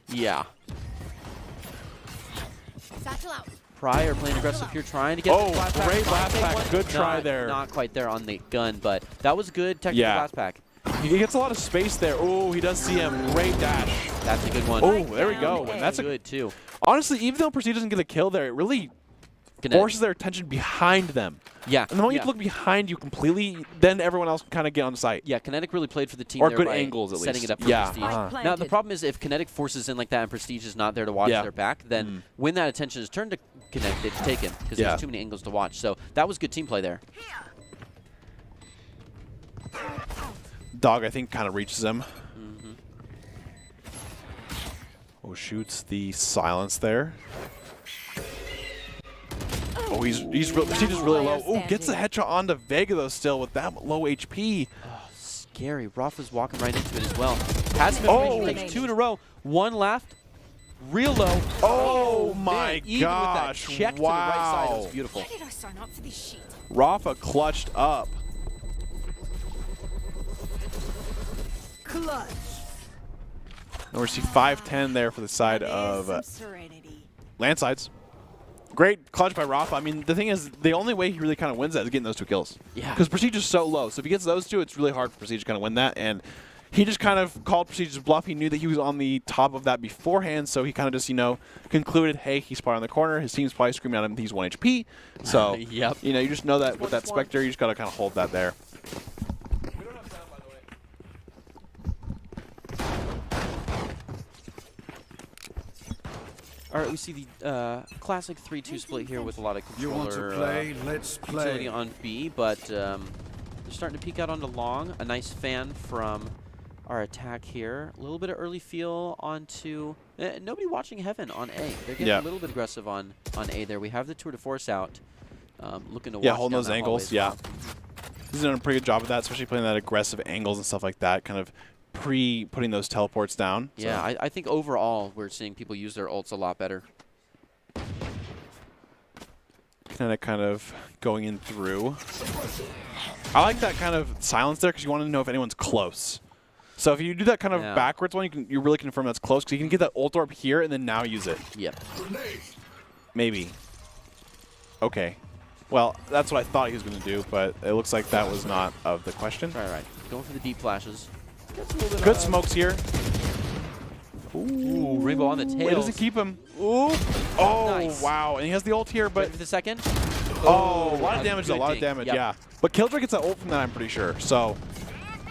Yeah. Pryor playing aggressive here, trying to get the blast pack. Great blast pack. Good try there. Not quite there on the gun, but that was good technical blast pack. He gets a lot of space there. Oh, he does see him. Great dash. That's a good one. Oh, there we go. And that's good too. Honestly, even though Prestige doesn't get a kill there, it really forces their attention behind them. Yeah. And the moment you look behind you completely, then everyone else can kind of get on site. Yeah, Kinetic really played for the team or there good by angles at setting least. it up for Prestige. Now, the problem is if Kinetic forces in like that and Prestige is not there to watch their back, then when that attention is turned to Kinetic, they've taken because there's too many angles to watch. So that was good team play there. Dog, I think, kind of reaches him. Oh, shoots the silence there. Oh, Prestige is really low. Oh, gets the headshot onto Vega though still with that low HP. Oh, scary. Rafa's walking right into it as well. Passive information takes 2 in a row. 1 left. Real low. Oh my gosh. Even with that check to the right side, it was beautiful. Why did I sign up for this shit? Rafa clutched up. Clutch. And we're seeing 5-10 there for the side of landslides. Great clutch by Rafa. I mean, the thing is, the only way he really kind of wins that is getting those 2 kills. Yeah. Because Prestige is so low. So if he gets those 2, it's really hard for Prestige to kind of win that. And he just kind of called Prestige's bluff. He knew that he was on the top of that beforehand. So he kind of just, concluded, hey, he's probably on the corner. His team's probably screaming at him, he's 1 HP. So, you just know that with that Spectre, you just got to kind of hold that there. All right, we see the classic 3-2 split here with a lot of controller Let's utility on B, but they're starting to peek out onto long. A nice fan from our attack here. A little bit of early feel onto... nobody watching Heaven on A. They're getting a little bit aggressive on A there. We have the Tour de Force out. Looking to watch holding down those that angles, hallway as well. He's doing a pretty good job of that, especially playing that aggressive angles and stuff like that, kind of putting those teleports down. Yeah, I think overall we're seeing people use their ults a lot better. Kinetic kind of going in through. I like that kind of silence there because you want to know if anyone's close. So if you do that kind of backwards one, you really confirm that's close because you can get that ult orb here and then now use it. Yep. Maybe. Okay. Well, that's what I thought he was going to do, but it looks like that was not of the question. Right. Going for the deep flashes. Good smokes here. Ooh, Rainbow on the tails. Wait, does it keep him? Ooh. Oh, Nice. wow. And he has the ult here, but... Wait for the second. Oh, a lot of damage, good ding. Yep. yeah. But Killjoy gets that ult from that, I'm pretty sure. So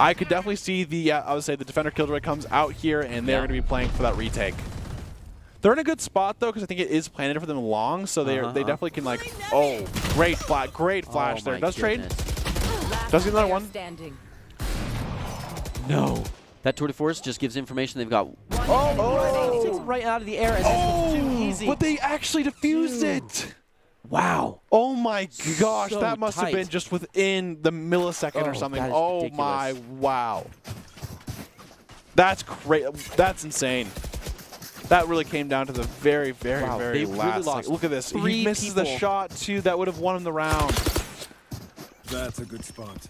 I could definitely see the, I would say the defender Killjoy comes out here, and they're going to be playing for that retake. They're in a good spot, though, because I think it is planted for them long, so they definitely can, like, oh, great flash there. Does trade. Does get another one. No. That Tour de Force just gives information they've got. Oh, right out of the air, and it's too easy. But they actually defused it. Wow. Oh my gosh, So that must have been just within the millisecond or something. that is Oh ridiculous. my, wow. That's great. That's insane. That really came down to the very, very, Wow, very they really last. lost Look at this. He 3 misses the people. shot, too. That would have won him the round. That's a good spot.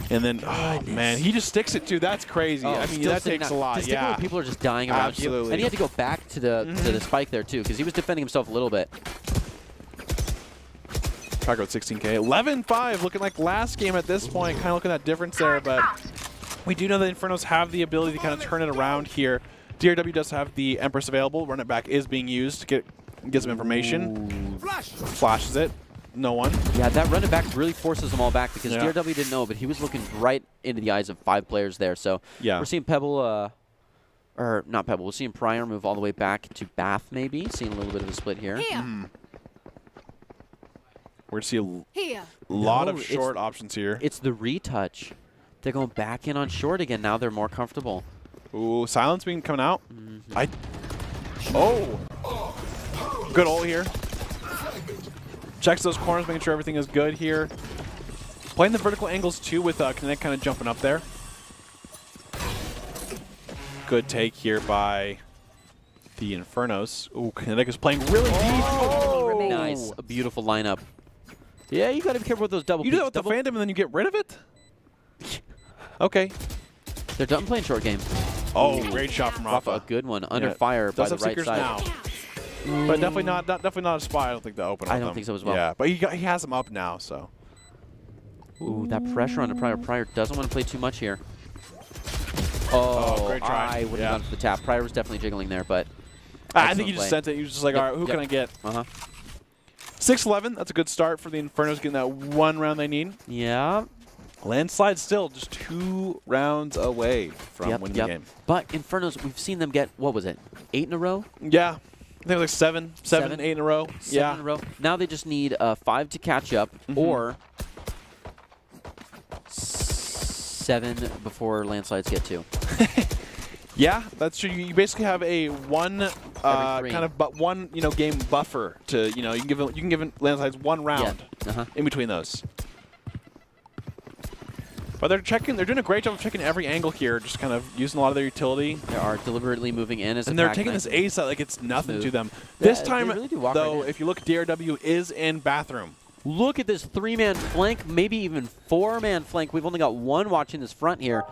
And then, oh, man, he just sticks it, too. That's crazy. I mean, Still that sitting takes out. a lot. To stick where people are just dying around Absolutely. you. And he had to go back to the spike there, too, because he was defending himself a little bit. Tracker with 16K. 11-5, looking like last game at this point. Kind of looking at that difference there, but we do know that Infernos have the ability to kind of turn it around here. DRW does have the Empress available. Run it back is being used to get some information. Flashes it. No one. Yeah, that run it back really forces them all back because Yeah. DRW didn't know, but he was looking right into the eyes of 5 players there. So we're seeing Pebble, or not Pebble, we're seeing Prior move all the way back to Bath maybe. Seeing a little bit of a split here. We're going to see a Here. lot No, of short options here. It's the retouch. They're going back in on short again. Now they're more comfortable. Ooh, silence being coming out. Oh. Good ult here. Checks those corners, making sure everything is good here. Playing the vertical angles, too, with Kinetic kind of jumping up there. Good take here by the Infernos. Ooh, Kinetic is playing really deep. Oh. Nice. A beautiful lineup. Yeah, you got to be careful with those double You do peeks. that with the Phantom and then you get rid of it? Okay. They're done playing short game. Oh, great shot from Rafa, a Rafa. good one. Under Yeah. fire by Does the have right Seekers side. now. But definitely not a spy. I don't think they'll open up. I don't think so as well. Yeah, but he has them up now, so. Ooh, that pressure on Prior. Prior doesn't want to play too much here. Oh, great try. I would have gone for the tap. Prior was definitely jiggling there, but I think he just sent it. He was just like, all right, who can I get? 6-11. That's a good start for the Infernos, getting that one round they need. Yeah. Landslide still just 2 rounds away from winning the game. But Infernos, we've seen them get, what was it, 8 in a row? Yeah. I think it was like 7, 8 in a row. 7 in a row. Now they just need 5 to catch up, or 7 before landslides get 2. Yeah, that's true. You basically have a one game buffer to you can give landslides 1 round in between those. But they're doing a great job of checking every angle here, just kind of using a lot of their utility. They are deliberately moving in as and they're taking this A side like it's nothing to them. Yeah, This they time, really do walk though, right in. if you look, DRW is in bathroom. Look at this 3-man flank, maybe even 4-man flank. We've only got 1 watching this front here.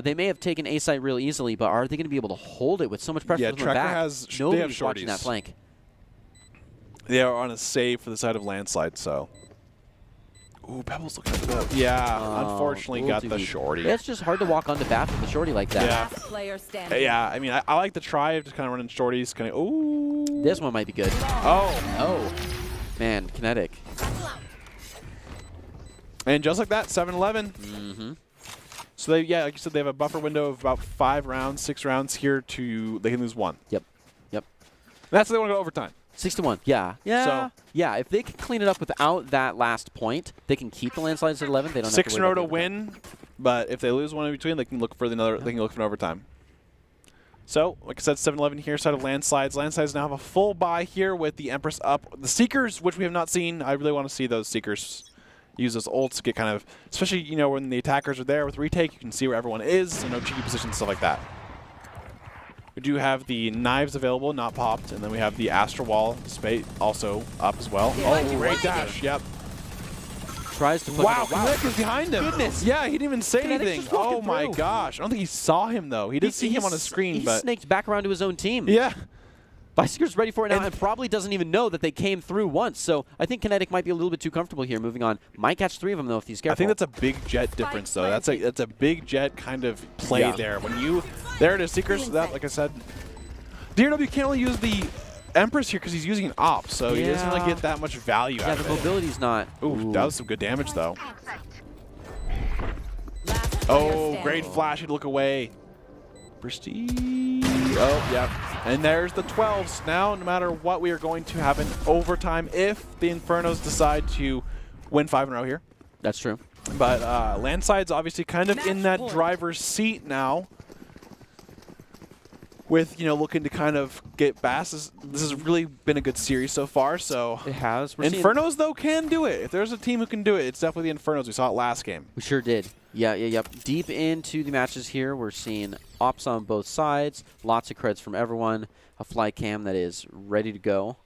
They may have taken A site real easily, but are they going to be able to hold it with so much pressure from the Tracker back? has Nobody's watching that flank. They are on a save for the side of landslide, so. Ooh, Pebble's looking at the Yeah, unfortunately got the shorty. It's just hard to walk onto Bath with a shorty like that. Yeah. Player standing. Yeah, I mean, I like the try of just kind of running shorties. Kind of, ooh. This one might be good. Oh. Man, Kinetic. And just like that, 7-11. So they, like you said, they have a buffer window of about 5 rounds, 6 rounds here to they can lose 1. Yep. That's why they want to go overtime. 6-1. Yeah. So yeah, if they can clean it up without that last point, they can keep the landslides at 11. They don't 6 have in to a worry row about to win. But if they lose one in between, they can look for another. They can look for an overtime. So, like I said, 7-11 here, side of Landslides. Landslides now have a full buy here with the Empress up. The Seekers, which we have not seen, I really want to see those Seekers use those ults to get kind of, especially, you know, when the attackers are there with retake, you can see where everyone is, so no cheeky positions, stuff like that. We do have the knives available, not popped, and then we have the Astral Wall Spate also up as well. Oh, great dash, yep. Tries to put Wow, Kinetic is behind him. Goodness. Yeah, he didn't even say Kinetic's anything. just walking Oh my through. gosh. I don't think he saw him, though. He did see him on the screen, he but... snaked back around to his own team. Yeah. Bicycler's ready for it now and probably doesn't even know that they came through once. So I think Kinetic might be a little bit too comfortable here. Moving on. Might catch 3 of them, though, if he's careful. I think that's a big jet difference, though. That's a big jet kind of play Yeah. there. When you... There it is, Seekers. That, like I said... DRW can't really use the Empress here because he's using an op, so he doesn't really get that much value out Yeah, of the it. mobility's not. Ooh, that was some good damage, though. Last player Oh, standing. great flash. He'd look away. Prestige. Oh, yep. And there's the 12s. Now, no matter what, we are going to have an overtime if the Infernos decide to win 5 in a row here. That's true. But Landside's obviously kind of in that driver's seat now. With, you know, looking to kind of get Bass. This has really been a good series so far, so... It has. We're seeing- Infernos, though, can do it. If there's a team who can do it, it's definitely the Infernos. We saw it last game. We sure did. Yep. Deep into the matches here, we're seeing ops on both sides. Lots of creds from everyone. A fly cam that is ready to go.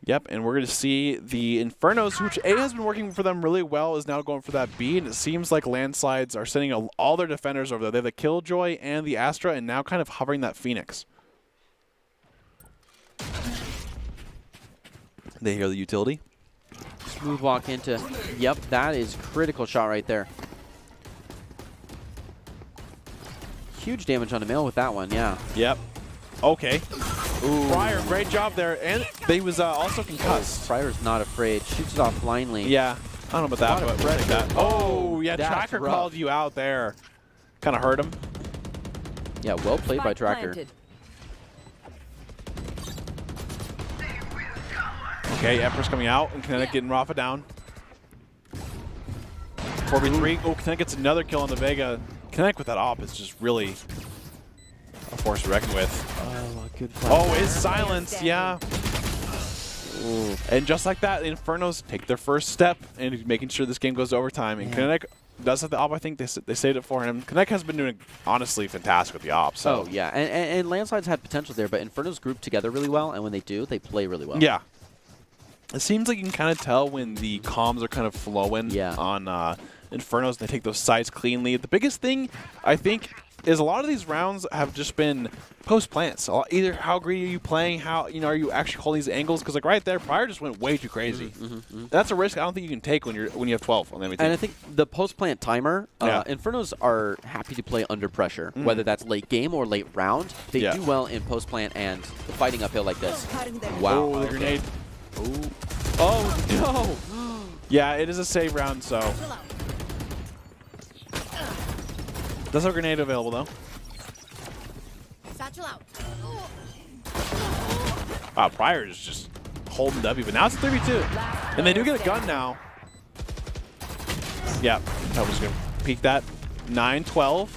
Yep, and we're going to see the Infernos, which A has been working for them really well, is now going for that B, and it seems like Landslides are sending all their defenders over there. They have the Killjoy and the Astra, and now kind of hovering that Phoenix. They hear the utility. Smooth walk into. Yep, that is critical shot right there. Huge damage on the mill with that one, yeah. Yep. Okay. Ooh. Fryer, great job there, and they was also concussed. Fryer's not afraid. Shoots it off blindly. Yeah, I don't know about that, but we'll take that. Oh, yeah, that's Tracker rough. called you out there. Kind of hurt him. Yeah, well played by Spike Tracker. planted. Okay, Empress coming out, and Kinetic getting Rafa down. 4v3. Oh, Kinetic gets another kill on the Vega. Kinetic with that op is just really a force to reckon with. Oh, good Oh, his silence, yeah. Ooh. And just like that, the Infernos take their first step in making sure this game goes to overtime. And Kinetic does have the op. I think they saved it for him. Kinetic has been doing, honestly, fantastic with the op. So. Oh, yeah. And Landslides had potential there, but Infernos group together really well, and when they do, they play really well. Yeah. It seems like you can kind of tell when the comms are kind of flowing on Infernos, and they take those sides cleanly. The biggest thing, I think, is a lot of these rounds have just been post-plants. Either how greedy are you playing, how are you actually holding these angles? Because like right there, Pryor just went way too crazy. That's a risk I don't think you can take when you have 12 on the enemy team. And I think the post-plant timer, Infernos are happy to play under pressure, whether that's late game or late round. They do well in post-plant and fighting uphill like this. Wow. Oh, the grenade. Oh, no. Yeah, it is a save round, so. Does have a grenade available, though. Satchel out. Wow, Pryor is just holding W, but now it's a 3v2. And they do get a gun now. Yeah, I was going to peek that. 9-12.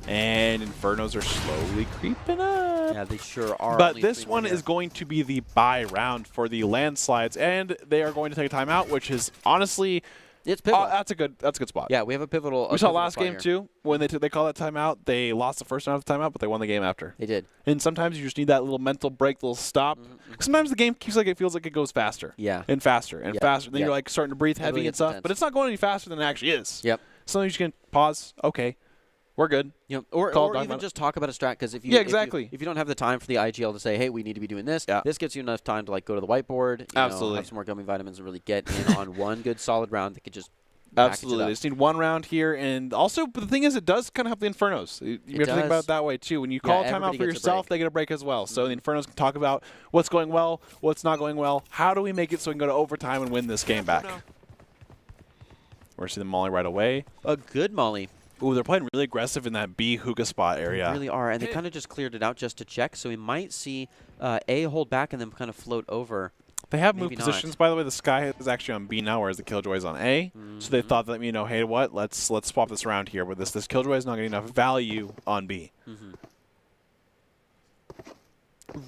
And Infernos are slowly creeping up. Yeah, they sure are. But this one is going to be the bye round for the Landslides, and they are going to take a timeout, which is honestly, it's pivotal. That's a good spot. Yeah, we have a pivotal. We saw last game too when they called that timeout. They lost the first round of the timeout, but they won the game after. They did. And sometimes you just need that little mental break, little stop. Sometimes the game feels like it goes faster. Yeah. And faster and faster. Then you're like starting to breathe heavy really and stuff, intense. but it's not going any faster than it actually is. Yep. Sometimes you can pause. Okay. We're good. You know, or even just talk about a strat, because if you if you don't have the time for the IGL to say, hey, we need to be doing this, this gets you enough time to like go to the whiteboard, you know, have some more gummy vitamins, and really get in on one good solid round that could just Absolutely. They just need one round here. And also, but the thing is, it does kind of help the Infernos. You have to think about it that way, too. When you call a timeout for yourself, they get a break as well. So the Infernos can talk about what's going well, what's not going well. How do we make it so we can go to overtime and win this game back? We're seeing the Molly right away. A good Molly. Ooh, they're playing really aggressive in that B hookah spot area. They really are. And they kind of just cleared it out just to check. So we might see A hold back and then kind of float over. They have Maybe moved not. positions, by the way. The Sky is actually on B now, whereas the Killjoy is on A. So they thought that, you know, hey, what? Let's swap this around here. But this Killjoy is not getting enough value on B.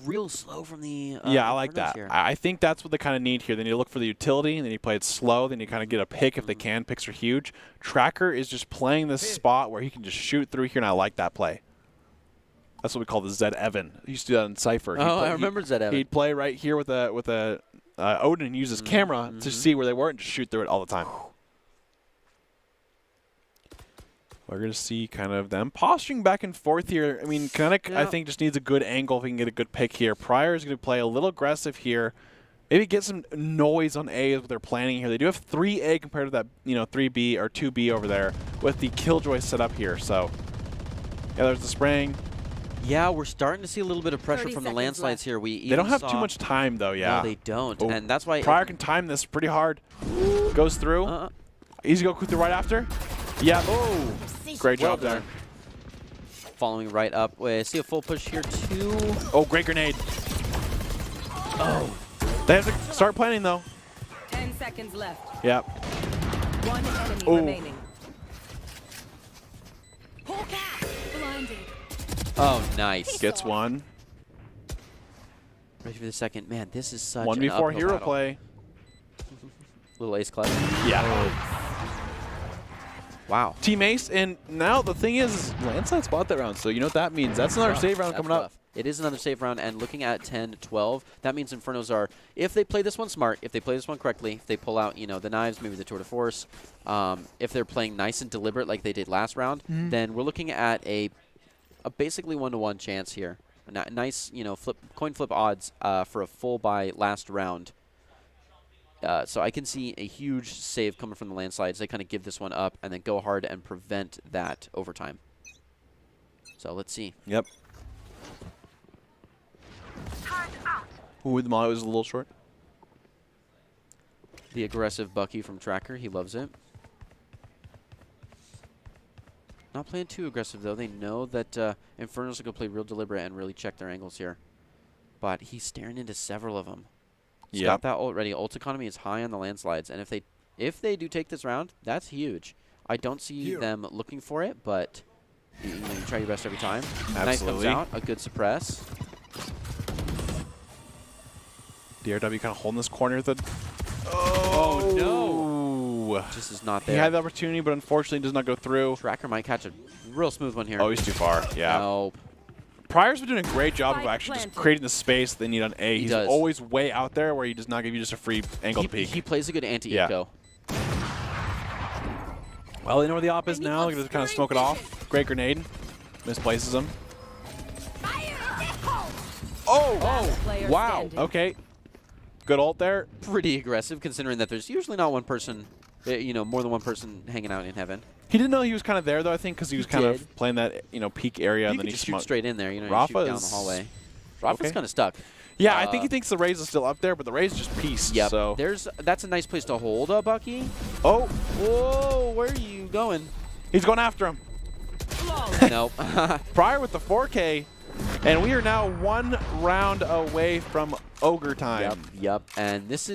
Real slow from the Yeah, I like Infernos that. here. I think that's what they kind of need here. They need to look for the utility, and then you play it slow. Then you kind of get a pick if they can. Picks are huge. Tracker is just playing this spot where he can just shoot through here, and I like that play. That's what we call the Zed Evan. He used to do that in Cypher. I remember Zed Evan. He'd play right here with a Odin and use his camera to see where they were and just shoot through it all the time. We're going to see kind of them posturing back and forth here. I mean, Kinetic, I think, just needs a good angle if he can get a good pick here. Pryor is going to play a little aggressive here. Maybe get some noise on A is what they're planning here. They do have 3A compared to that, you know, 3B or 2B over there with the Killjoy set up here. So, yeah, there's the spraying. Yeah, we're starting to see a little bit of pressure 30 from the seconds landslides left. here. We They don't have even too saw- much time, though, yeah. No, they don't, Oh, and that's why Pryor can time this pretty hard. Goes through. Easy go through right after. Yeah. Oh, great job there. Following right up. Wait, I see a full push here too. Oh, great grenade. Oh. They have to start planning, though. 10 seconds left. Yep. One enemy Ooh. remaining. Blinded. Oh, nice. Gets one. Ready for the second. Man, this is such 1v4 an uphill hero battle. play. Little ace clutch. Yeah. Wow. Team Ace, and now the thing is, Landslide spot that round, so you know what that means. That's another save round That's coming up. rough. It is another save round, and looking at 10-12, that means Infernos are, if they play this one smart, if they play this one correctly, if they pull out, you know, the knives, maybe the tour de force, if they're playing nice and deliberate like they did last round, then we're looking at a basically 1-to-1 chance here. A nice, you know, coin flip odds for a full buy last round. So I can see a huge save coming from the landslides. They kind of give this one up and then go hard and prevent that overtime. So let's see. Yep. Ooh, the molly was a little short. The aggressive Bucky from Tracker, he loves it. Not playing too aggressive, though. They know that Infernos are going to play real deliberate and really check their angles here. But he's staring into several of them. He's got that ult ready. Ult economy is high on the landslides. And if they do take this round, that's huge. I don't see them looking for it, but you try your best every time. Knife comes out. A good suppress. DRW kind of holding this corner. Oh, no. Just is not He there. had the opportunity, but unfortunately does not go through. Tracker might catch a real smooth one here. Oh, he's too far. Yeah. No. Pryor's been doing a great job of Spike actually just planted. creating the space they need on A. He's does. always way out there where he does not give you just a free angle to peek. He plays a good anti-eco. Well, they know where the op is now. They're just kind of smoke it off. Great grenade. Misplaces him. Oh! Player Wow. standing. Okay. Good ult there. Pretty aggressive, considering that there's usually not one person, you know, more than one person hanging out in heaven. He didn't know he was kind of there, though, I think, because he was kind of did. playing that, you know, peak area. You And then could he just shoot smoked. straight in there, you know, you Rafa shoot down the is- hallway. Rafa's Okay. kind of stuck. Yeah, I think he thinks the Raze is still up there, but the Raze just pieced. Yep. So. That's a nice place to hold a Bucky. Oh, Whoa, where are you going? he's going after him. Nope. Pryor with the 4K, and we are now one round away from Ogre time. Yep. And that's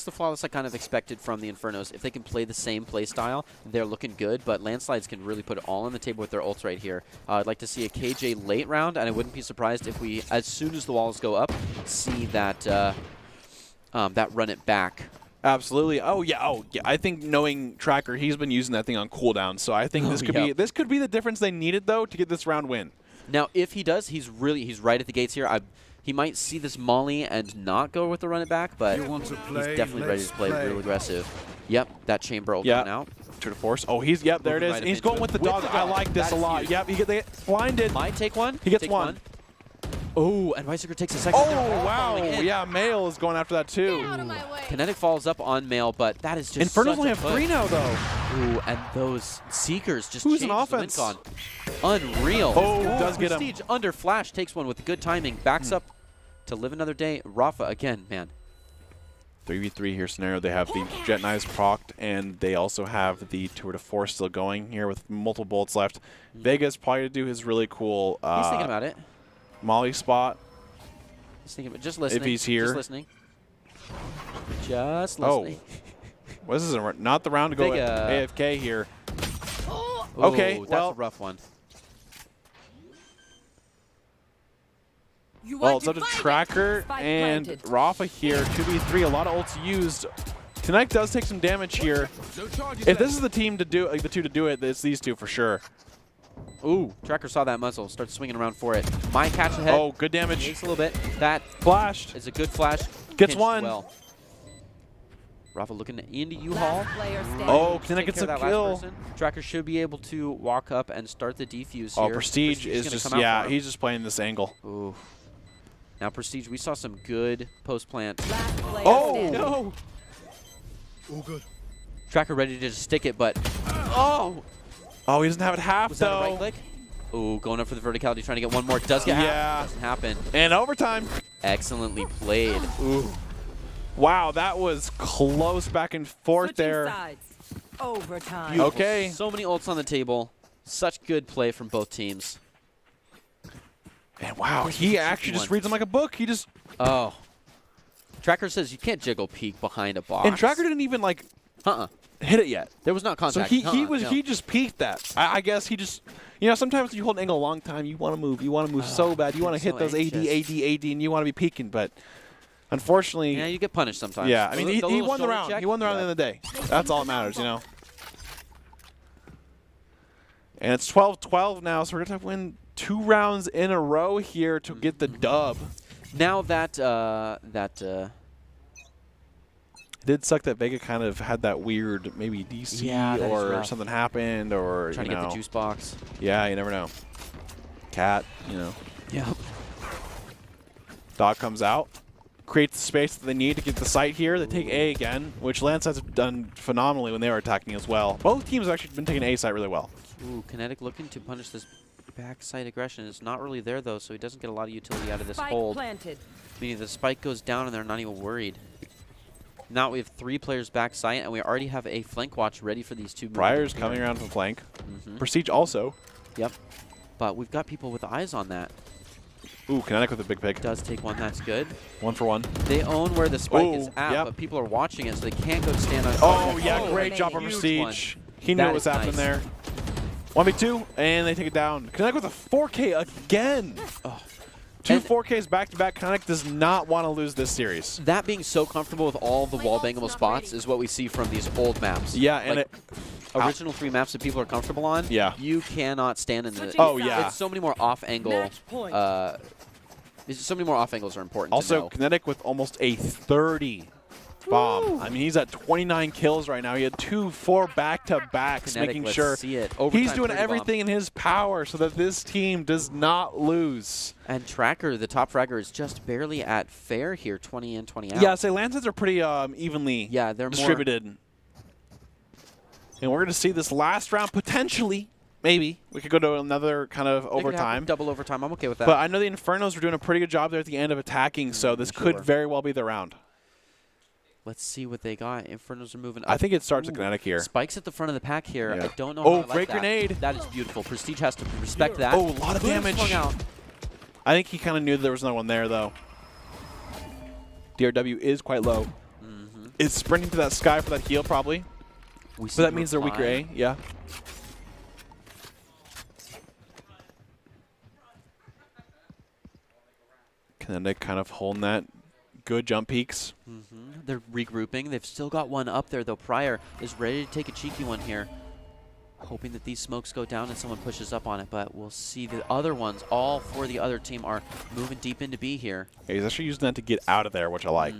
the flawless I kind of expected from the Infernos. If they can play the same play style, they're looking good, but Landslides can really put it all on the table with their ults right here. I'd like to see a KJ late round, and I wouldn't be surprised if we, as soon as the walls go up, see that that run it back. Absolutely. Oh yeah. I think knowing Tracker, he's been using that thing on cooldown, so I think this could be the difference they needed though to get this round win. Now, if he does, he's right at the gates here. He might see this molly and not go with the run it back, but You want to play? he's definitely ready to play real aggressive. Yep, that chamber ult Yeah. coming out. Tour de force. Oh, there it Moving is. right up He's into going it. with the With dog. the I dog. like this That a is lot. huge. Yep, he gets blinded. Might take one. He gets Takes one. Oh, and Weissiger takes a second. Oh, They're all wow. falling in. Yeah, Mail is going after that too. Out of my way. Kinetic falls up on Mail, but that is just Infernos such only a have push. 3 now though. Ooh, and those Seekers just Who's an changed the offense? win con. Unreal. Oh, does get him. Prestige under flash, takes one with good timing, backs up to live another day. Rafa again, man. 3v3 here scenario. They have the Jet Knives procced, and they also have the Tour de Force still going here with multiple bullets left. Vega's probably to do his really cool He's thinking about it. Molly spot. He's thinking about just listening. he's here. Just listening. Just Oh. listening. Well, this is not the round to go Big, AFK here. Ooh, Okay, that's well- a rough one. You Well, want it's up to to fight it? Tracker Spike and planted. Rafa here. 2v3, a lot of ults used. Connect does take some damage here. No charges If this is the team to do, the two to do it, it's these two for sure. Ooh, Tracker saw that muzzle, starts swinging around for it. Might catch the head. Oh, good damage. Takes a little bit. That Flashed. is a good flash. Gets Pinched one. Well. Rafa looking into U-Haul. Last player standing. Oh, Take Connect gets care a of that last kill. person. Tracker should be able to walk up and start the defuse Oh, here. Prestige is gonna just, come out yeah, for him. he's just playing this angle. Ooh. Now Prestige, we saw some good post plant. Last player Oh, standing. no. All good. Tracker ready to just stick it, but oh, Oh, he doesn't have it half, was that a though. right click? Ooh, going up for the verticality, trying to get one more. Does get half. Yeah. Doesn't happen. And overtime. Excellently played. Ooh. Wow, that was close back and forth Switching there. sides. Overtime. Beautiful. Okay. So many ults on the table. Such good play from both teams. And wow, he actually just reads them like a book. He just, Oh. Tracker says you can't jiggle peek behind a box. and Tracker didn't even like Uh-uh. hit it yet. There was not So contact. he just peeked that. I guess he just, you know, sometimes you hold an angle a long time, you want to move. You want to move so bad. You want to hit so those anxious. AD, and you want to be peeking. But unfortunately, Yeah, you get punished sometimes. yeah, I mean, he little won the shoulder round. check. He won the round Yeah. at the end of the day. That's all that matters, you know. And it's 12-12 now, so we're going to have to win 2 rounds in a row here to get the dub. Now that It did suck that Vega kind of had that weird maybe DC Yeah, that is or rough. something happened or, trying you to get know. the juice box. Yeah, you never know. Cat, you know. Yeah. Dog comes out, creates the space that they need to get the site here. They take A again, which Lance has done phenomenally when they were attacking as well. Both teams have actually been taking A site really well. Ooh, Kinetic looking to punish this backside aggression. It's not really there though, so he doesn't get a lot of utility out of this Spike hold. planted. Meaning the spike goes down and they're not even worried. Now we have 3 players backside and we already have a flank watch ready for these 2. Briar's coming around from flank. Mhm. Prestige also. Yep. But we've got people with eyes on that. Ooh, Kinetic with a big pick. Does take one, that's good. 1 for 1. They own where the spike is Ooh, at, yep. but people are watching it, so they can't go stand on. Oh, yeah, great amazing. job on Huge Prestige. one. He knew That what was is happening nice. there. 1v2, and they take it down. Kinetic with a 4K again. Oh. 2 And- 4Ks back-to-back. Kinetic does not want to lose this series. That being so comfortable with all the wall bangable spots is what we see from these old maps. Yeah, and Like, it, original 3 maps that people are comfortable on. Yeah. You cannot stand in the. Switching Oh, yeah. It's so many more off angle. Match point. So many more off angles are important. to also know. Kinetic with almost a 30 bomb. I mean, he's at 29 kills right now. He had 2 4 back-to-backs, Kinetic, making let's sure see it. he's Overtime doing 30 bomb. everything in his power so that this team does not lose. And Tracker, the top fragger, is just barely at fair here, 20 in, 20 out. Yeah, say Lancets are pretty evenly Yeah, they're more- distributed. And we're going to see this last round potentially. Maybe we could go to another kind of They could have overtime. double overtime. I'm okay with that. But I know the Infernos were doing a pretty good job there at the end of attacking, so this could sure. very well be the round. Let's see what they got. Infernos are moving up. I think it starts Ooh, with Kinetic here. Spikes at the front of the pack here. Yeah. I don't know Oh, how I like great that. grenade. That is beautiful. Prestige has to respect that. Oh, a lot of Could have damage. swung out. I think he kind of knew there was another one there, though. DRW is quite low. It's sprinting to that sky for that heal, probably. We see But that the means they're weaker reply. A, yeah. Kinetic kind of holding that. Good jump peaks. They're regrouping. They've still got one up there, though. Pryor is ready to take a cheeky one here. Hoping that these smokes go down and someone pushes up on it, but we'll see the other ones. All 4 of the other team are moving deep into B here. Yeah, he's actually using that to get out of there, which I like.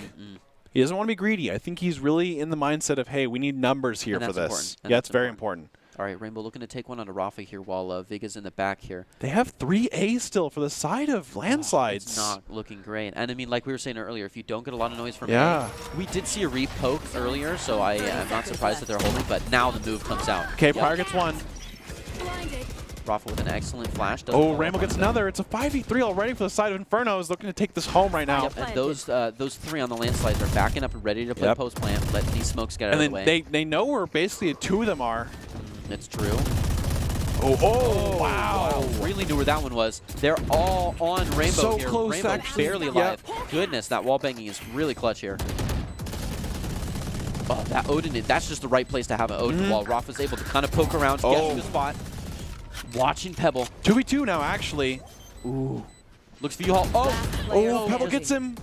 He doesn't want to be greedy. I think he's really in the mindset of, hey, we need numbers here And for that's this. important. And Yeah, that's it's very important. All right, Rainbow looking to take one on to Rafa here while Vega's in the back here. They have 3 A's still for the side of landslides. It's not looking great. And I mean, like we were saying earlier, if you don't get a lot of noise from Yeah. A, we did see a re-poke earlier, so I am not surprised that they're holding, but now the move comes out. Okay, Yep. Pryor gets one. Blinded. Rafa with an excellent flash. Doesn't Oh, follow Rainbow up on gets it. another. It's a 5v3 already for the side of Infernos, looking to take this home right now. Yep, and those 3 on the landslides are backing up and ready to play Yep. post plant. Let these smokes get out And of the then way. they know where basically 2 of them are. It's true. Oh, wow. Really knew where that one was. They're all on Rainbow So here. close, Rainbow actually. barely Yep. alive. Goodness, that wall banging is really clutch here. Oh, that Odin, that's just the right place to have an Odin while Rafa's able to kind of poke around, get to the spot. Watching Pebble. 2v2 now, actually. Ooh. Looks for you all. Oh, Pebble gets him.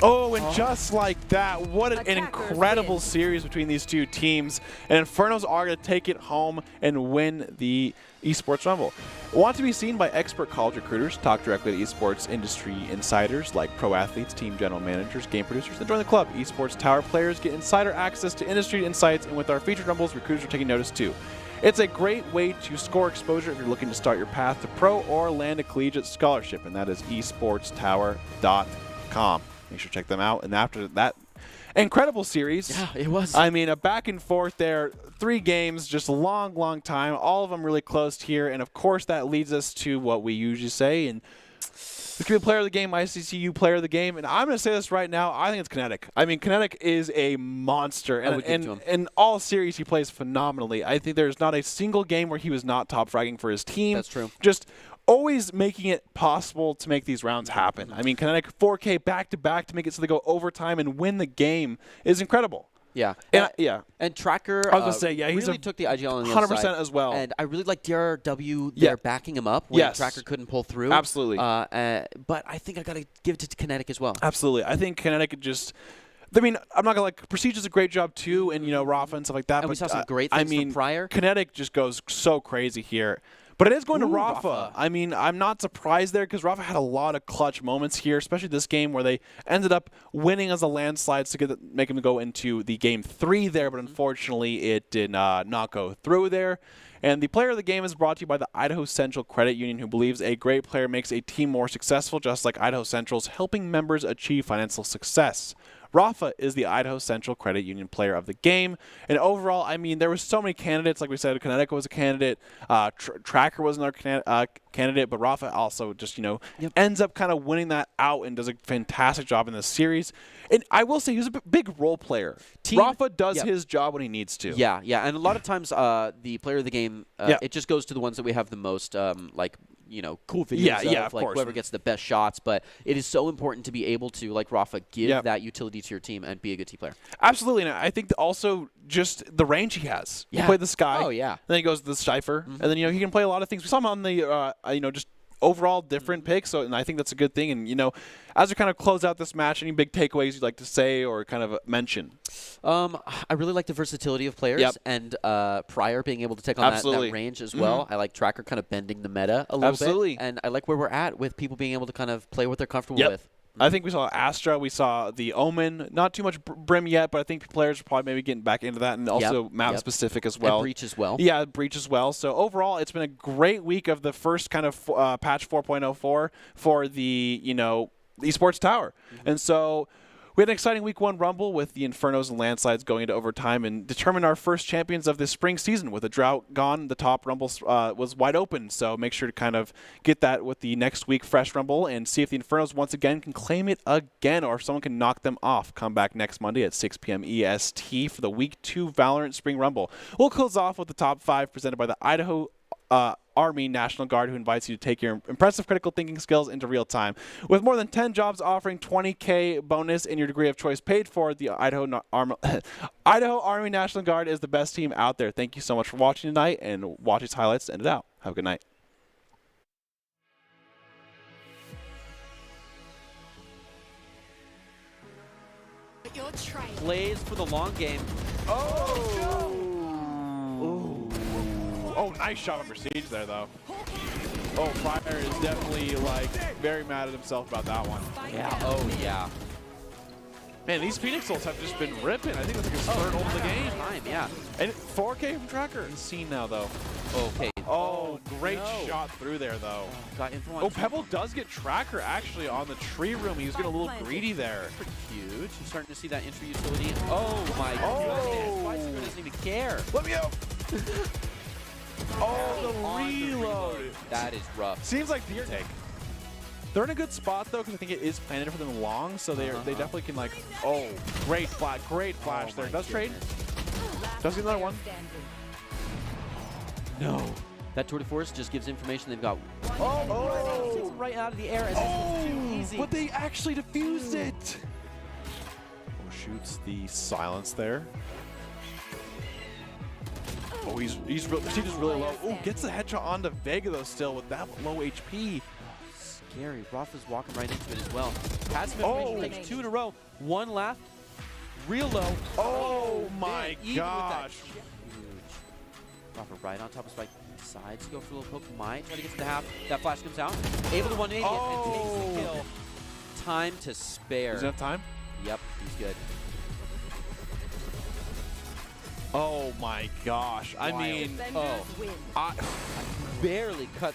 Oh, and just like that, what an incredible series between these two teams. And Infernos are going to take it home and win the Esports Rumble. Want to be seen by expert college recruiters, talk directly to esports industry insiders like pro athletes, team general managers, game producers, then join the club. Esports Tower players get insider access to industry insights, and with our featured Rumbles, recruiters are taking notice too. It's a great way to score exposure if you're looking to start your path to pro or land a collegiate scholarship, and that is esportstower.com. Make sure to check them out. And after that incredible series. Yeah, it was. I mean, a back and forth there. 3 games, just a long, long time. All of them really close here. And, of course, that leads us to what we usually say. And this could be player of the game, ICCU player of the game. And I'm going to say this right now. I think it's Kinetic. I mean, Kinetic is a monster. And in all series, he plays phenomenally. I think there's not a single game where he was not top fragging for his team. That's true. Just always making it possible to make these rounds happen. I mean, Kinetic 4K back-to-back to make it so they go overtime and win the game is incredible. Yeah. And Tracker I was going to say, yeah, he's really took the IGL on the 100% other side. as well. And I really like DRW there backing him up when Tracker couldn't pull through. Absolutely. But I think I got to give it to Kinetic as well. Absolutely. I think Kinetic just... I mean, I'm not going to Prestige's a great job too, and, Rafa and stuff like that. And but, we saw some great things from Prior. Kinetic just goes so crazy here. But it is going to Rafa. I mean, I'm not surprised there because Rafa had a lot of clutch moments here, especially this game where they ended up winning as a landslide to make him go into the game 3 there, but unfortunately it did not go through there. And the player of the game is brought to you by the Idaho Central Credit Union, who believes a great player makes a team more successful, just like Idaho Central's helping members achieve financial success. Rafa is the Idaho Central Credit Union player of the game. And overall, I mean, there were so many candidates. Like we said, Kinetic was a candidate. Tracker was another candidate. But Rafa also just, ends up kind of winning that out and does a fantastic job in this series. And I will say, he's a big role player. Rafa does his job when he needs to. Yeah. And a lot of times, the player of the game, it just goes to the ones that we have the most, cool videos of, like, course. Whoever gets the best shots. But it is so important to be able to, like Rafa, give that utility to your team and be a good team player. Absolutely. And I think also just the range he has. He played the Sky. Oh, yeah. Then he goes to the Cypher. And then, he can play a lot of things. We saw him on the, just overall different picks. And I think that's a good thing. And, as we kind of close out this match, any big takeaways you'd like to say or kind of mention? I really like the versatility of players and Prior being able to take on that range as well. I like Tracker kind of bending the meta a little bit. And I like where we're at with people being able to kind of play what they're comfortable with. I think we saw Astra, we saw the Omen, not too much Brim yet, but I think players are probably maybe getting back into that, and also map-specific as well. And Breach as well. Yeah, Breach as well. So overall, it's been a great week of the first kind of patch 4.04 for the, the Esports Tower. And so we had an exciting Week 1 Rumble with the Infernos and Landslides going into overtime and determined our first champions of this spring season. With the drought gone, the top Rumble was wide open, so make sure to kind of get that with the next week fresh Rumble and see if the Infernos once again can claim it again or if someone can knock them off. Come back next Monday at 6 p.m. EST for the Week 2 Valorant Spring Rumble. We'll close off with the top 5 presented by the Idaho Army National Guard, who invites you to take your impressive critical thinking skills into real time. With more than 10 jobs offering $20K bonus in your degree of choice paid for, the Idaho Army National Guard is the best team out there. Thank you so much for watching tonight, and watch these highlights to end it out. Have a good night. Plays for the long game. Oh, nice shot on Prestige there, though. Oh, Prior is definitely, very mad at himself about that one. Yeah. Oh, yeah. Man, these Phoenix ults have just been ripping. I think that's like his third ult of the game. Yeah. And 4K from Tracker. Insane now, though. Okay. Oh, great shot through there, though. Got info on Pebble does get Tracker, actually, on the tree room. He was getting a little greedy there. Pretty huge. You're starting to see that entry utility. Oh, my goodness. Why doesn't even care? Let me out. Oh, the reload. That is rough. Seems like the take. They're in a good spot, though, because I think it is planted for them long, so they definitely can, great flash there. Does trade. Does get another one. No. That Tour de Force just gives information they've got. Oh! Right out of the air. And this is too easy. But they actually defused it. Oh, shoots the silence there. Oh, he's just really low. Oh, gets the headshot onto Vega though still with that low HP. Scary. Rafa's walking right into it as well. Has him Oh. takes 2 in a row. 1 left. Real low. Oh my man, even with gosh. that huge. Rafa right on top of Spike. Decides to go for a little poke. Might try to get to the half. That flash comes out. Able to 180 and takes the kill. Time to spare. Does he have time? Yep, he's good. Oh my gosh. I Wild. mean, Defenders win. Barely cut